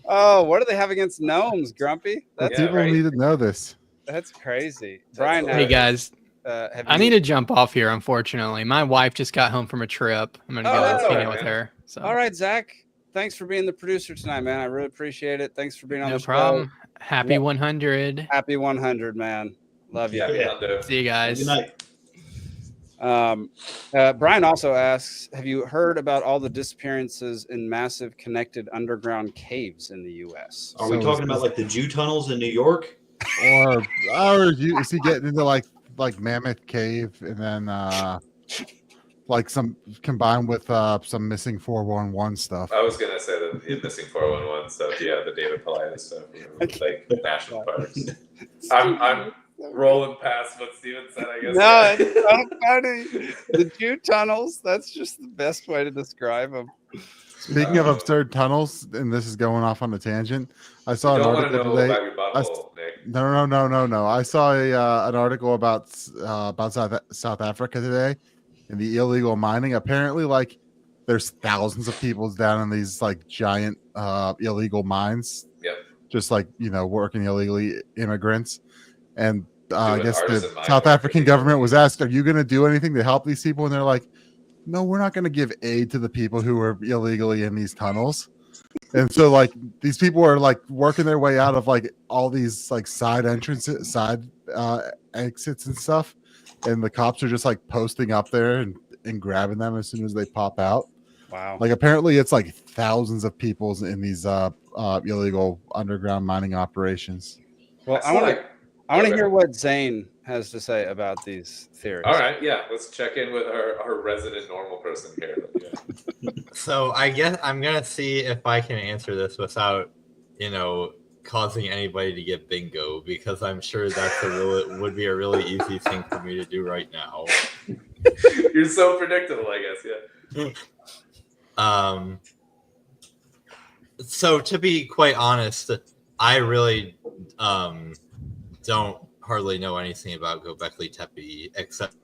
Oh, what do they have against gnomes, Grumpy? People need to know this. That's crazy. Brian, hey guys, I need to jump off here. Unfortunately, my wife just got home from a trip. I'm gonna go hang out with her. So. All right, Zach. Thanks for being the producer tonight, man. I really appreciate it. Thanks for being on the show. No problem. Happy 100. Happy 100, man. Love you. See you guys. Good night. Brian also asks, have you heard about all the disappearances in massive connected underground caves in the U.S.? Are we talking about like the Jew tunnels in New York? Or is he getting into like Mammoth Cave and then like some combined with some missing 411 stuff. I was gonna say that the missing 411 stuff, yeah, the David Politis stuff, like national parks. I'm rolling past what Steven said, I guess. No, it's so funny. The Jew tunnels, that's just the best way to describe them. Speaking of absurd tunnels, and this is going off on a tangent, I saw You an don't want to article know today. about your butthole, Nick. No. I saw an article about South Africa today and the illegal mining. Apparently, like there's thousands of people down in these like giant illegal mines. Yep. Just like working illegally, immigrants, and I Doing guess the artisan mining South for African people. government was asked, "Are you going to do anything to help these people?" And they're like, "No, we're not going to give aid to the people who are illegally in these tunnels." And so like these people are like working their way out of like all these like side entrances, side exits and stuff, and the cops are just like posting up there and grabbing them as soon as they pop out. Wow. Like apparently it's like thousands of people in these illegal underground mining operations. Well, I want to hear what Zane has to say about these theories. All right, yeah, let's check in with our resident normal person here. Yeah. So I guess I'm gonna see if I can answer this without, causing anybody to get bingo, because I'm sure that's would be a really easy thing for me to do right now. You're so predictable, I guess. Yeah. So to be quite honest, I really don't hardly know anything about Göbekli Tepe except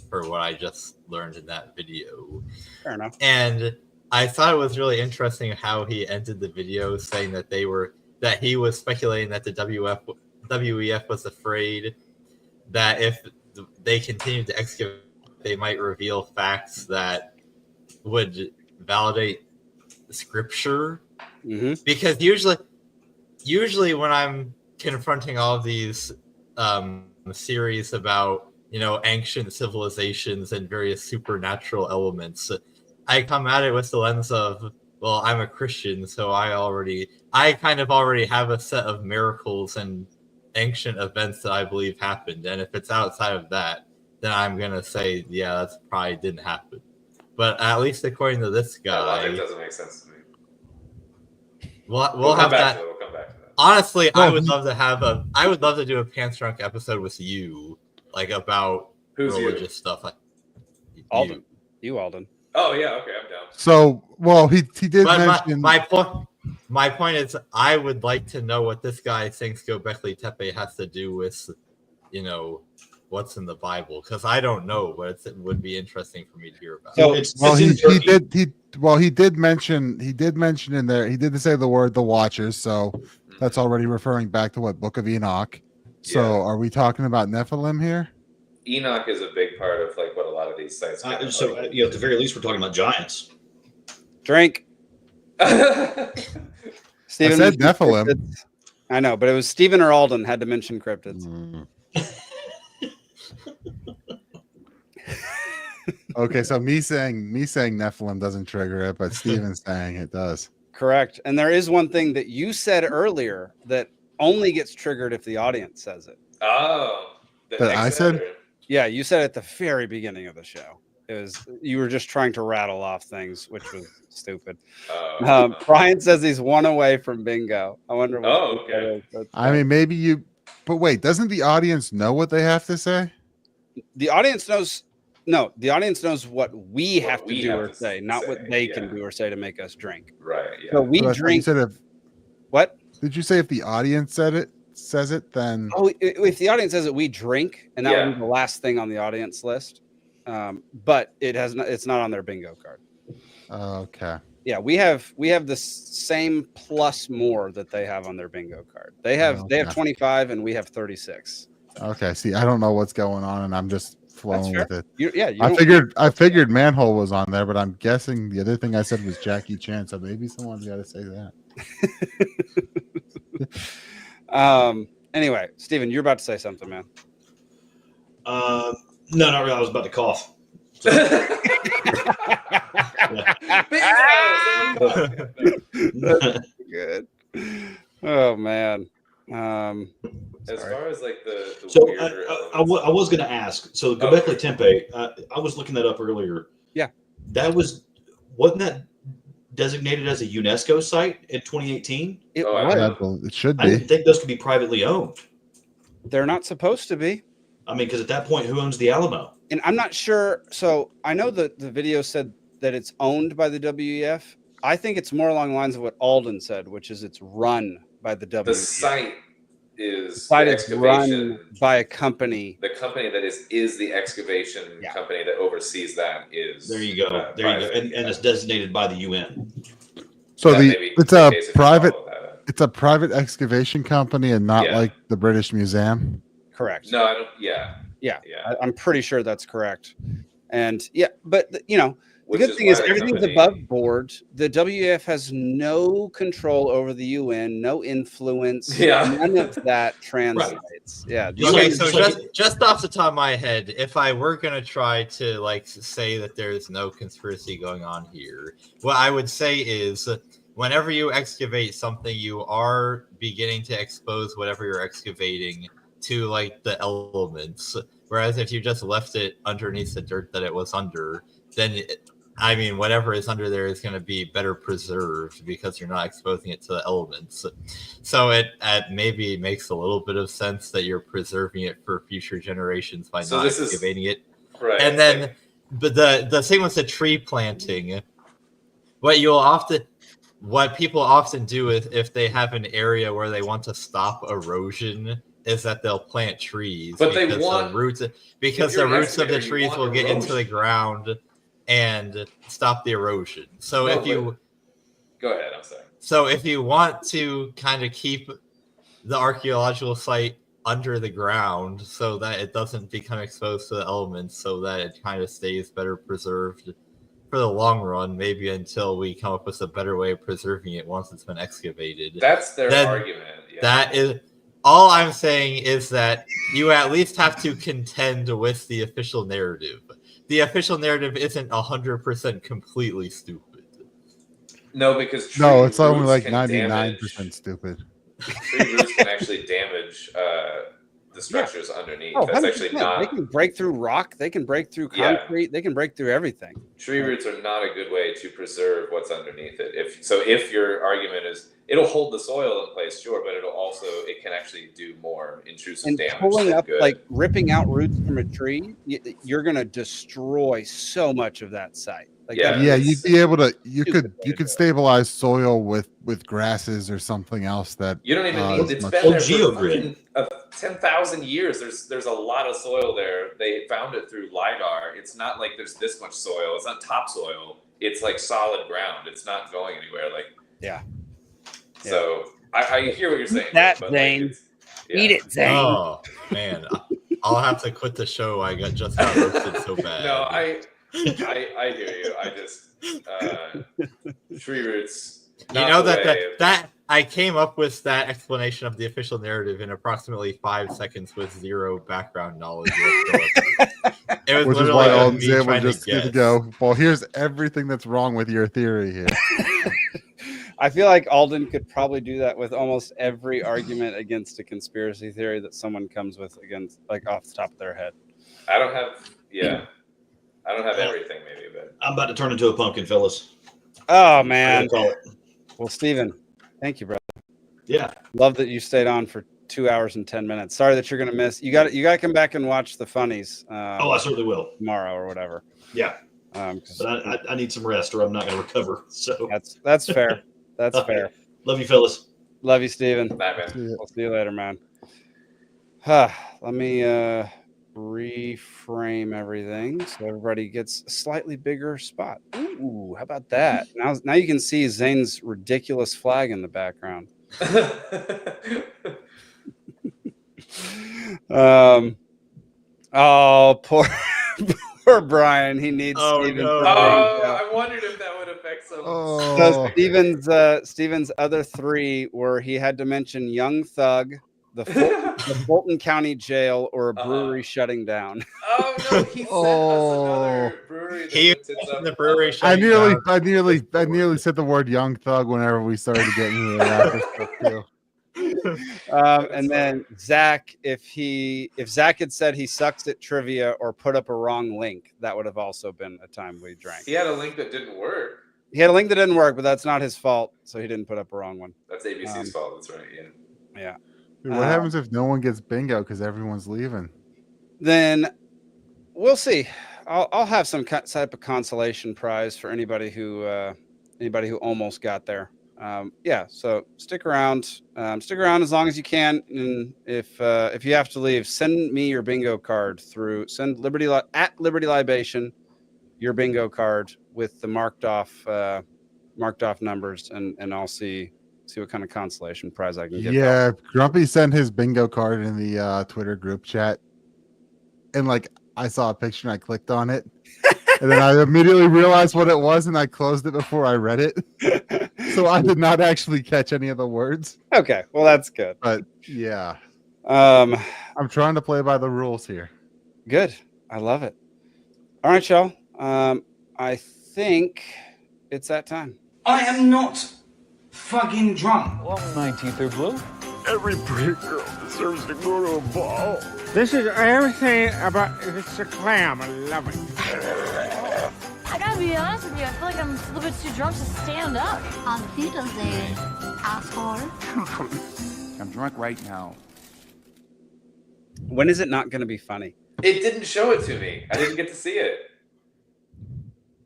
for what I just learned in that video. Fair enough. And I thought it was really interesting how he ended the video saying that he was speculating that the WEF was afraid that if they continued to excavate, they might reveal facts that would validate scripture. Mm-hmm. Because usually when I'm confronting all of these series about ancient civilizations and various supernatural elements, I come at it with the lens of, well, I'm a Christian, so I kind of already have a set of miracles and ancient events that I believe happened, and if it's outside of that, then I'm gonna say, yeah, that's probably didn't happen. But at least according to this guy, It doesn't make sense to me. We'll have that. We'll come back to that. Honestly, I would love to do a Pants Drunk episode with you, like about Who's religious you? stuff. Alden. You, Alden. Oh yeah, okay, I'm down. So, well, he did But mention my point is, I would like to know what this guy thinks Göbekli Tepe has to do with, what's in the Bible, because I don't know, but it would be interesting for me to hear about. So he did mention in there, he did say the word the Watchers, so that's already referring back to what Book of Enoch. So are we talking about Nephilim here? Enoch is a big part of like what a lot of these sites. At the very least, we're talking about giants. Drink. Steven, I said Nephilim. Cryptids. I know, but it was Steven or Alden had to mention cryptids. Okay, so me saying Nephilim doesn't trigger it, but Steven's saying it does. Correct. And there is one thing that you said earlier that only gets triggered if the audience says it. Oh, That I said? Yeah, you said at the very beginning of the show. It was you were just trying to rattle off things, which was stupid. Brian says he's one away from bingo. I wonder what. Okay. I mean, maybe you, but wait, doesn't the audience know what they have to say? The audience knows. No, the audience knows what we have to do or say, not what they can do or say to make us drink. Right. Yeah. So we So drink. instead of what? Did you say if the audience says it, then? Oh, if the audience says it, we drink, and that would be the last thing on the audience list. But it has not. It's not on their bingo card. Okay. Yeah, we have the same plus more that they have on their bingo card. They have 25 and we have 36. Okay. See, I don't know what's going on, and I'm just flowing with it. I figured Manhole was on there, but I'm guessing the other thing I said was Jackie Chan. So maybe someone's got to say that. Anyway, Steven, you're about to say something, man. No, not really. I was about to cough. So. Good. Oh man. As far as like the so weirder I was going to ask. So Göbekli Tepe, I was looking that up earlier. Yeah. Wasn't that designated as a UNESCO site in 2018? It Oh, I was. don't know. It should I didn't be. think those could be privately owned. They're not supposed to be. I mean, because at that point, who owns the Alamo? And I'm not sure. So I know that the video said that it's owned by the WEF. I think it's more along the lines of what Alden said, which is it's run by the WEF. The site is The site the is excavation. run by a company. The company that is the excavation company that oversees that is. There you go. There you go. And it's designated by the UN. So That may be it's the a case if you private follow that. it's a private excavation company and not Yeah. like the British Museum. Correct. No, I don't. Yeah. Yeah. Yeah. I'm pretty sure that's correct. And yeah, but you know, the Which good is thing why is the everything's company- above board. The WEF has no control over the UN, no influence. Yeah. None of that translates. Yeah. the Just Okay, UN so just like- just off the top of my head, if I were gonna try to like say that there's no conspiracy going on here, what I would say is whenever you excavate something, you are beginning to expose whatever you're excavating to like the elements. Whereas if you just left it underneath the dirt that it was under, then I mean, whatever is under there is going to be better preserved because you're not exposing it to the elements. So it maybe makes a little bit of sense that you're preserving it for future generations by So not this is- excavating it. Right. And then, but the thing with the tree planting, what people often do is if they have an area where they want to stop erosion, is that they'll plant trees. But they because want- the roots if the you're an roots of the excavator, you trees want will get into the erosion. ground and stop the erosion. So No, if you Go ahead. I'm sorry. so if you want to kind of keep the archaeological site under the ground so that it doesn't become exposed to the elements, so that it kind of stays better preserved for the long run, maybe until we come up with a better way of preserving it once it's been excavated. That's their Then argument. Yeah. That is all I'm saying is that you at least have to contend with the official narrative. The official narrative isn't 100% completely stupid. No, because tree No, it's only roots like can 99% stupid. Tree roots can actually damage the structures underneath. Oh, That's actually 100%. not. They can break through rock. They can break through Yeah. concrete. They can break through everything. Tree roots are not a good way to preserve what's underneath it. If your argument is it'll hold the soil in place, sure, but it can actually do more intrusive And damage. pulling than up, good. like ripping out roots from a tree, you're going to destroy so much of that site. Like Yeah. that- Yeah, you'd be able to. You stupid could way you to could do it. stabilize soil with grasses or something else that You don't even is need. It's much- been Oh, there for geogrid. fucking, 10,000 years. There's a lot of soil there. They found it through lidar. It's not like there's this much soil. It's not topsoil. It's like solid ground. It's not going anywhere. Like Yeah. So I hear what you're saying. that, but Zane. Like it's, yeah. Eat it, Zane. Oh man, I'll have to quit the show. I got roasted so bad. No, I hear you. I just tree roots. You not know the that way of- that I came up with that explanation of the official narrative in approximately 5 seconds with zero background knowledge whatsoever. It was which is literally why me Alden's able trying just to to guess. go. Well, here's everything that's wrong with your theory here. I feel like Alden could probably do that with almost every argument against a conspiracy theory that someone comes with against, like off the top of their head. I don't have everything maybe, but I'm about to turn into a pumpkin, fellas. Oh I man. gotta call it. Well, Steven, thank you, brother. Yeah. Love that you stayed on for 2 hours and 10 minutes. Sorry that you're gonna miss. You got to come back and watch the funnies. Oh, I certainly will. Tomorrow or whatever. Yeah. 'Cause But I need some rest, or I'm not going to recover. So that's fair. That's fair. Love you, fellas. Love you, Steven. bye, man. We'll see you later, man. Let me reframe everything so everybody gets a slightly bigger spot. Ooh, how about that? Now you can see Zane's ridiculous flag in the background. Oh, poor Brian. He needs Oh, Steven. no. for Oh, bingo. I wondered if that would affect some. So Steven's other three were he had to mention Young Thug, the Fulton County Jail, or a brewery shutting down. Oh no, he sent us another brewery. That He puts its opened up- the brewery I shutting nearly, down. I nearly said the word "young thug" whenever we started getting into that stuff too. And then Zach, if Zach had said he sucks at trivia or put up a wrong link, that would have also been a time we drank. He had a link that didn't work. He had a link that didn't work, but that's not his fault, so he didn't put up a wrong one. That's ABC's fault. That's right. Yeah. Dude, what happens if no one gets bingo because everyone's leaving? Then we'll see. I'll have some type of consolation prize for anybody who almost got there. Yeah, so stick around. Stick around as long as you can. And if you have to leave, send me your bingo card send Liberty Libation your bingo card with the marked off numbers, and I'll see what kind of consolation prize I can get. Yeah, Grumpy sent his bingo card in the Twitter group chat, and like I saw a picture and I clicked on it, and then I immediately realized what it was, and I closed it before I read it. So I did not actually catch any of the words. Okay, well that's good. But yeah, I'm trying to play by the rules here. Good, I love it. All right, y'all. I think it's that time. I am not fucking drunk. Well, my teeth are blue. Every pretty girl deserves to go to a ball. This is everything about it's a clam. I love it. I gotta be honest with you, I feel like I'm a little bit too drunk to stand up. On Tuesday, asshole. I'm drunk right now. When is it not going to be funny? It didn't show it to me. I didn't get to see it.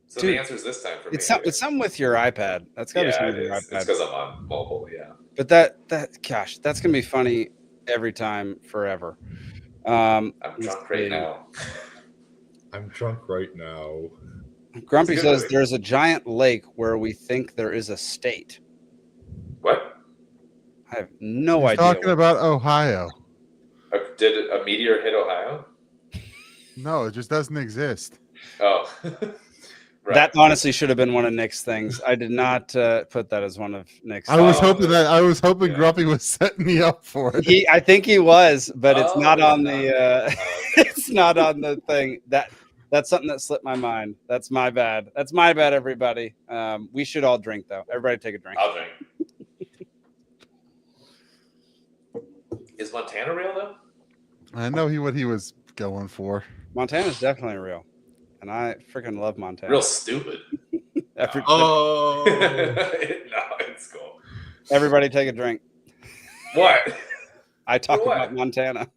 So Dude, the answer is this time for me. It's something with your iPad. That's got to be something with your iPad. It's because I'm on mobile, yeah. But that's going to be funny every time, forever. I'm drunk right now. I'm drunk right now. Grumpy says there's a giant lake where we think there is a state. What? I have no He's idea. Talking about Ohio. Did a meteor hit Ohio? No, it just doesn't exist. Oh. Right. That honestly should have been one of Nick's things. I did not put that as one of Nick's. I was hoping Grumpy was setting me up for it. I think he was, but it's not on the. It's not on the thing. That's something that slipped my mind. That's my bad. That's my bad, everybody. We should all drink though. Everybody take a drink. I'll drink. Is Montana real though? I know what he was going for. Montana's definitely real. And I freaking love Montana. Real stupid. No, it's cool. Everybody take a drink. What? I talk about Montana.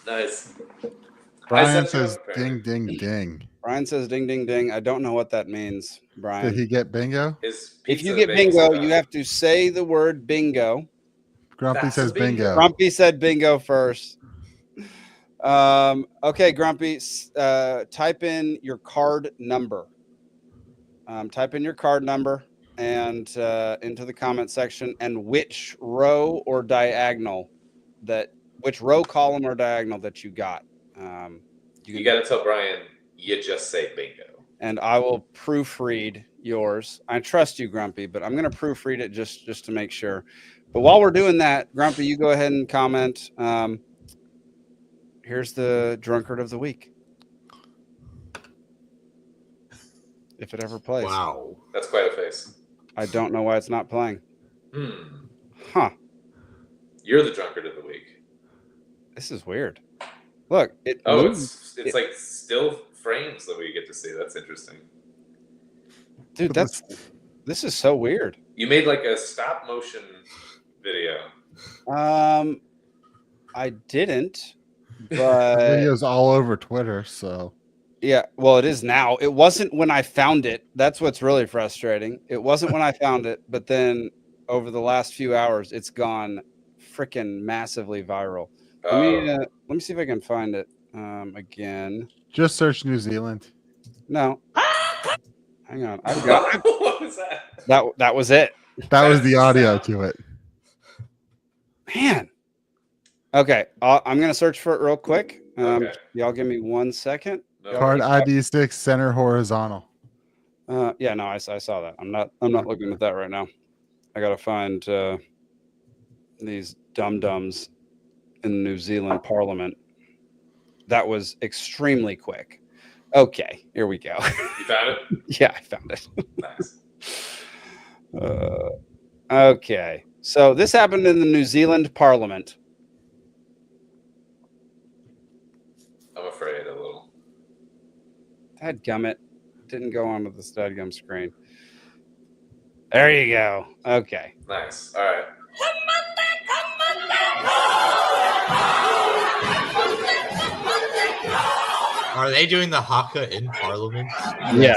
Nice. Brian says ding, ding, ding. Brian says ding, ding, ding. I don't know what that means, Brian. Did he get bingo? If you get bingo, you have to say the word bingo. Grumpy says bingo. Grumpy said bingo first. Okay, Grumpy, type in your card number. Type in your card number and into the comment section, and which row or diagonal which row, column, or diagonal that you got. You got to tell Brian you just say bingo. And I will proofread yours. I trust you, Grumpy, but I'm going to proofread it just to make sure. But while we're doing that, Grumpy, you go ahead and comment. Here's the drunkard of the week. If it ever plays. Wow. That's quite a face. I don't know why it's not playing. Huh. You're the drunkard of the week. This is weird. Look, it's like still frames that we get to see. That's interesting. Dude, this is so weird. You made like a stop motion video. I didn't, but videos all over Twitter, so yeah, well, it is now. It wasn't when I found it. That's what's really frustrating. It wasn't when I found it, but then over the last few hours, it's gone freaking massively viral. Let me see if I can find it again. Just search New Zealand. No, hang on. I've got. What was that? That was it. That was the audio to it. Man. Okay, I'm gonna search for it real quick. Okay. Y'all give me 1 second. Card ID 6 center horizontal. Yeah, no, I saw that. I'm not looking at that right now. I gotta find these dum-dums in New Zealand Parliament. That was extremely quick. Okay, here we go. You found it? Yeah, I found it. Nice. Okay. So this happened in the New Zealand Parliament. I'm afraid a little. Dadgummit. Didn't go onto the Dadgum screen. There you go. Okay. Nice. All right. Are they doing the haka in Parliament? Yeah.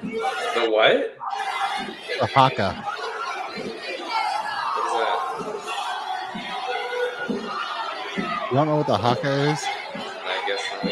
The what? The haka. What is that? You don't know what the haka is? I guess not.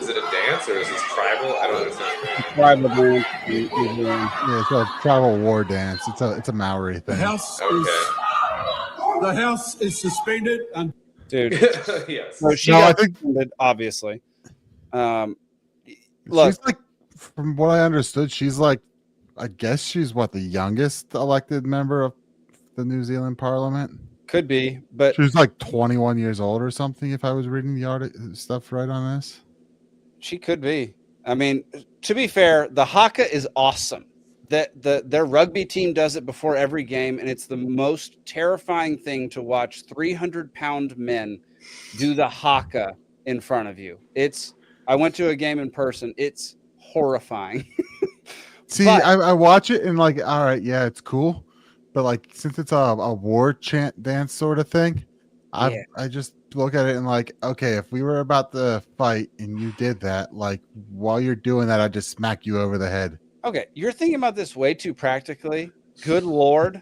Is it a dance or is this tribal? I don't understand. Tribal dance. Yeah, it's a tribal war dance. It's a Maori thing. The house is suspended and Dude. Yes. So she No, got I think suspended, obviously. Look, she's like, from what I understood, she's like, I guess she's what, the youngest elected member of the New Zealand Parliament. could be, but She was like 21 years old or something. If I was reading the stuff right on this, she could be. I mean, to be fair, the haka is awesome. Their rugby team does it before every game, and it's the most terrifying thing to watch 300-pound men do the haka in front of you. I went to a game in person. It's horrifying. see, I watch it and like, all right, yeah, it's cool, but like since it's a war chant dance sort of thing, I just look at it and like, okay, if we were about to fight and you did that, like while you're doing that, I'd just smack you over the head. Okay, you're thinking about this way too practically. Good Lord.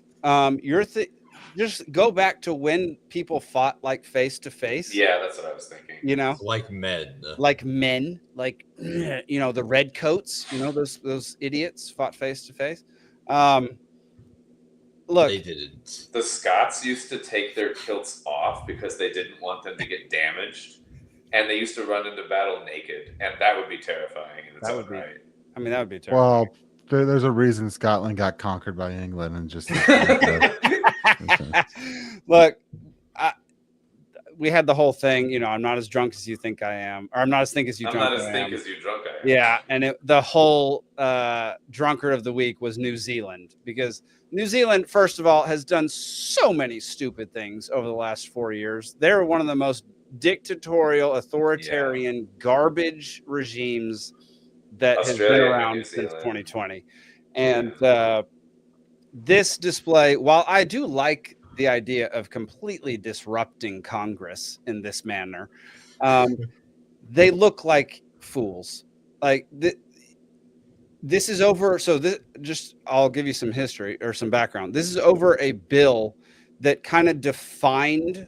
Just go back to when people fought like face to face. Yeah, that's what I was thinking. You know, Like men. like men, like you know, the red coats. You know, those idiots fought face to face. Look, They didn't. The Scots used to take their kilts off because they didn't want them to get damaged, and they used to run into battle naked, and that would be terrifying in its own right. I mean, that would be terrible. Well, there's a reason Scotland got conquered by England and just. Look, we had the whole thing. You know, I'm not as drunk as you think I am, or I'm not as think as you. I'm drunk not as I think am. as you drunk I am. Yeah, and the whole drunkard of the week was New Zealand, because New Zealand, first of all, has done so many stupid things over the last 4 years. They're one of the most dictatorial, authoritarian, garbage regimes that has been around since 2020. And this display, while I do like the idea of completely disrupting Congress in this manner, they look like fools. Like this is over. So I'll give you some history or some background. This is over a bill that kind of defined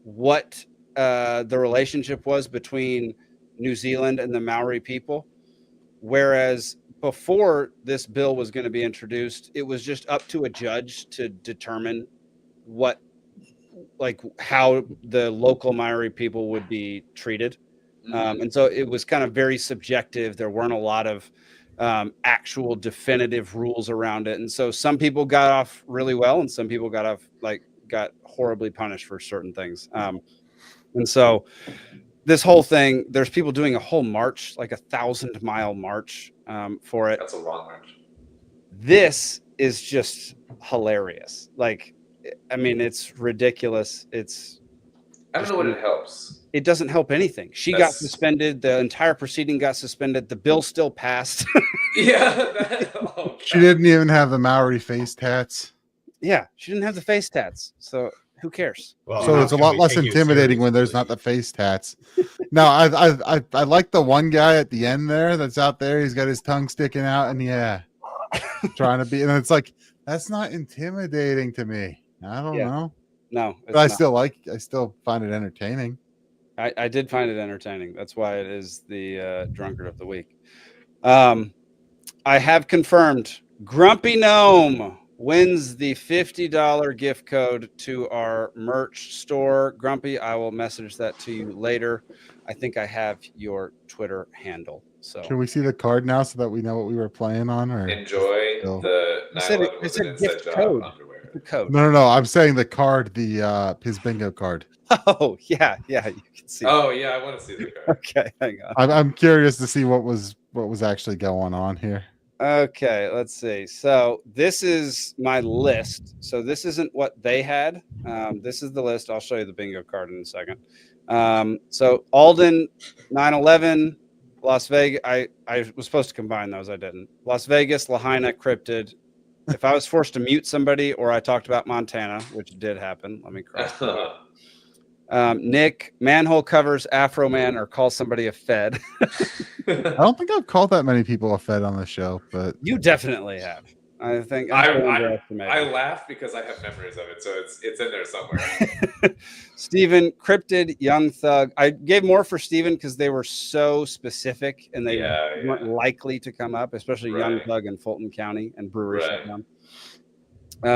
what the relationship was between New Zealand and the Maori people. Whereas before this bill was going to be introduced, it was just up to a judge to determine how the local Maori people would be treated. And so it was kind of very subjective. There weren't a lot of actual definitive rules around it. And so some people got off really well, and some people got horribly punished for certain things. And so this whole thing, there's people doing a whole march, like 1,000-mile march for it. That's a long march. This is just hilarious. Like, I mean, it's ridiculous. I don't know what it helps. It doesn't help anything. She got suspended. The entire proceeding got suspended. The bill still passed. Yeah. She didn't even have the Maori face tats. Yeah, she didn't have the face tats. So who cares? Well, so it's a lot less intimidating when there's not the face tats. No, I like the one guy at the end there that's out there. He's got his tongue sticking out and trying to be. And it's like, that's not intimidating to me. I don't know. No, but I still find it entertaining. I did find it entertaining. That's why it is the drunkard of the week. I have confirmed Grumpy Gnome wins the $50 gift code to our merch store. Grumpy, I will message that to you later. I think I have your Twitter handle. So Can we see the card now so that we know what we were playing on? Or Enjoy still? the I said 9/11 was an inside gift job code. underwear. The code. No. I'm saying the card, the his bingo card. Oh yeah, you can see. Oh yeah, I want to see the card. Okay, hang on. I'm curious to see what was actually going on here. Okay, let's see. So this is my list. So this isn't what they had. This is the list. I'll show you the bingo card in a second. So Alden, 9/11, Las Vegas. I was supposed to combine those. I didn't. Las Vegas, Lahaina, Cryptid. If I was forced to mute somebody or I talked about Montana, which did happen, let me cross that out. Nick, manhole covers, Afro Man, or call somebody a Fed. I don't think I've called that many people a Fed on the show, but You definitely have. I think I laugh because I have memories of it, so it's in there somewhere. Steven, Cryptid, Young Thug. I gave more for Steven because they were so specific and they weren't likely to come up, especially Young Thug in Fulton County and Brewery Shutdown.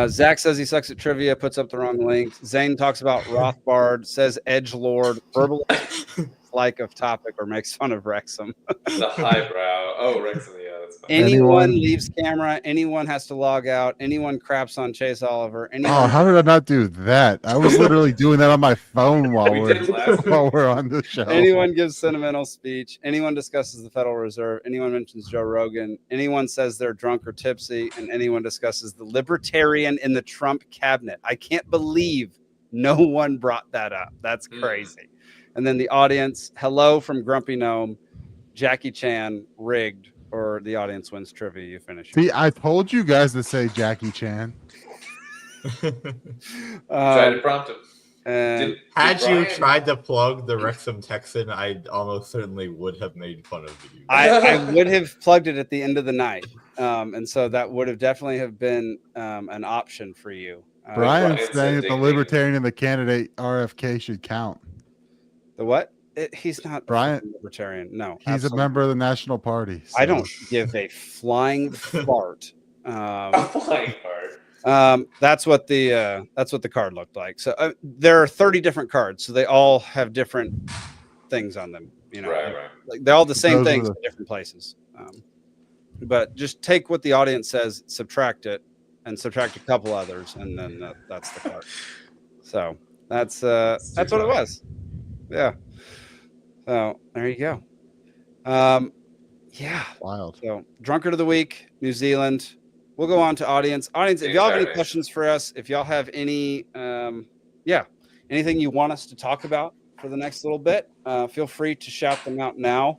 Zach says he sucks at trivia, puts up the wrong link. Zane talks about Rothbard, says Edgelord, verbal like of topic or makes fun of Wrexham. The highbrow. Oh, Wrexham, yeah, that's fine. Anyone leaves camera, anyone has to log out, anyone craps on Chase Oliver. Anyone how did I not do that? I was literally doing that on my phone while we're on the show. Anyone gives sentimental speech, anyone discusses the Federal Reserve, anyone mentions Joe Rogan, anyone says they're drunk or tipsy, and anyone discusses the libertarian in the Trump cabinet. I can't believe no one brought that up. That's crazy. And then the audience, hello from Grumpy Gnome, Jackie Chan, rigged, or the audience wins trivia. You finish. See, I told you guys to say Jackie Chan. Tried to prompt him. Had you tried to plug the Wrexham Texan, I almost certainly would have made fun of you. I would have plugged it at the end of the night, and so that would have definitely have been an option for you. Brian's saying that the libertarian and the candidate RFK should count. The what? He's not Brian libertarian. No, he's a member of the National Party. So. I don't give a flying fart. A flying fart. That's what the card looked like. So there are 30 different cards, so they all have different things on them. You know, right. Like they're all the same Those things are in different places. But just take what the audience says, subtract it, and subtract a couple others, and then that's the card. So that's what it was. Yeah. So there you go. Yeah. Wild. So drunkard of the week, New Zealand. We'll go on to audience. Audience, if y'all have any questions for us, if y'all have any anything you want us to talk about for the next little bit, feel free to shout them out now.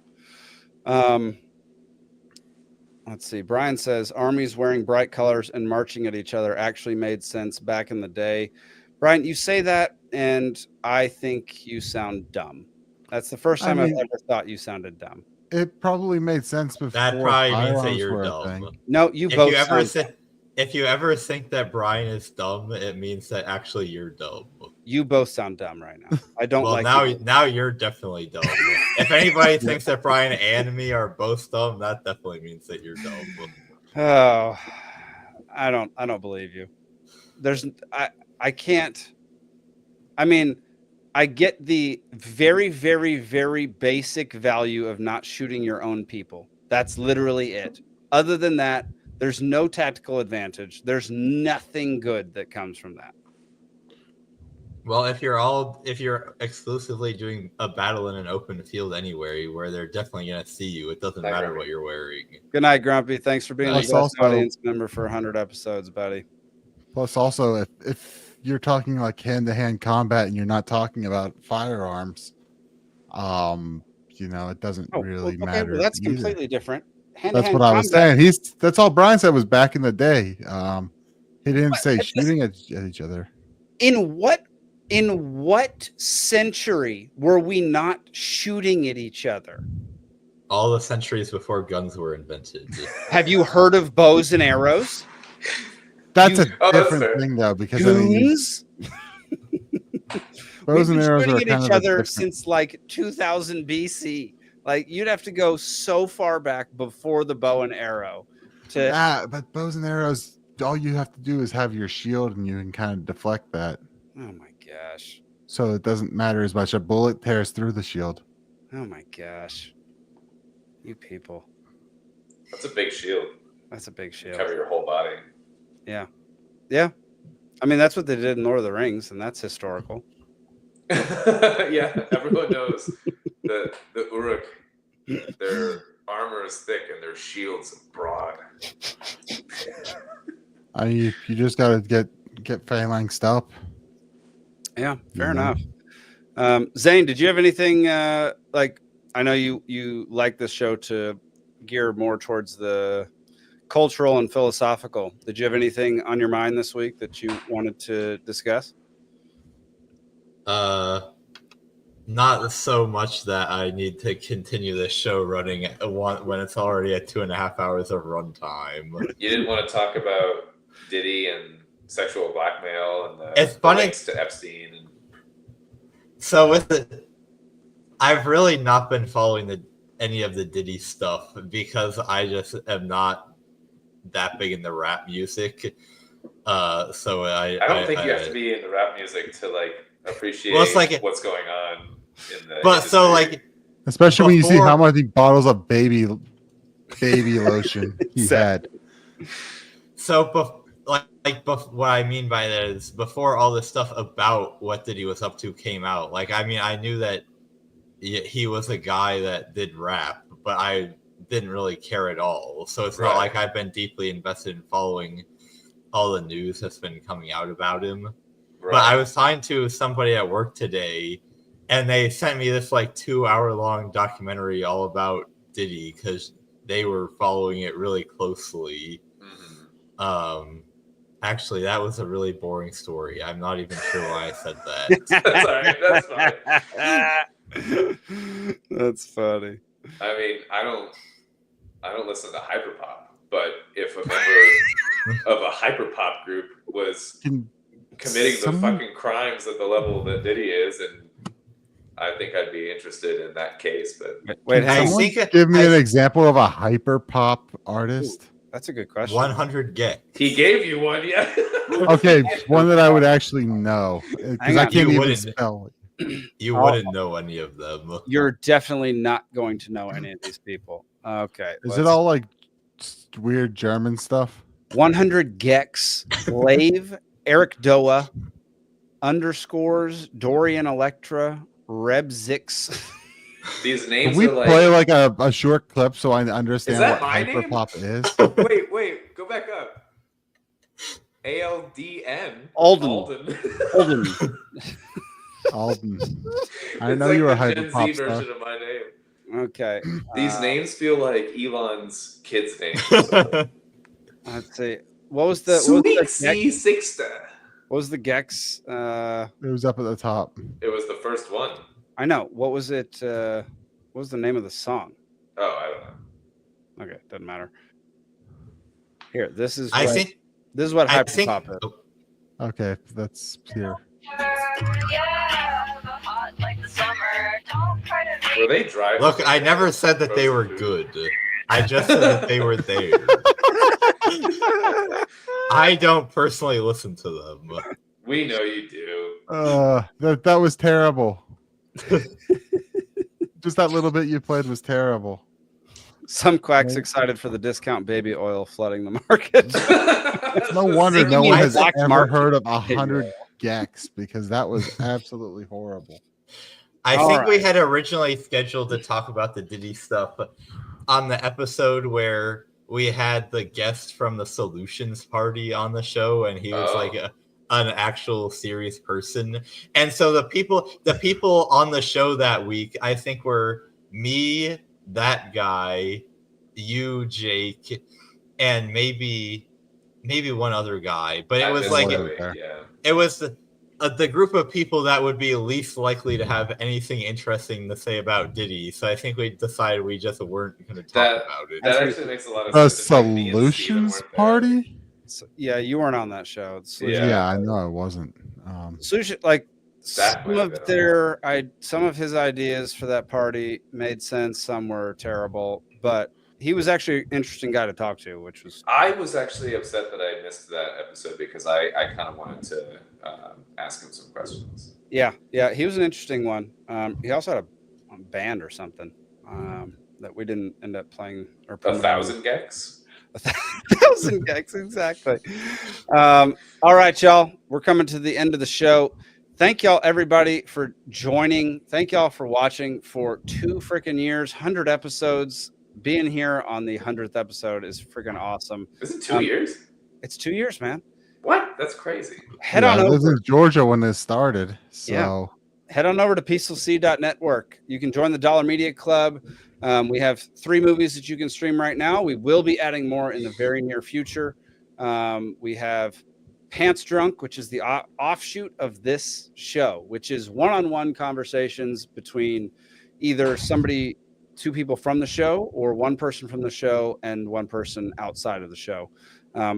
Let's see. Brian says armies wearing bright colors and marching at each other actually made sense back in the day. Brian, you say that, and I think you sound dumb. That's the first time I've ever thought you sounded dumb. It probably made sense before. That probably means that you're were a dumb. thing. No, If you ever think that Brian is dumb, it means that actually you're dumb. You both sound dumb right now. I don't well, like now you're definitely dumb. If anybody thinks that Brian and me are both dumb, that definitely means that you're dumb. Oh, I don't believe you. I can't. I mean, I get the very, very, very basic value of not shooting your own people. That's literally it. Other than that, there's no tactical advantage. There's nothing good that comes from that. Well, if you're exclusively doing a battle in an open field anywhere where they're definitely going to see you, it doesn't matter what you're wearing. Good night, Grumpy. Thanks for being a Plus guest also- audience member for 100 episodes, buddy. Plus, also, if you're talking like hand-to-hand combat and you're not talking about firearms, it doesn't really matter. Well, that's either. completely different. That's what I was saying. That's all Brian said was back in the day. He didn't say shooting at each other. In what century were we not shooting at each other? All the centuries before guns were invented. Have you heard of bows and arrows? That's a different thing, though, because bows and arrows are shooting at kind each of other since like 2000 BC. Like you'd have to go so far back before the bow and arrow to. But bows and arrows all you have to do is have your shield, and you can kind of deflect that, Oh my gosh. so it doesn't matter as much. A bullet tears through the shield. Oh my gosh. You people. That's a big shield. That's a big shield. Cover your whole body. Yeah. Yeah. I mean, that's what they did in Lord of the Rings, and that's historical. Yeah, everyone knows the Uruk, their armor is thick and their shields broad. You just got to get phalanxed up. Yeah, fair enough. Zane, did you have anything like? I know you like this show to gear more towards the cultural and philosophical. Did you have anything on your mind this week that you wanted to discuss? Not so much that I need to continue this show running when it's already at 2.5 hours of runtime. You didn't want to talk about Diddy and sexual blackmail and It's the funny. links to Epstein. And... So with it, I've really not been following any of the Diddy stuff because I just am not that big in the rap music. So I don't think you have to be in the rap music to like appreciate what's going on in the But industry. so like, Especially when you see how many bottles of baby lotion he had. So what I mean by that is before all this stuff about what Diddy was up to came out, like, I mean, I knew that he was a guy that did rap, but I didn't really care at all. So it's not like I've been deeply invested in following all the news that's been coming out about him. But I was talking to somebody at work today, and they sent me this like 2-hour-long documentary all about Diddy because they were following it really closely. Actually, that was a really boring story. I'm not even sure why I said that. That's all right. That's fine. That's funny. I mean, I don't listen to hyperpop, but if a member of a hyperpop group was committing the fucking crimes at the level that Diddy is, and I think I'd be interested in that case. But wait, give me an example of a hyper pop artist. That's a good question. 100 Get. He gave you one, yeah. Okay, one that I would actually know because I can't even spell it. You wouldn't know any of them. You're definitely not going to know any of these people. Okay. Is it all like weird German stuff? 100 Gex, Lave, Eric Doa, underscores, Dorian Electra, Rebzix. These names Can we are like... play like a short clip so I understand that what my name? hyperpop is? Wait, go back up. ALDN. Alden. Alden. I It's know like you were a the Gen hyperpop Z star. version of my name. Okay. These names feel like Elon's kids' names. Let's see. What was the Sweet C60. What was the Gex? It was up at the top. It was the first one. I know. What was it? What was the name of the song? Oh, I don't know. Okay, doesn't matter. Here, this is. I what, think this is what I hyperpop think- is. Okay, that's here. Were they driving? Look, I never said that they were good. I just said that they were there. I don't personally listen to them. We know you do. That was terrible. Just that little bit you played was terrible. Some quacks excited for the discount baby oil flooding the market. No wonder no one has Black ever market. heard of 100 Gex because that was absolutely horrible. I All think we right. had originally scheduled to talk about the Diddy stuff on the episode where we had the guest from the Solutions Party on the show, and he was like an actual serious person. And so the people on the show that week, I think, were me, that guy, you, Jake, and maybe one other guy. But it was like it was the group of people that would be least likely to have anything interesting to say about Diddy. So I think we decided we just weren't going to talk about it. That actually makes a lot of The sense. if me and Steven Solutions weren't there. Party? So, yeah, you weren't on that show. Yeah, I know I wasn't. Solution, like That some might have of some of his ideas for that party made sense. Some were terrible, but he was actually an interesting guy to talk to, which was. I was actually upset that I missed that episode because I kind of wanted to ask him some questions. Yeah, he was an interesting one. He also had a band or something that we didn't end up playing. Or 1,000 gex? 1,000 gex, exactly. All right, y'all. We're coming to the end of the show. Thank y'all, everybody, for joining. Thank y'all for watching for 2 freaking years, 100 episodes. Being here on the 100th episode is freaking awesome. Is it 2 years? It's 2 years, man. What? That's crazy. Head on I over. lived in Georgia when this started. So Yeah. Head on over to peacefulsea.network. You can join the Dollar Media Club. We have 3 movies that you can stream right now. We will be adding more in the very near future. We have Pants Drunk, which is the offshoot of this show, which is one-on-one conversations between either 2 people from the show, or 1 person from the show and 1 person outside of the show,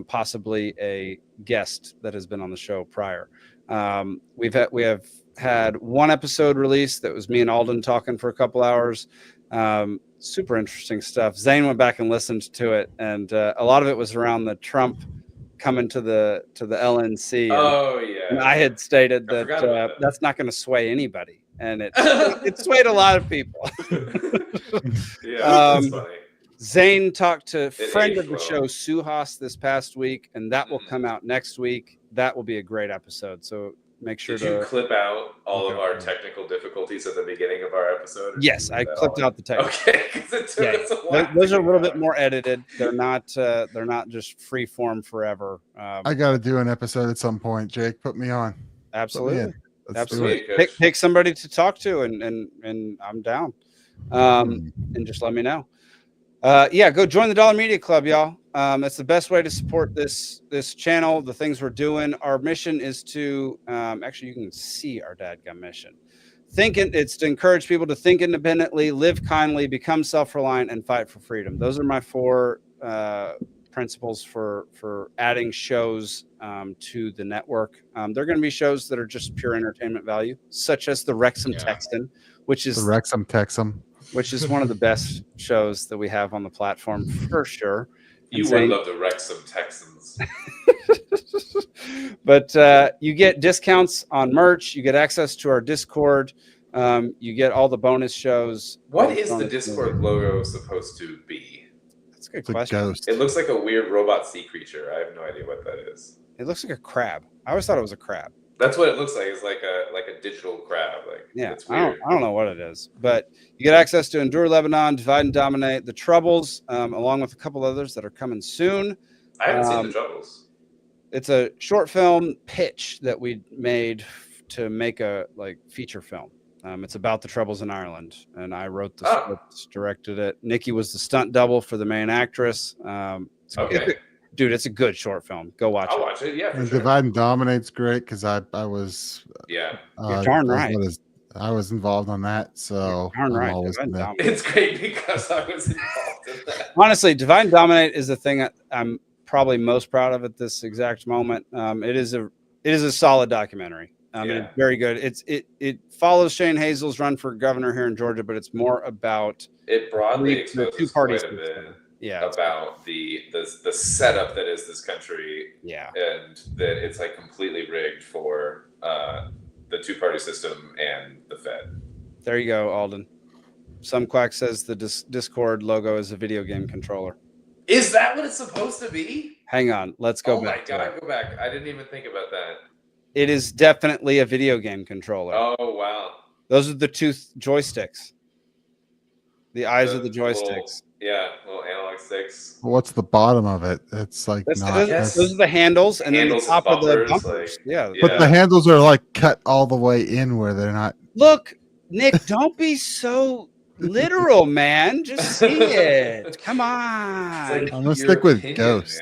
possibly a guest that has been on the show prior. We have had 1 episode released that was me and Alden talking for a couple hours. Super interesting stuff. Zane went back and listened to it, and a lot of it was around the Trump coming to the LNC. Oh yeah. And I had stated that that's not going to sway anybody, and it swayed a lot of people. Yeah, that's funny. Zane talked to friend aged of the well. show, Suhas, this past week, and that will come out next week. That will be a great episode. So make sure Did you clip out all of our technical difficulties at the beginning of our episode? Yes, I clipped out the technical. Okay, because it took us a while. Those are a little bit more edited. They're not just free form forever. I got to do an episode at some point. Jake, put me on. Absolutely. Let's do Absolutely. it. Pick somebody to talk to, and I'm down. And just let me know. Go join the Dollar Media Club, y'all. That's the best way to support this channel, the things we're doing. Our mission is to actually, you can see our dadgum mission. It's to encourage people to think independently, live kindly, become self-reliant, and fight for freedom. Those are my 4 principles for adding shows to the network. They're going to be shows that are just pure entertainment value, such as the Wrexham Texan, which is The Wrexham Texan. which is one of the best shows that we have on the platform for sure. You would love to wreck some Texans. But you get discounts on merch. You get access to our Discord. You get all the bonus shows. What is the Discord logo supposed to be? That's a good question. It looks like a weird robot sea creature. I have no idea what that is. It looks like a crab. I always thought it was a crab. That's what it looks like. It's like a digital crab. Like, Yeah, it's I weird. don't know what it is, but you get access to Endure Lebanon, Divide and Dominate, The Troubles, along with a couple others that are coming soon. I haven't seen The Troubles. It's a short film pitch that we made to make a feature film. It's about the Troubles in Ireland, and I wrote the script, directed it. Nikki was the stunt double for the main actress. Dude, it's a good short film. Go watch it. I'll watch it. Yeah, for And sure. Divide and Dominate's great because I was Yeah. You're darn right. I was involved on that, so You're darn I'm right. always Divide and gonna- Dominate. It's great because I was involved in that. Honestly, Divide and Dominate is the thing I'm probably most proud of at this exact moment. It is a solid documentary. It's very good. It follows Shane Hazel's run for governor here in Georgia, but it's more about It broadly the exposes two parties. quite a bit Yeah. about the setup that is this country. Yeah. And that it's like completely rigged for the 2-party system and the Fed. There you go, Alden. Some quack says the Discord logo is a video game controller. Is that what it's supposed to be? Hang on, let's go back. Oh my god, go back. I didn't even think about that. It is definitely a video game controller. Oh wow. Those are the 2 joysticks. The eyes of the joysticks. Little analog sticks. What's the bottom of it? It's like Those not. are the handles, and then the Handles top and of the bumpers, bumpers. like- But the handles are like cut all the way in where they're not. Look, Nick, don't be so literal, man. Just see it. Come on. I'm gonna stick with Ghost.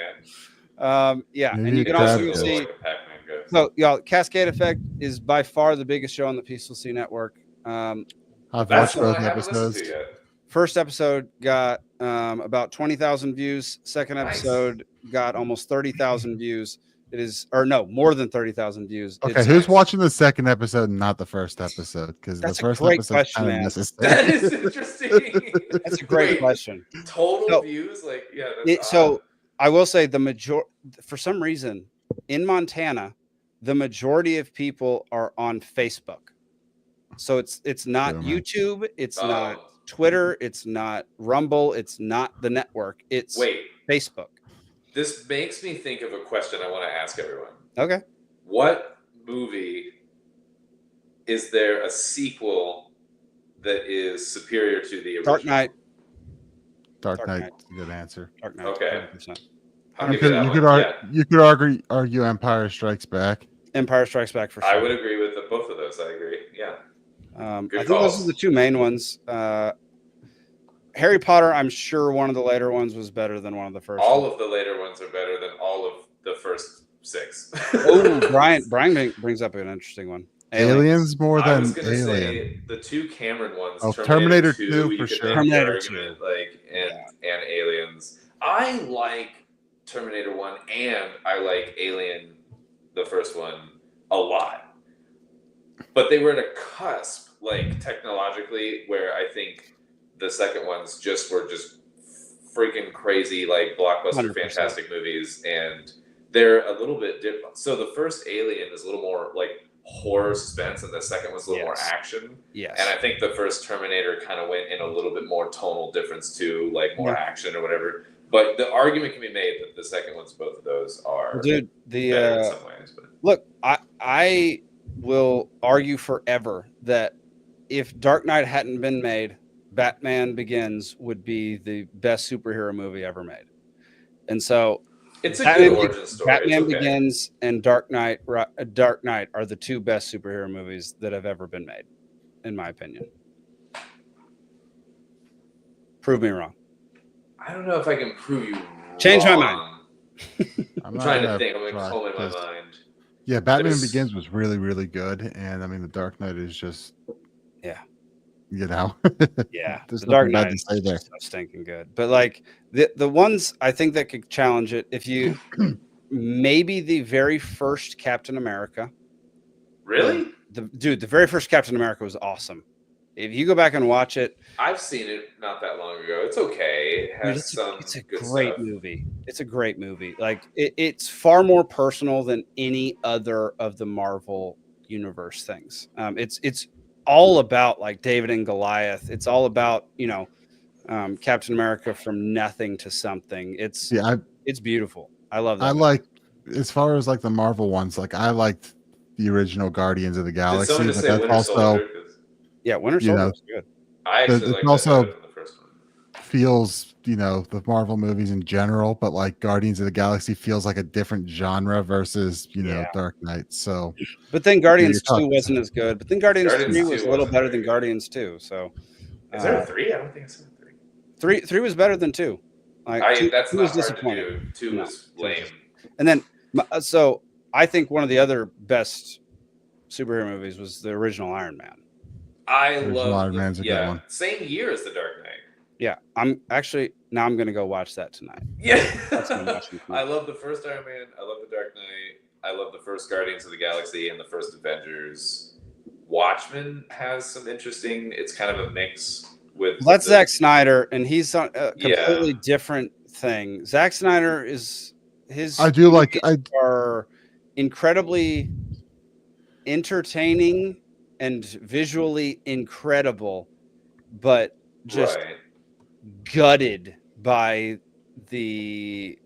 And Maybe you can grab also Ghost. see. Like a Pac-Man ghost. So, y'all, Cascade Effect is by far the biggest show on the Peaceful Sea Network. I've That's watched the one both I haven't listened episodes. to yet. First episode got about 20,000 views. Second episode got almost 30,000 views. It is, or no, more than 30,000 views. Okay, It's, who's watching the second episode and not the first episode? Because the That's a first great episode question, kind of man. necessary. That is interesting. That's a great Wait, question. Total So- views, like that's odd. So I will say for some reason in Montana, the majority of people are on Facebook. So it's not Boomer. YouTube, it's Oh. not Twitter, it's not Rumble, it's not the network, it's Wait, Facebook. this makes me think of a question I want to ask everyone. Okay. What movie is there a sequel that is superior to the original? Dark Knight. Dark Knight's a good answer. Dark Knight. Okay. 100%. I'll You give you could, that you one. could, you could argue Empire Strikes Back. Empire Strikes Back for sure. I would agree with both of those. I agree. Yeah. I Good think those calls. are the two main ones. Harry Potter, I'm sure one of the later ones was better than one of the first. All ones. of the later ones are better than all of the first 6. Oh, Brian brings up an interesting one. Aliens more I than was gonna Alien. say the two Cameron ones. Oh, Terminator 2 you for could sure. make Terminator the argument, and Aliens. I like Terminator 1 and I like Alien, the first one, a lot. But they were at a cusp, like technologically, where I think the second ones were just freaking crazy, like blockbuster, 100%. fantastic movies, and they're a little bit different. So the first Alien is a little more like horror suspense, and the second was a little more action. Yes. And I think the first Terminator kind of went in a little bit more tonal difference too, like more action or whatever. But the argument can be made that the second ones, both of those are Dude, better in some ways. But look, I will argue forever that if Dark Knight hadn't been made, Batman Begins would be the best superhero movie ever made. And so it's a good origin story. Batman It's okay. Begins and Dark Knight are the two best superhero movies that have ever been made, in my opinion. Prove me wrong. I don't know if I can prove you Change my wrong. mind. I'm trying to think. I'm like combing my mind. Yeah, Batman There's- Begins was really, really good, and I mean, The Dark Knight is just, you know, Yeah, there's the nothing Dark bad Knight to is say there. so stinking good. But like the ones I think that could challenge it, if you maybe the very first Captain America. Really? The very first Captain America was awesome. If you go back and watch it, I've seen it not that long ago. It's okay. It dude, has some it's a good great stuff. movie. It's a great movie. Like it's far more personal than any other of the Marvel universe things. It's all about like David and Goliath. It's all about, Captain America from nothing to something. It's beautiful. I love that. I movie. like, as far as like the Marvel ones, like I liked the original Guardians of the Galaxy, someone but just say that's Winter also, Soldier? 'Cause Yeah, Winter you Soldier know, was good. I actually it like that also better than the first one. feels, the Marvel movies in general, but like Guardians of the Galaxy feels like a different genre versus, Dark Knight. So, But then Guardians you're 2 talking- wasn't as good. But then Guardians 3 Guardians was 2 a little wasn't better very than good. Guardians 2. So Is there a 3? I don't think it's a 3. three was better than 2. Like That's two not was hard to disappointing. do. 2 No, was lame. And then so I think one of the other best superhero movies was the original Iron Man. I Original love Iron Man's a good one. Same year as The Dark Knight. Yeah, I'm going to go watch that tonight. Yeah. That's what I'm watching tonight. I love the first Iron Man. I love The Dark Knight. I love the first Guardians of the Galaxy and the first Avengers. Watchmen has some interesting. It's kind of a mix with. Well, that's the- Zack Snyder, and he's on a completely different thing. Zack Snyder is his. I do like- movies are incredibly entertaining and visually incredible, but just Right. gutted by the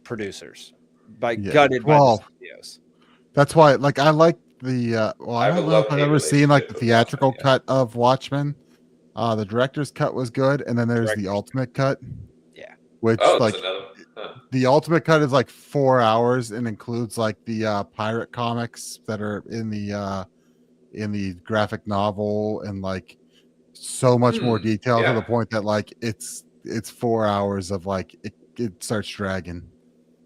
producers, Yeah. gutted by Well, the studios. that's why, like, I like the, I have a don't know if I've love-hate ever seen like the relationship with theatrical Watchmen, yeah. cut of Watchmen. The director's cut was good, and then there's the ultimate cut. Yeah. Which Oh, like there's another. Huh. the ultimate cut is like 4 hours and includes like the pirate comics that are in the graphic novel and like so much more detail to yeah. the point that like it's 4 hours of like it starts dragging.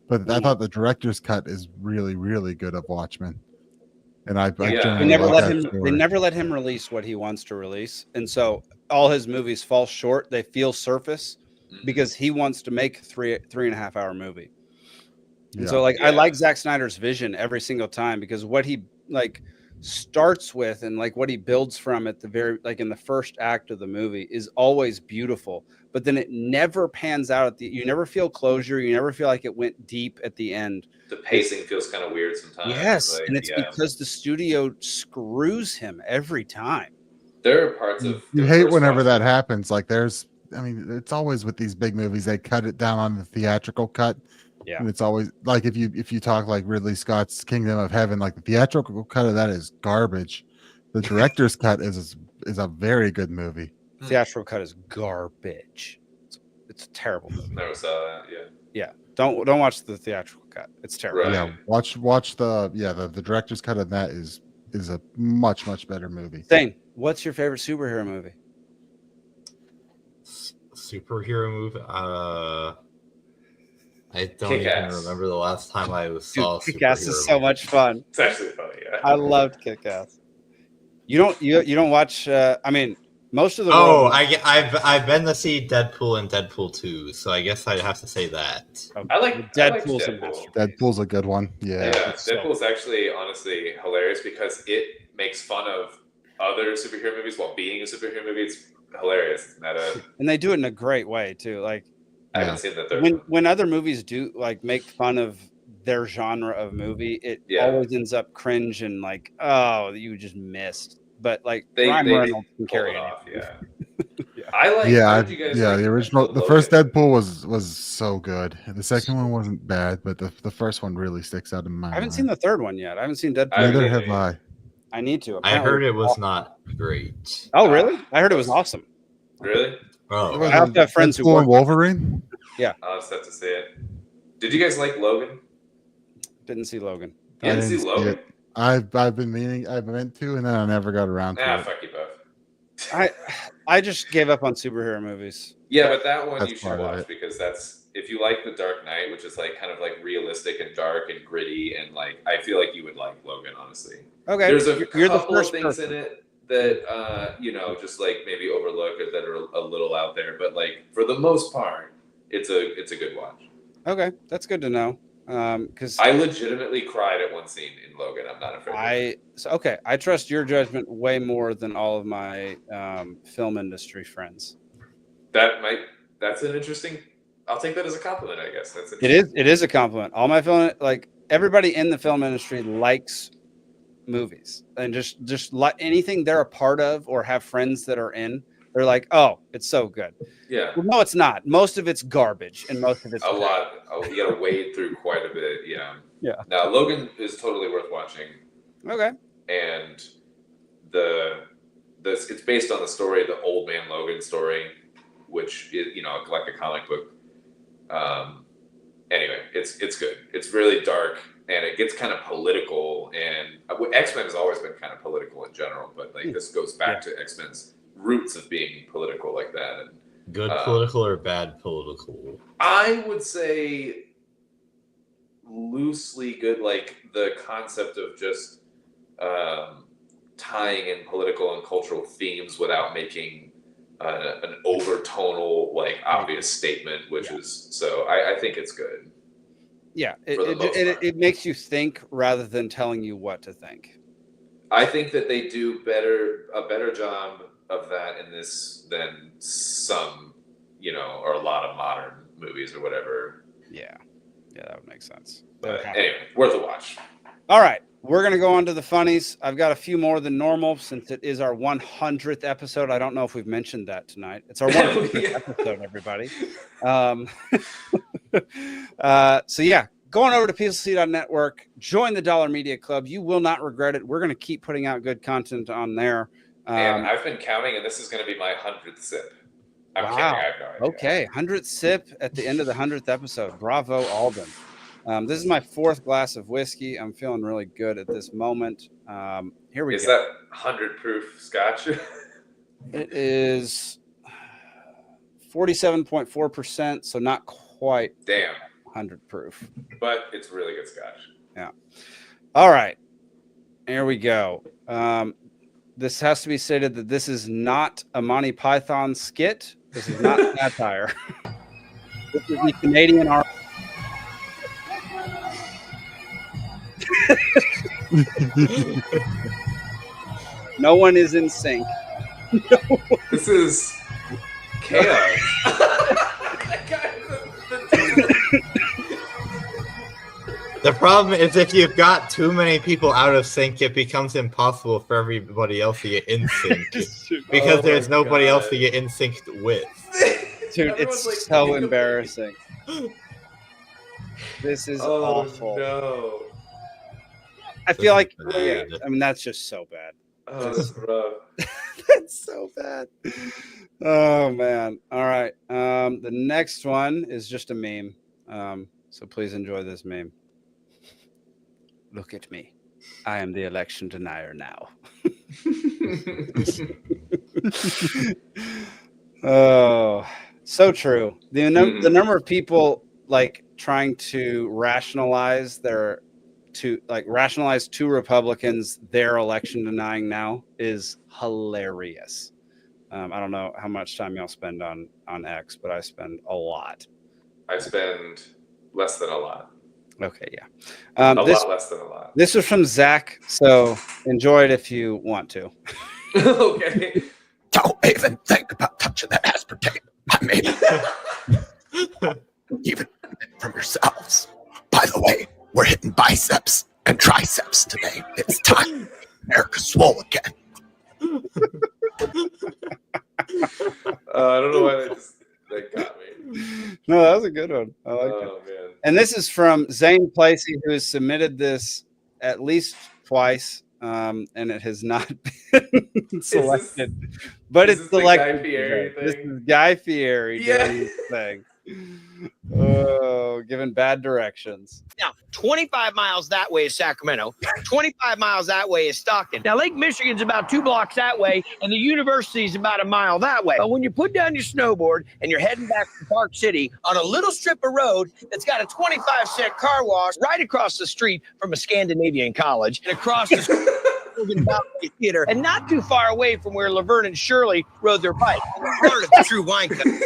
But I thought the director's cut is really, really good of Watchmen. And I Yeah. generally They never like let that him. story. They never let him release what he wants to release, and so all his movies fall short. They feel surface because he wants to make 3.5 hour movie. And so like I like Zack Snyder's vision every single time, because what he like starts with and like what he builds from at the very like in the first act of the movie is always beautiful, but then it never pans out at the you never feel closure, you never feel like it went deep at the end. The pacing feels kind of weird sometimes. Yes, like, and it's because the studio screws him every time. There are parts of you hate whenever that happens. Like I mean, it's always with these big movies, they cut it down on the theatrical cut. Yeah. And it's always like if you talk like Ridley Scott's Kingdom of Heaven, like the theatrical cut of that is garbage. The director's cut is a very good movie. The theatrical cut is garbage. It's a terrible movie. Never saw that. Yeah. Don't watch the theatrical cut. It's terrible. Right. Yeah, watch the director's cut of that is a much better movie. Thane, what's your favorite superhero movie? Superhero movie? I don't Kick-Ass. even remember the last time I saw a Kick-Ass superhero is so movie. much fun. It's actually funny. Yeah. I loved Kick-Ass. You don't watch. I mean, most of the. Oh, world, I've been to see Deadpool and Deadpool 2, so I guess I'd have to say that. I like Deadpool's a Deadpool. masterpiece. Deadpool's a good one. Yeah. Deadpool's actually honestly hilarious because it makes fun of other superhero movies while being a superhero movie. It's hilarious. It's meta. And they do it in a great way too. Like I haven't seen the third one. when other movies do like make fun of their genre of movie, it always ends up cringe and like, oh, you just missed. But like Ryan Reynolds can carry it off. Yeah. I like. The original, the first Deadpool was so good. The second one wasn't bad, but the first one really sticks out in my mind. I haven't seen the third one yet. I haven't seen Deadpool. Neither have I. I need to. I heard it was not great. Oh, really? I heard it was awesome. Really? Oh, I have to have friends who Deadpool work. and Wolverine. Yeah. I'll just have to say it. Did you guys like Logan? Didn't see Logan. You didn't see Logan? I've been meaning, I meant to, and then I never got around to it. Fuck you both. I just gave up on superhero movies. Yeah, but that one That's you should part of watch it. because that's if you like The Dark Knight, which is like kind of like realistic and dark and gritty, and like I feel like you would like Logan, honestly. Okay, There's a you're the couple of first things person. in it that just like maybe overlook or that are a little out there, but like for the most part, it's a good watch. Okay, that's good to know. Because I legitimately cried at one scene in Logan. I'm not afraid. I trust your judgment way more than all of my film industry friends. That's an interesting. I'll take that as a compliment, I guess. That's It is a compliment. All my film, like everybody in the film industry, likes movies and just like anything they're a part of or have friends that are in. They're like, oh, it's so good. Yeah. Well, no, it's not. Most of it's garbage, and most of it's a lot. You got to wade through quite a bit. Yeah. Yeah. Now Logan is totally worth watching. Okay. And it's based on the story, the Old Man Logan story, which is like a comic book. Anyway, it's good. It's really dark and it gets kind of political. And X-Men has always been kind of political in general, but like this goes back to X-Men's roots of being political like that. And good political or bad political? I would say loosely good, like the concept of just tying in political and cultural themes without making an overtonal, like obvious statement, which is so. I think it's good. Yeah, it makes you think rather than telling you what to think. I think that they do a better job of that in this than some, or a lot of modern movies or whatever. Yeah, that would make sense. But anyway, worth a watch. All right, we're going to go on to the funnies. I've got a few more than normal since it is our 100th episode. I don't know if we've mentioned that tonight. It's our 100th episode, everybody. So yeah, going over to PLC.network, join the Dollar Media Club. You will not regret it. We're going to keep putting out good content on there. And I've been counting, and this is going to be my 100th sip. I'm kidding. I have no idea. Okay, 100th sip at the end of the 100th episode. Bravo, Alden. This is my 4th glass of whiskey. I'm feeling really good at this moment. Here we go. Is that 100 proof scotch? It is 47.4%, so not quite 100 proof. But it's really good scotch. Yeah. All right. Here we go. This has to be stated that this is not a Monty Python skit. This is not satire. This is the Canadian Army. No one is in sync. This is chaos. The problem is if you've got too many people out of sync, it becomes impossible for everybody else to get in sync because there's nobody else to get in sync with. Dude, Everyone's, it's so embarrassing. This is Oh awful. no. I feel like, bad. yeah, I mean, that's just so bad. Oh, that's rough. That's so bad. Oh man. All right. The next one is just a meme. So please enjoy this meme. Look at me. I am the election denier now. Oh, so true. The number of people like trying to rationalize to Republicans their election denying now is hilarious. I don't know how much time y'all spend on X, but I spend a lot. I spend less than a lot. Okay, yeah. A lot less than a lot. This was from Zach, so enjoy it if you want to. Okay. Don't even think about touching that aspartame. I mean, even from yourselves. By the way, we're hitting biceps and triceps today. It's time. America's swole again. I don't know why they got me. No, that was a good one. I like it. Man. And this is from Zane Placey, who has submitted this at least twice, and it has not been selected. But it's selected. This is Guy Fieri doing this thing. Oh, giving bad directions. Now, 25 miles that way is Sacramento. 25 miles that way is Stockton. Now, Lake Michigan's about 2 blocks that way, and the university's about a mile that way. But when you put down your snowboard and you're heading back to Park City on a little strip of road that's got a 25-cent car wash right across the street from a Scandinavian college and across the street from the theater, and not too far away from where Laverne and Shirley rode their bike, in the heart of the true wine country.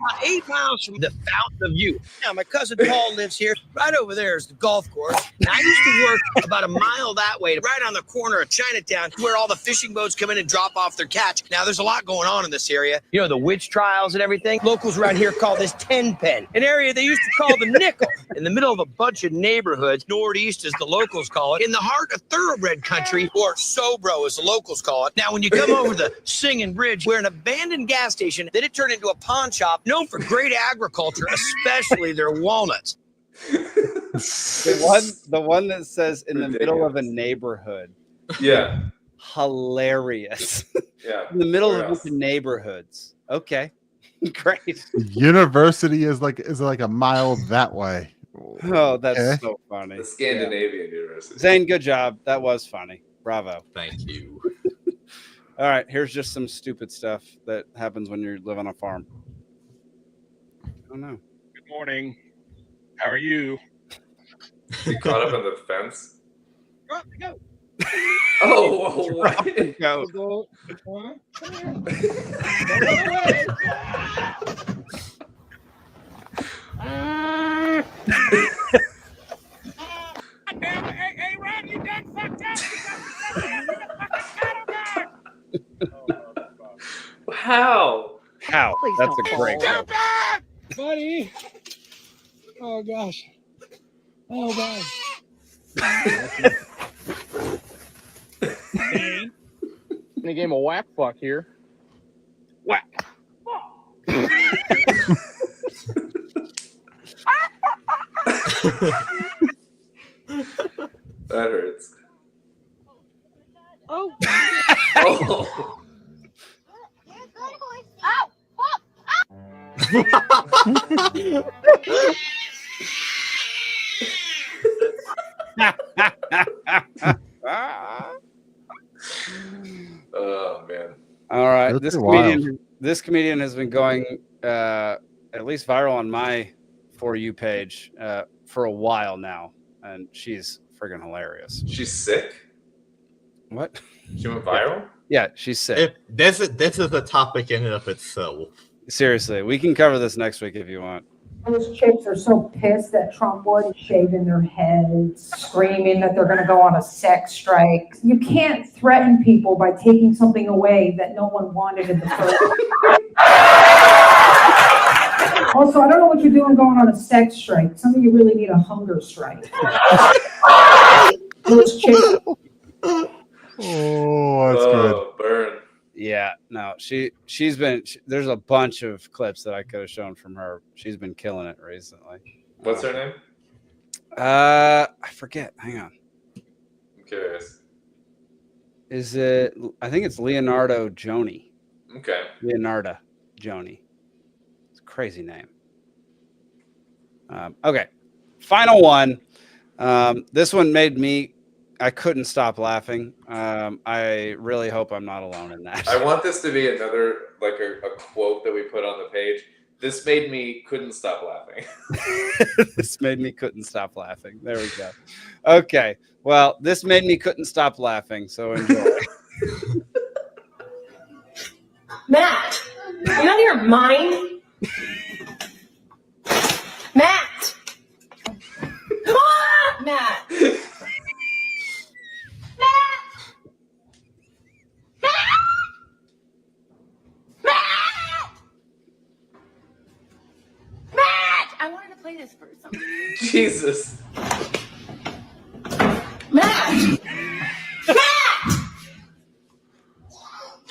About 8 miles from the Fountain of Youth. Now, my cousin Paul lives here. Right over there is the golf course. Now, I used to work about a mile that way, right on the corner of Chinatown, where all the fishing boats come in and drop off their catch. Now, there's a lot going on in this area. You know, the witch trials and everything. Locals around here call this 10 Pen, an area they used to call the Nickel, in the middle of a bunch of neighborhoods, northeast as the locals call it, in the heart of thoroughbred country, or Sobro as the locals call it. Now, when you come over the Singing Bridge, we're an abandoned gas station, then it turned into a pawn shop, known for great agriculture, especially their walnuts. The one that says in the middle of a neighborhood. Yeah. Hilarious. Yeah. In the middle of a bunch of neighborhoods. Okay. Great. University is like a mile that way. Oh, that's so funny. The Scandinavian University. Zane, good job. That was funny. Bravo. Thank you. All right, here's just some stupid stuff that happens when you live on a farm. Oh no. Good morning. How are you? You caught up in the fence? Drop the goat. Oh, Drop the goat. Go. Hey, Ron, you done fucked up. How? How? That's a great one. Buddy. Oh gosh. Oh god. In a game of whack fuck here. Whack. That hurts. Oh. Oh. Oh man. All right. That's wild. This comedian has been going at least viral on my For You page for a while now, and she's friggin' hilarious. She's sick? What? She went viral? Yeah, she's sick. This is a topic in and of itself. Seriously, we can cover this next week if you want. Those chicks are so pissed that Trump won, shaving their heads, screaming that they're going to go on a sex strike. You can't threaten people by taking something away that no one wanted in the first place. Also, I don't know what you're doing going on a sex strike. Some of you really need a hunger strike. Those chicks. Oh, that's good. Burn. Yeah, no, she's been. There's a bunch of clips that I could have shown from her. She's been killing it recently. What's her name? I forget. Hang on. I'm curious. Is it? I think it's Leonardo Joni. Okay. Leonardo Joni. It's a crazy name. Okay, final one. This one made me. I couldn't stop laughing. I really hope I'm not alone in that. I want this to be another, like a quote that we put on the page. This made me couldn't stop laughing. This made me couldn't stop laughing. There we go. Okay. Well, this made me couldn't stop laughing. So enjoy. Matt, you out of your mind? Matt! Come on, Matt! I wanted to play this for something. Jesus. Matt! Matt!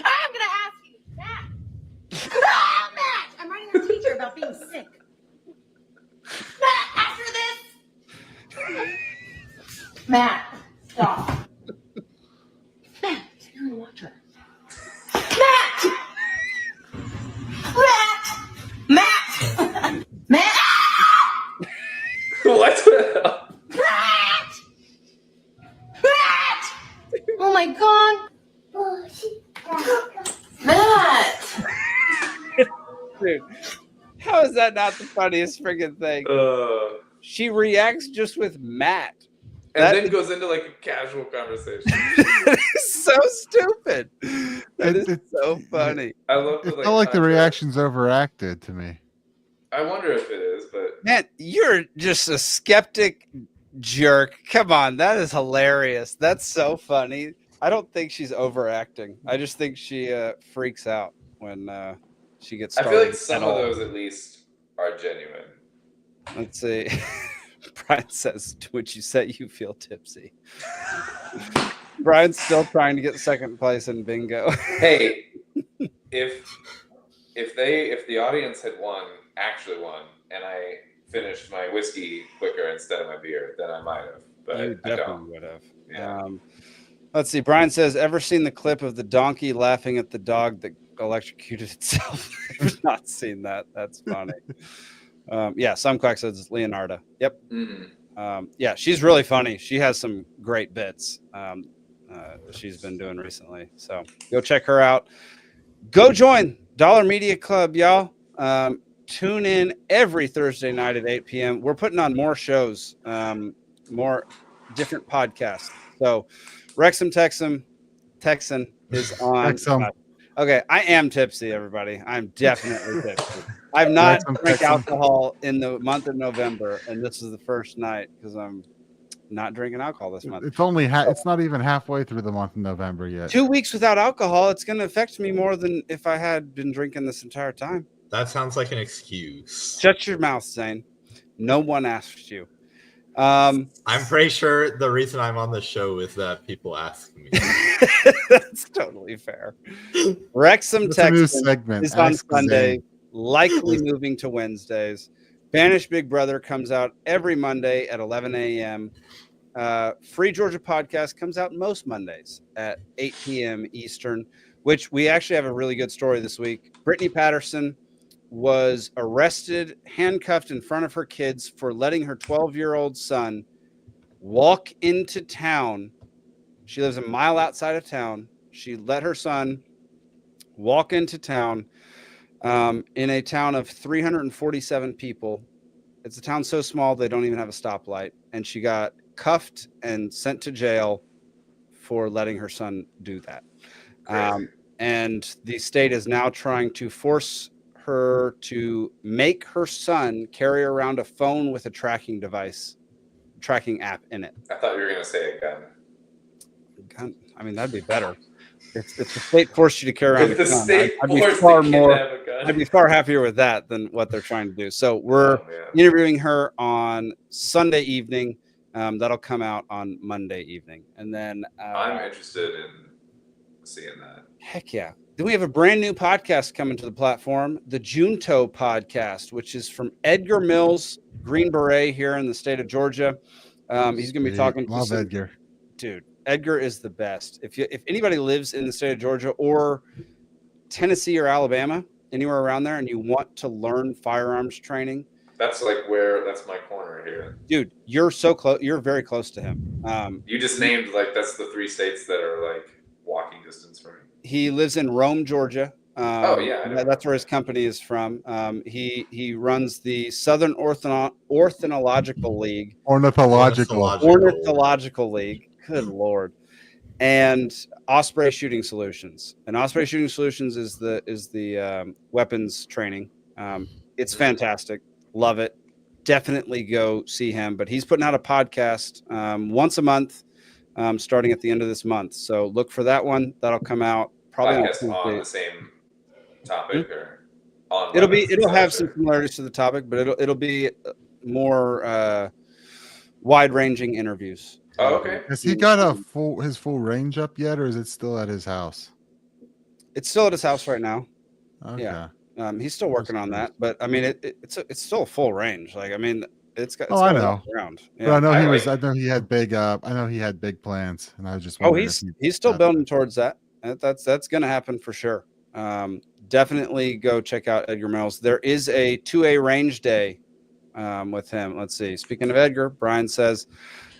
I'm gonna ask you, Matt! Ah, Matt! I'm writing our teacher about being sick. Matt, after this! Matt, stop. Matt, sit down and watch her. Matt! Matt! Matt! Matt! What the hell? Matt! Matt! Oh my god! Matt! Dude, how is that not the funniest friggin' thing? She reacts just with Matt. And then goes into like a casual conversation. It's so stupid. That is so funny. I love the It felt like the reaction's overacted to me. I wonder if it is, but Man, you're just a skeptic jerk. Come on, that is hilarious. That's so funny. I don't think she's overacting. I just think she freaks out when she gets I started. feel like some of those at least are genuine. Let's see. Brian says, would you say you feel tipsy? Brian's still trying to get second place in bingo. Hey, if the audience had actually won, and I finished my whiskey quicker instead of my beer, then I might have. But You I don't. definitely would have. Yeah. Let's see. Brian says, ever seen the clip of the donkey laughing at the dog that electrocuted itself? I've not seen that. That's funny. Yeah, some quack says Leonardo. Yep. Mm-hmm. Yeah, she's really funny. She has some great bits she's been doing recently. So go check her out. Go join Dollar Media Club, y'all. Tune in every Thursday night at 8 p.m. We're putting on more shows, more different podcasts. So Wrexham Texan is on. Wrexham. Okay, I am tipsy, everybody. I'm definitely tipsy. I've not drank alcohol in the month of November, and this is the first night because I'm not drinking alcohol this month. It's only it's not even halfway through the month of November yet. 2 weeks without alcohol, it's going to affect me more than if I had been drinking this entire time. That sounds like an excuse. Shut your mouth, Zane. No one asked you. I'm pretty sure the reason I'm on the show is that people ask me. That's totally fair. Wrexham Texan is on Sunday, likely moving to Wednesdays. Banished Big Brother comes out every Monday at 11 a.m. Free Georgia Podcast comes out most Mondays at 8 p.m. Eastern, which we actually have a really good story this week. Brittany Patterson was arrested, handcuffed in front of her kids for letting her 12-year-old son walk into town. She lives a mile outside of town. She let her son walk into town in a town of 347 people. It's a town so small they don't even have a stoplight. And she got cuffed and sent to jail for letting her son do that. And the state is now trying to force her to make her son carry around a phone with a tracking app in it. I thought you were going to say a gun. Gun? I mean, that'd be better. If the state forced you to carry around If a the gun, state I'd be forced far the kid more. to have a gun. I'd be far happier with that than what they're trying to do. So we're interviewing her on Sunday evening. That'll come out on Monday evening, and then I'm interested in seeing that. Heck yeah! Then we have a brand new podcast coming to the platform, the Junto podcast, which is from Edgar Mills, Green Beret here in the state of Georgia. He's going to be talking to Love Edgar. Dude, Edgar is the best. If anybody lives in the state of Georgia or Tennessee or Alabama, anywhere around there, and you want to learn firearms training, That's my corner here. dude, you're so close. You're very close to him. You just named that's the 3 states that are like walking distance from me. He lives in Rome, Georgia. Oh yeah, I know. That's where his company is from. He runs the Southern Ornithological League. Ornithological League. Good Lord. And Osprey Shooting Solutions. And Osprey Shooting Solutions is the weapons training. It's fantastic. Love it. Definitely go see him. But he's putting out a podcast once a month, starting at the end of this month. So look for that one. That'll come out probably on the same topic or on. It'll have some similarities to the topic, but it'll be more wide-ranging interviews. Oh, okay. Has he got his full range up yet, or is it still at his house? It's still at his house right now. Okay. Yeah. He's still working on that, but I mean, it's still a full range. Like, I mean, it's got. I know. Around. Yeah. But I know I know he had big. I know he had big plans, and I was just. He's still building towards that. That's going to happen for sure. Definitely go check out Edgar Mills. There is a 2A range day with him. Let's see. Speaking of Edgar, Brian says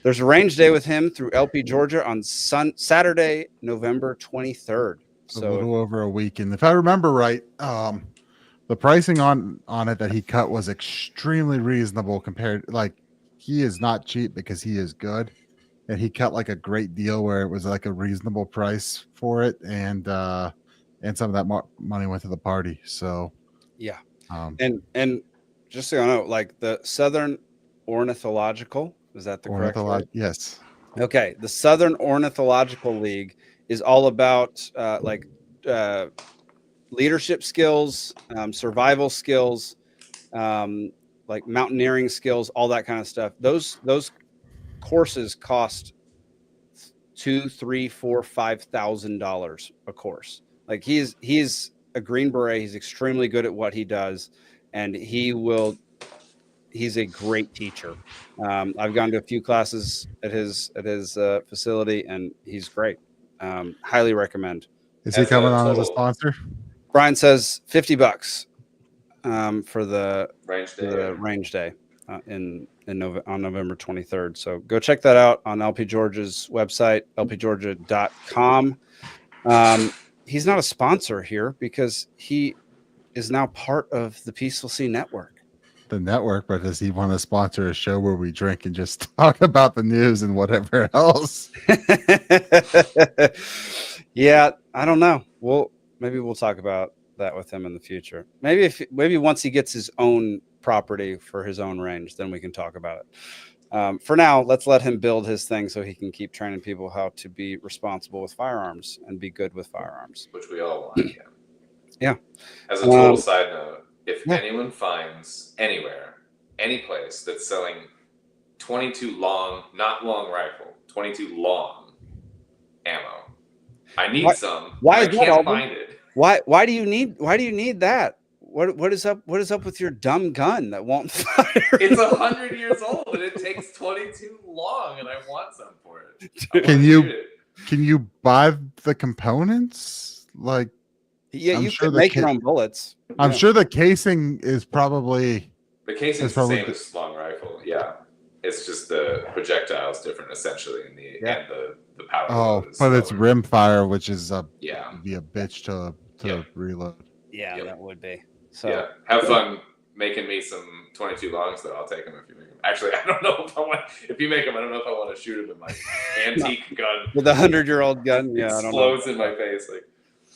there's a range day with him through LP Georgia on Saturday, November 23rd. So a little over a week, and if I remember right, the pricing on it that he cut was extremely reasonable compared. Like, he is not cheap because he is good, and he cut like a great deal where it was like a reasonable price for it, and some of that money went to the party. So yeah, and just so you know, like the Southern Ornithological, is that the correct word? Yes. Okay, the Southern Ornithological League is all about leadership skills, survival skills, like mountaineering skills, all that kind of stuff. Those courses cost $2,000, $3,000, $4,000, $5,000 a course. Like, he's a Green Beret. He's extremely good at what he does, and he's a great teacher. I've gone to a few classes at his facility, and he's great. Highly recommend. Is he coming on as a sponsor? Brian says $50 for the range day on November 23rd. So go check that out on LP Georgia's website, lpgeorgia.com. He's not a sponsor here because he is now part of the Peaceful Sea Network. The network, but does he want to sponsor a show where we drink and just talk about the news and whatever else? Yeah, I don't know. Maybe we'll talk about that with him in the future. Maybe once he gets his own property for his own range, then we can talk about it. For now, let's let him build his thing so he can keep training people how to be responsible with firearms and be good with firearms. Which we all want. Yeah. As a total side note, if anyone finds anywhere, any place that's selling 22 long, not long rifle, 22 long ammo, I need some. Why I is that, can't Alvin? find it. Why do you need that? What is up with your dumb gun that won't fire? It's 100 years old and it takes 22 long, and I want some for it. Can you buy the components? Like, yeah, you can make your own bullets. I'm sure the casing is probably the casing's the same as long rifle. Yeah, it's just the projectile's different essentially, and the power. Oh, but it's rimfire, which is be a bitch to reload. Yeah, that would be. So yeah, have fun making me some 22 longs though. I'll take them if you make them. Actually, I don't know if you make them. I don't know if I want to shoot them with my antique gun with a 100-year-old gun. Yeah, I don't know. Explodes in my face. Like,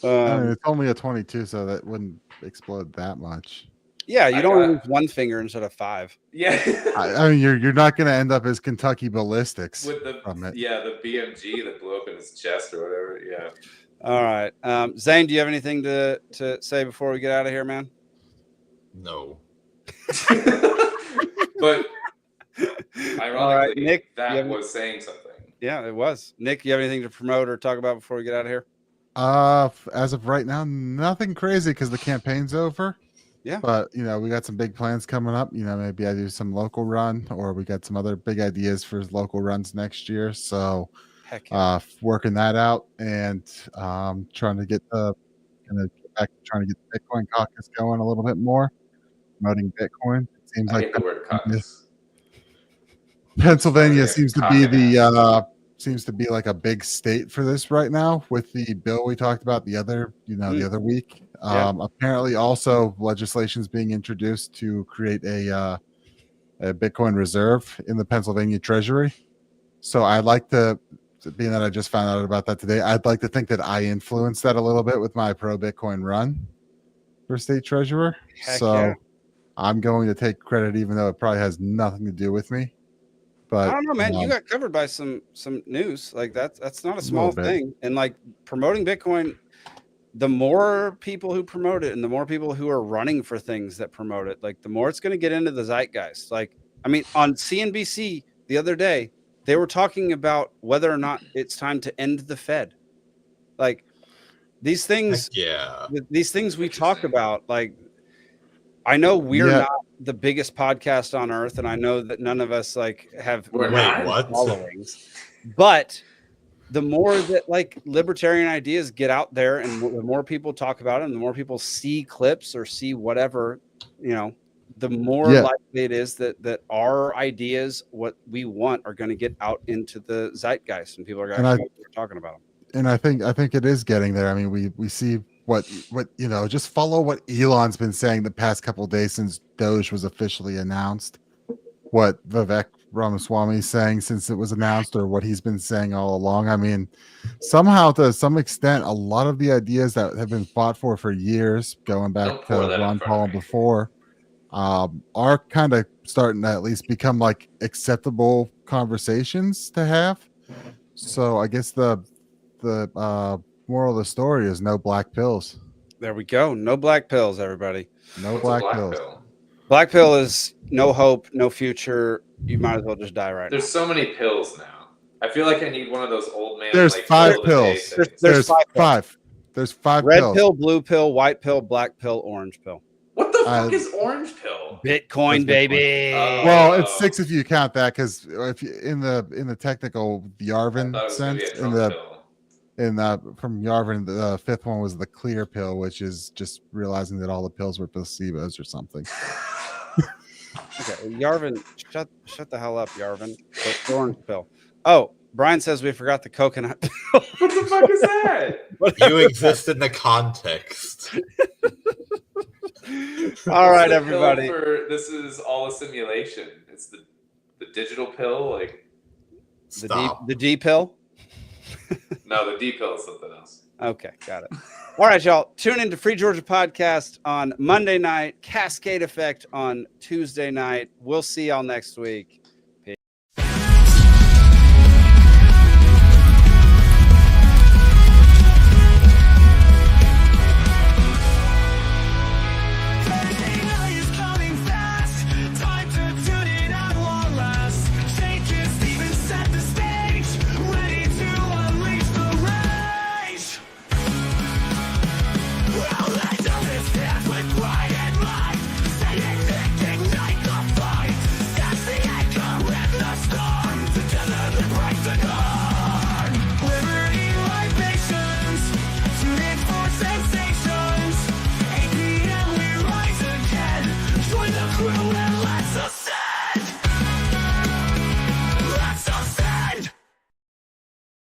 I mean, it's only a 22, so that wouldn't explode that much. Yeah, you'd only lose one finger instead of 5. Yeah. I mean, you're not going to end up as Kentucky Ballistics With the from it. the BMG that blew up in his chest or whatever. Yeah. All right. Zane, do you have anything to say before we get out of here, man? No. But ironically, All right, Nick, that was saying something. Yeah, it was. Nick, you have anything to promote or talk about before we get out of here? As of right now, nothing crazy because the campaign's over. Yeah. But, we got some big plans coming up. Maybe I do some local run, or we got some other big ideas for local runs next year. So, heck yeah. Working that out and trying to get back to trying to get the Bitcoin caucus going a little bit more, promoting Bitcoin. It seems I like hate the word caucus. Pennsylvania seems to be seems to be like a big state for this right now with the bill we talked about the other week. Apparently also legislation is being introduced to create a Bitcoin reserve in the Pennsylvania Treasury. So I'd like to, being that I just found out about that today, I'd like to think that I influenced that a little bit with my pro Bitcoin run for state treasurer. Heck so yeah. I'm going to take credit, even though it probably has nothing to do with me. But I don't know, man. You got covered by some news. Like that's not a small thing. And like promoting Bitcoin, the more people who promote it and the more people who are running for things that promote it, like the more it's going to get into the zeitgeist. Like, I mean, on CNBC the other day, they were talking about whether or not it's time to end the Fed. Like these things, these things we talk about, like, I know we're not the biggest podcast on earth, and I know that none of us have followings. But the more that libertarian ideas get out there, and the more people talk about it, and the more people see clips or see whatever, the more likely it is that our ideas, what we want, are going to get out into the zeitgeist, and people are going to start talking about them. And I think it is getting there. I mean, we see what just follow what Elon's been saying the past couple of days since Doge was officially announced, what Vivek Ramaswamy is saying since it was announced, or what he's been saying all along. I mean, somehow to some extent, a lot of the ideas that have been fought for years, going back to Ron Paul and before, are kind of starting to at least become like acceptable conversations to have. So I guess the moral of the story is no black pills. There we go. No black pills, everybody. No black pills. Black pill is no hope, no future. You might as well just die right now. There's so many pills now. I feel like I need one of those old man. There's 5 pills. There's five. There's 5 Red pills. pill, blue pill, white pill, black pill, orange pill. What the fuck is orange pill? Bitcoin, baby. Well, it's 6 if you count that, because if you, in the technical Yarvin sense, from Yarvin, the 5th one was the clear pill, which is just realizing that all the pills were placebos or something. Okay, Yarvin, shut the hell up, Yarvin. The orange pill. Oh, Brian says we forgot the coconut pill. What the fuck is that? You exist in the context. All right, everybody. This is all a simulation. It's the digital pill, like the D pill. No, the D pill is something else. Okay, got it. All right, y'all. Tune into Free Georgia Podcast on Monday night, Cascade Effect on Tuesday night. We'll see y'all next week.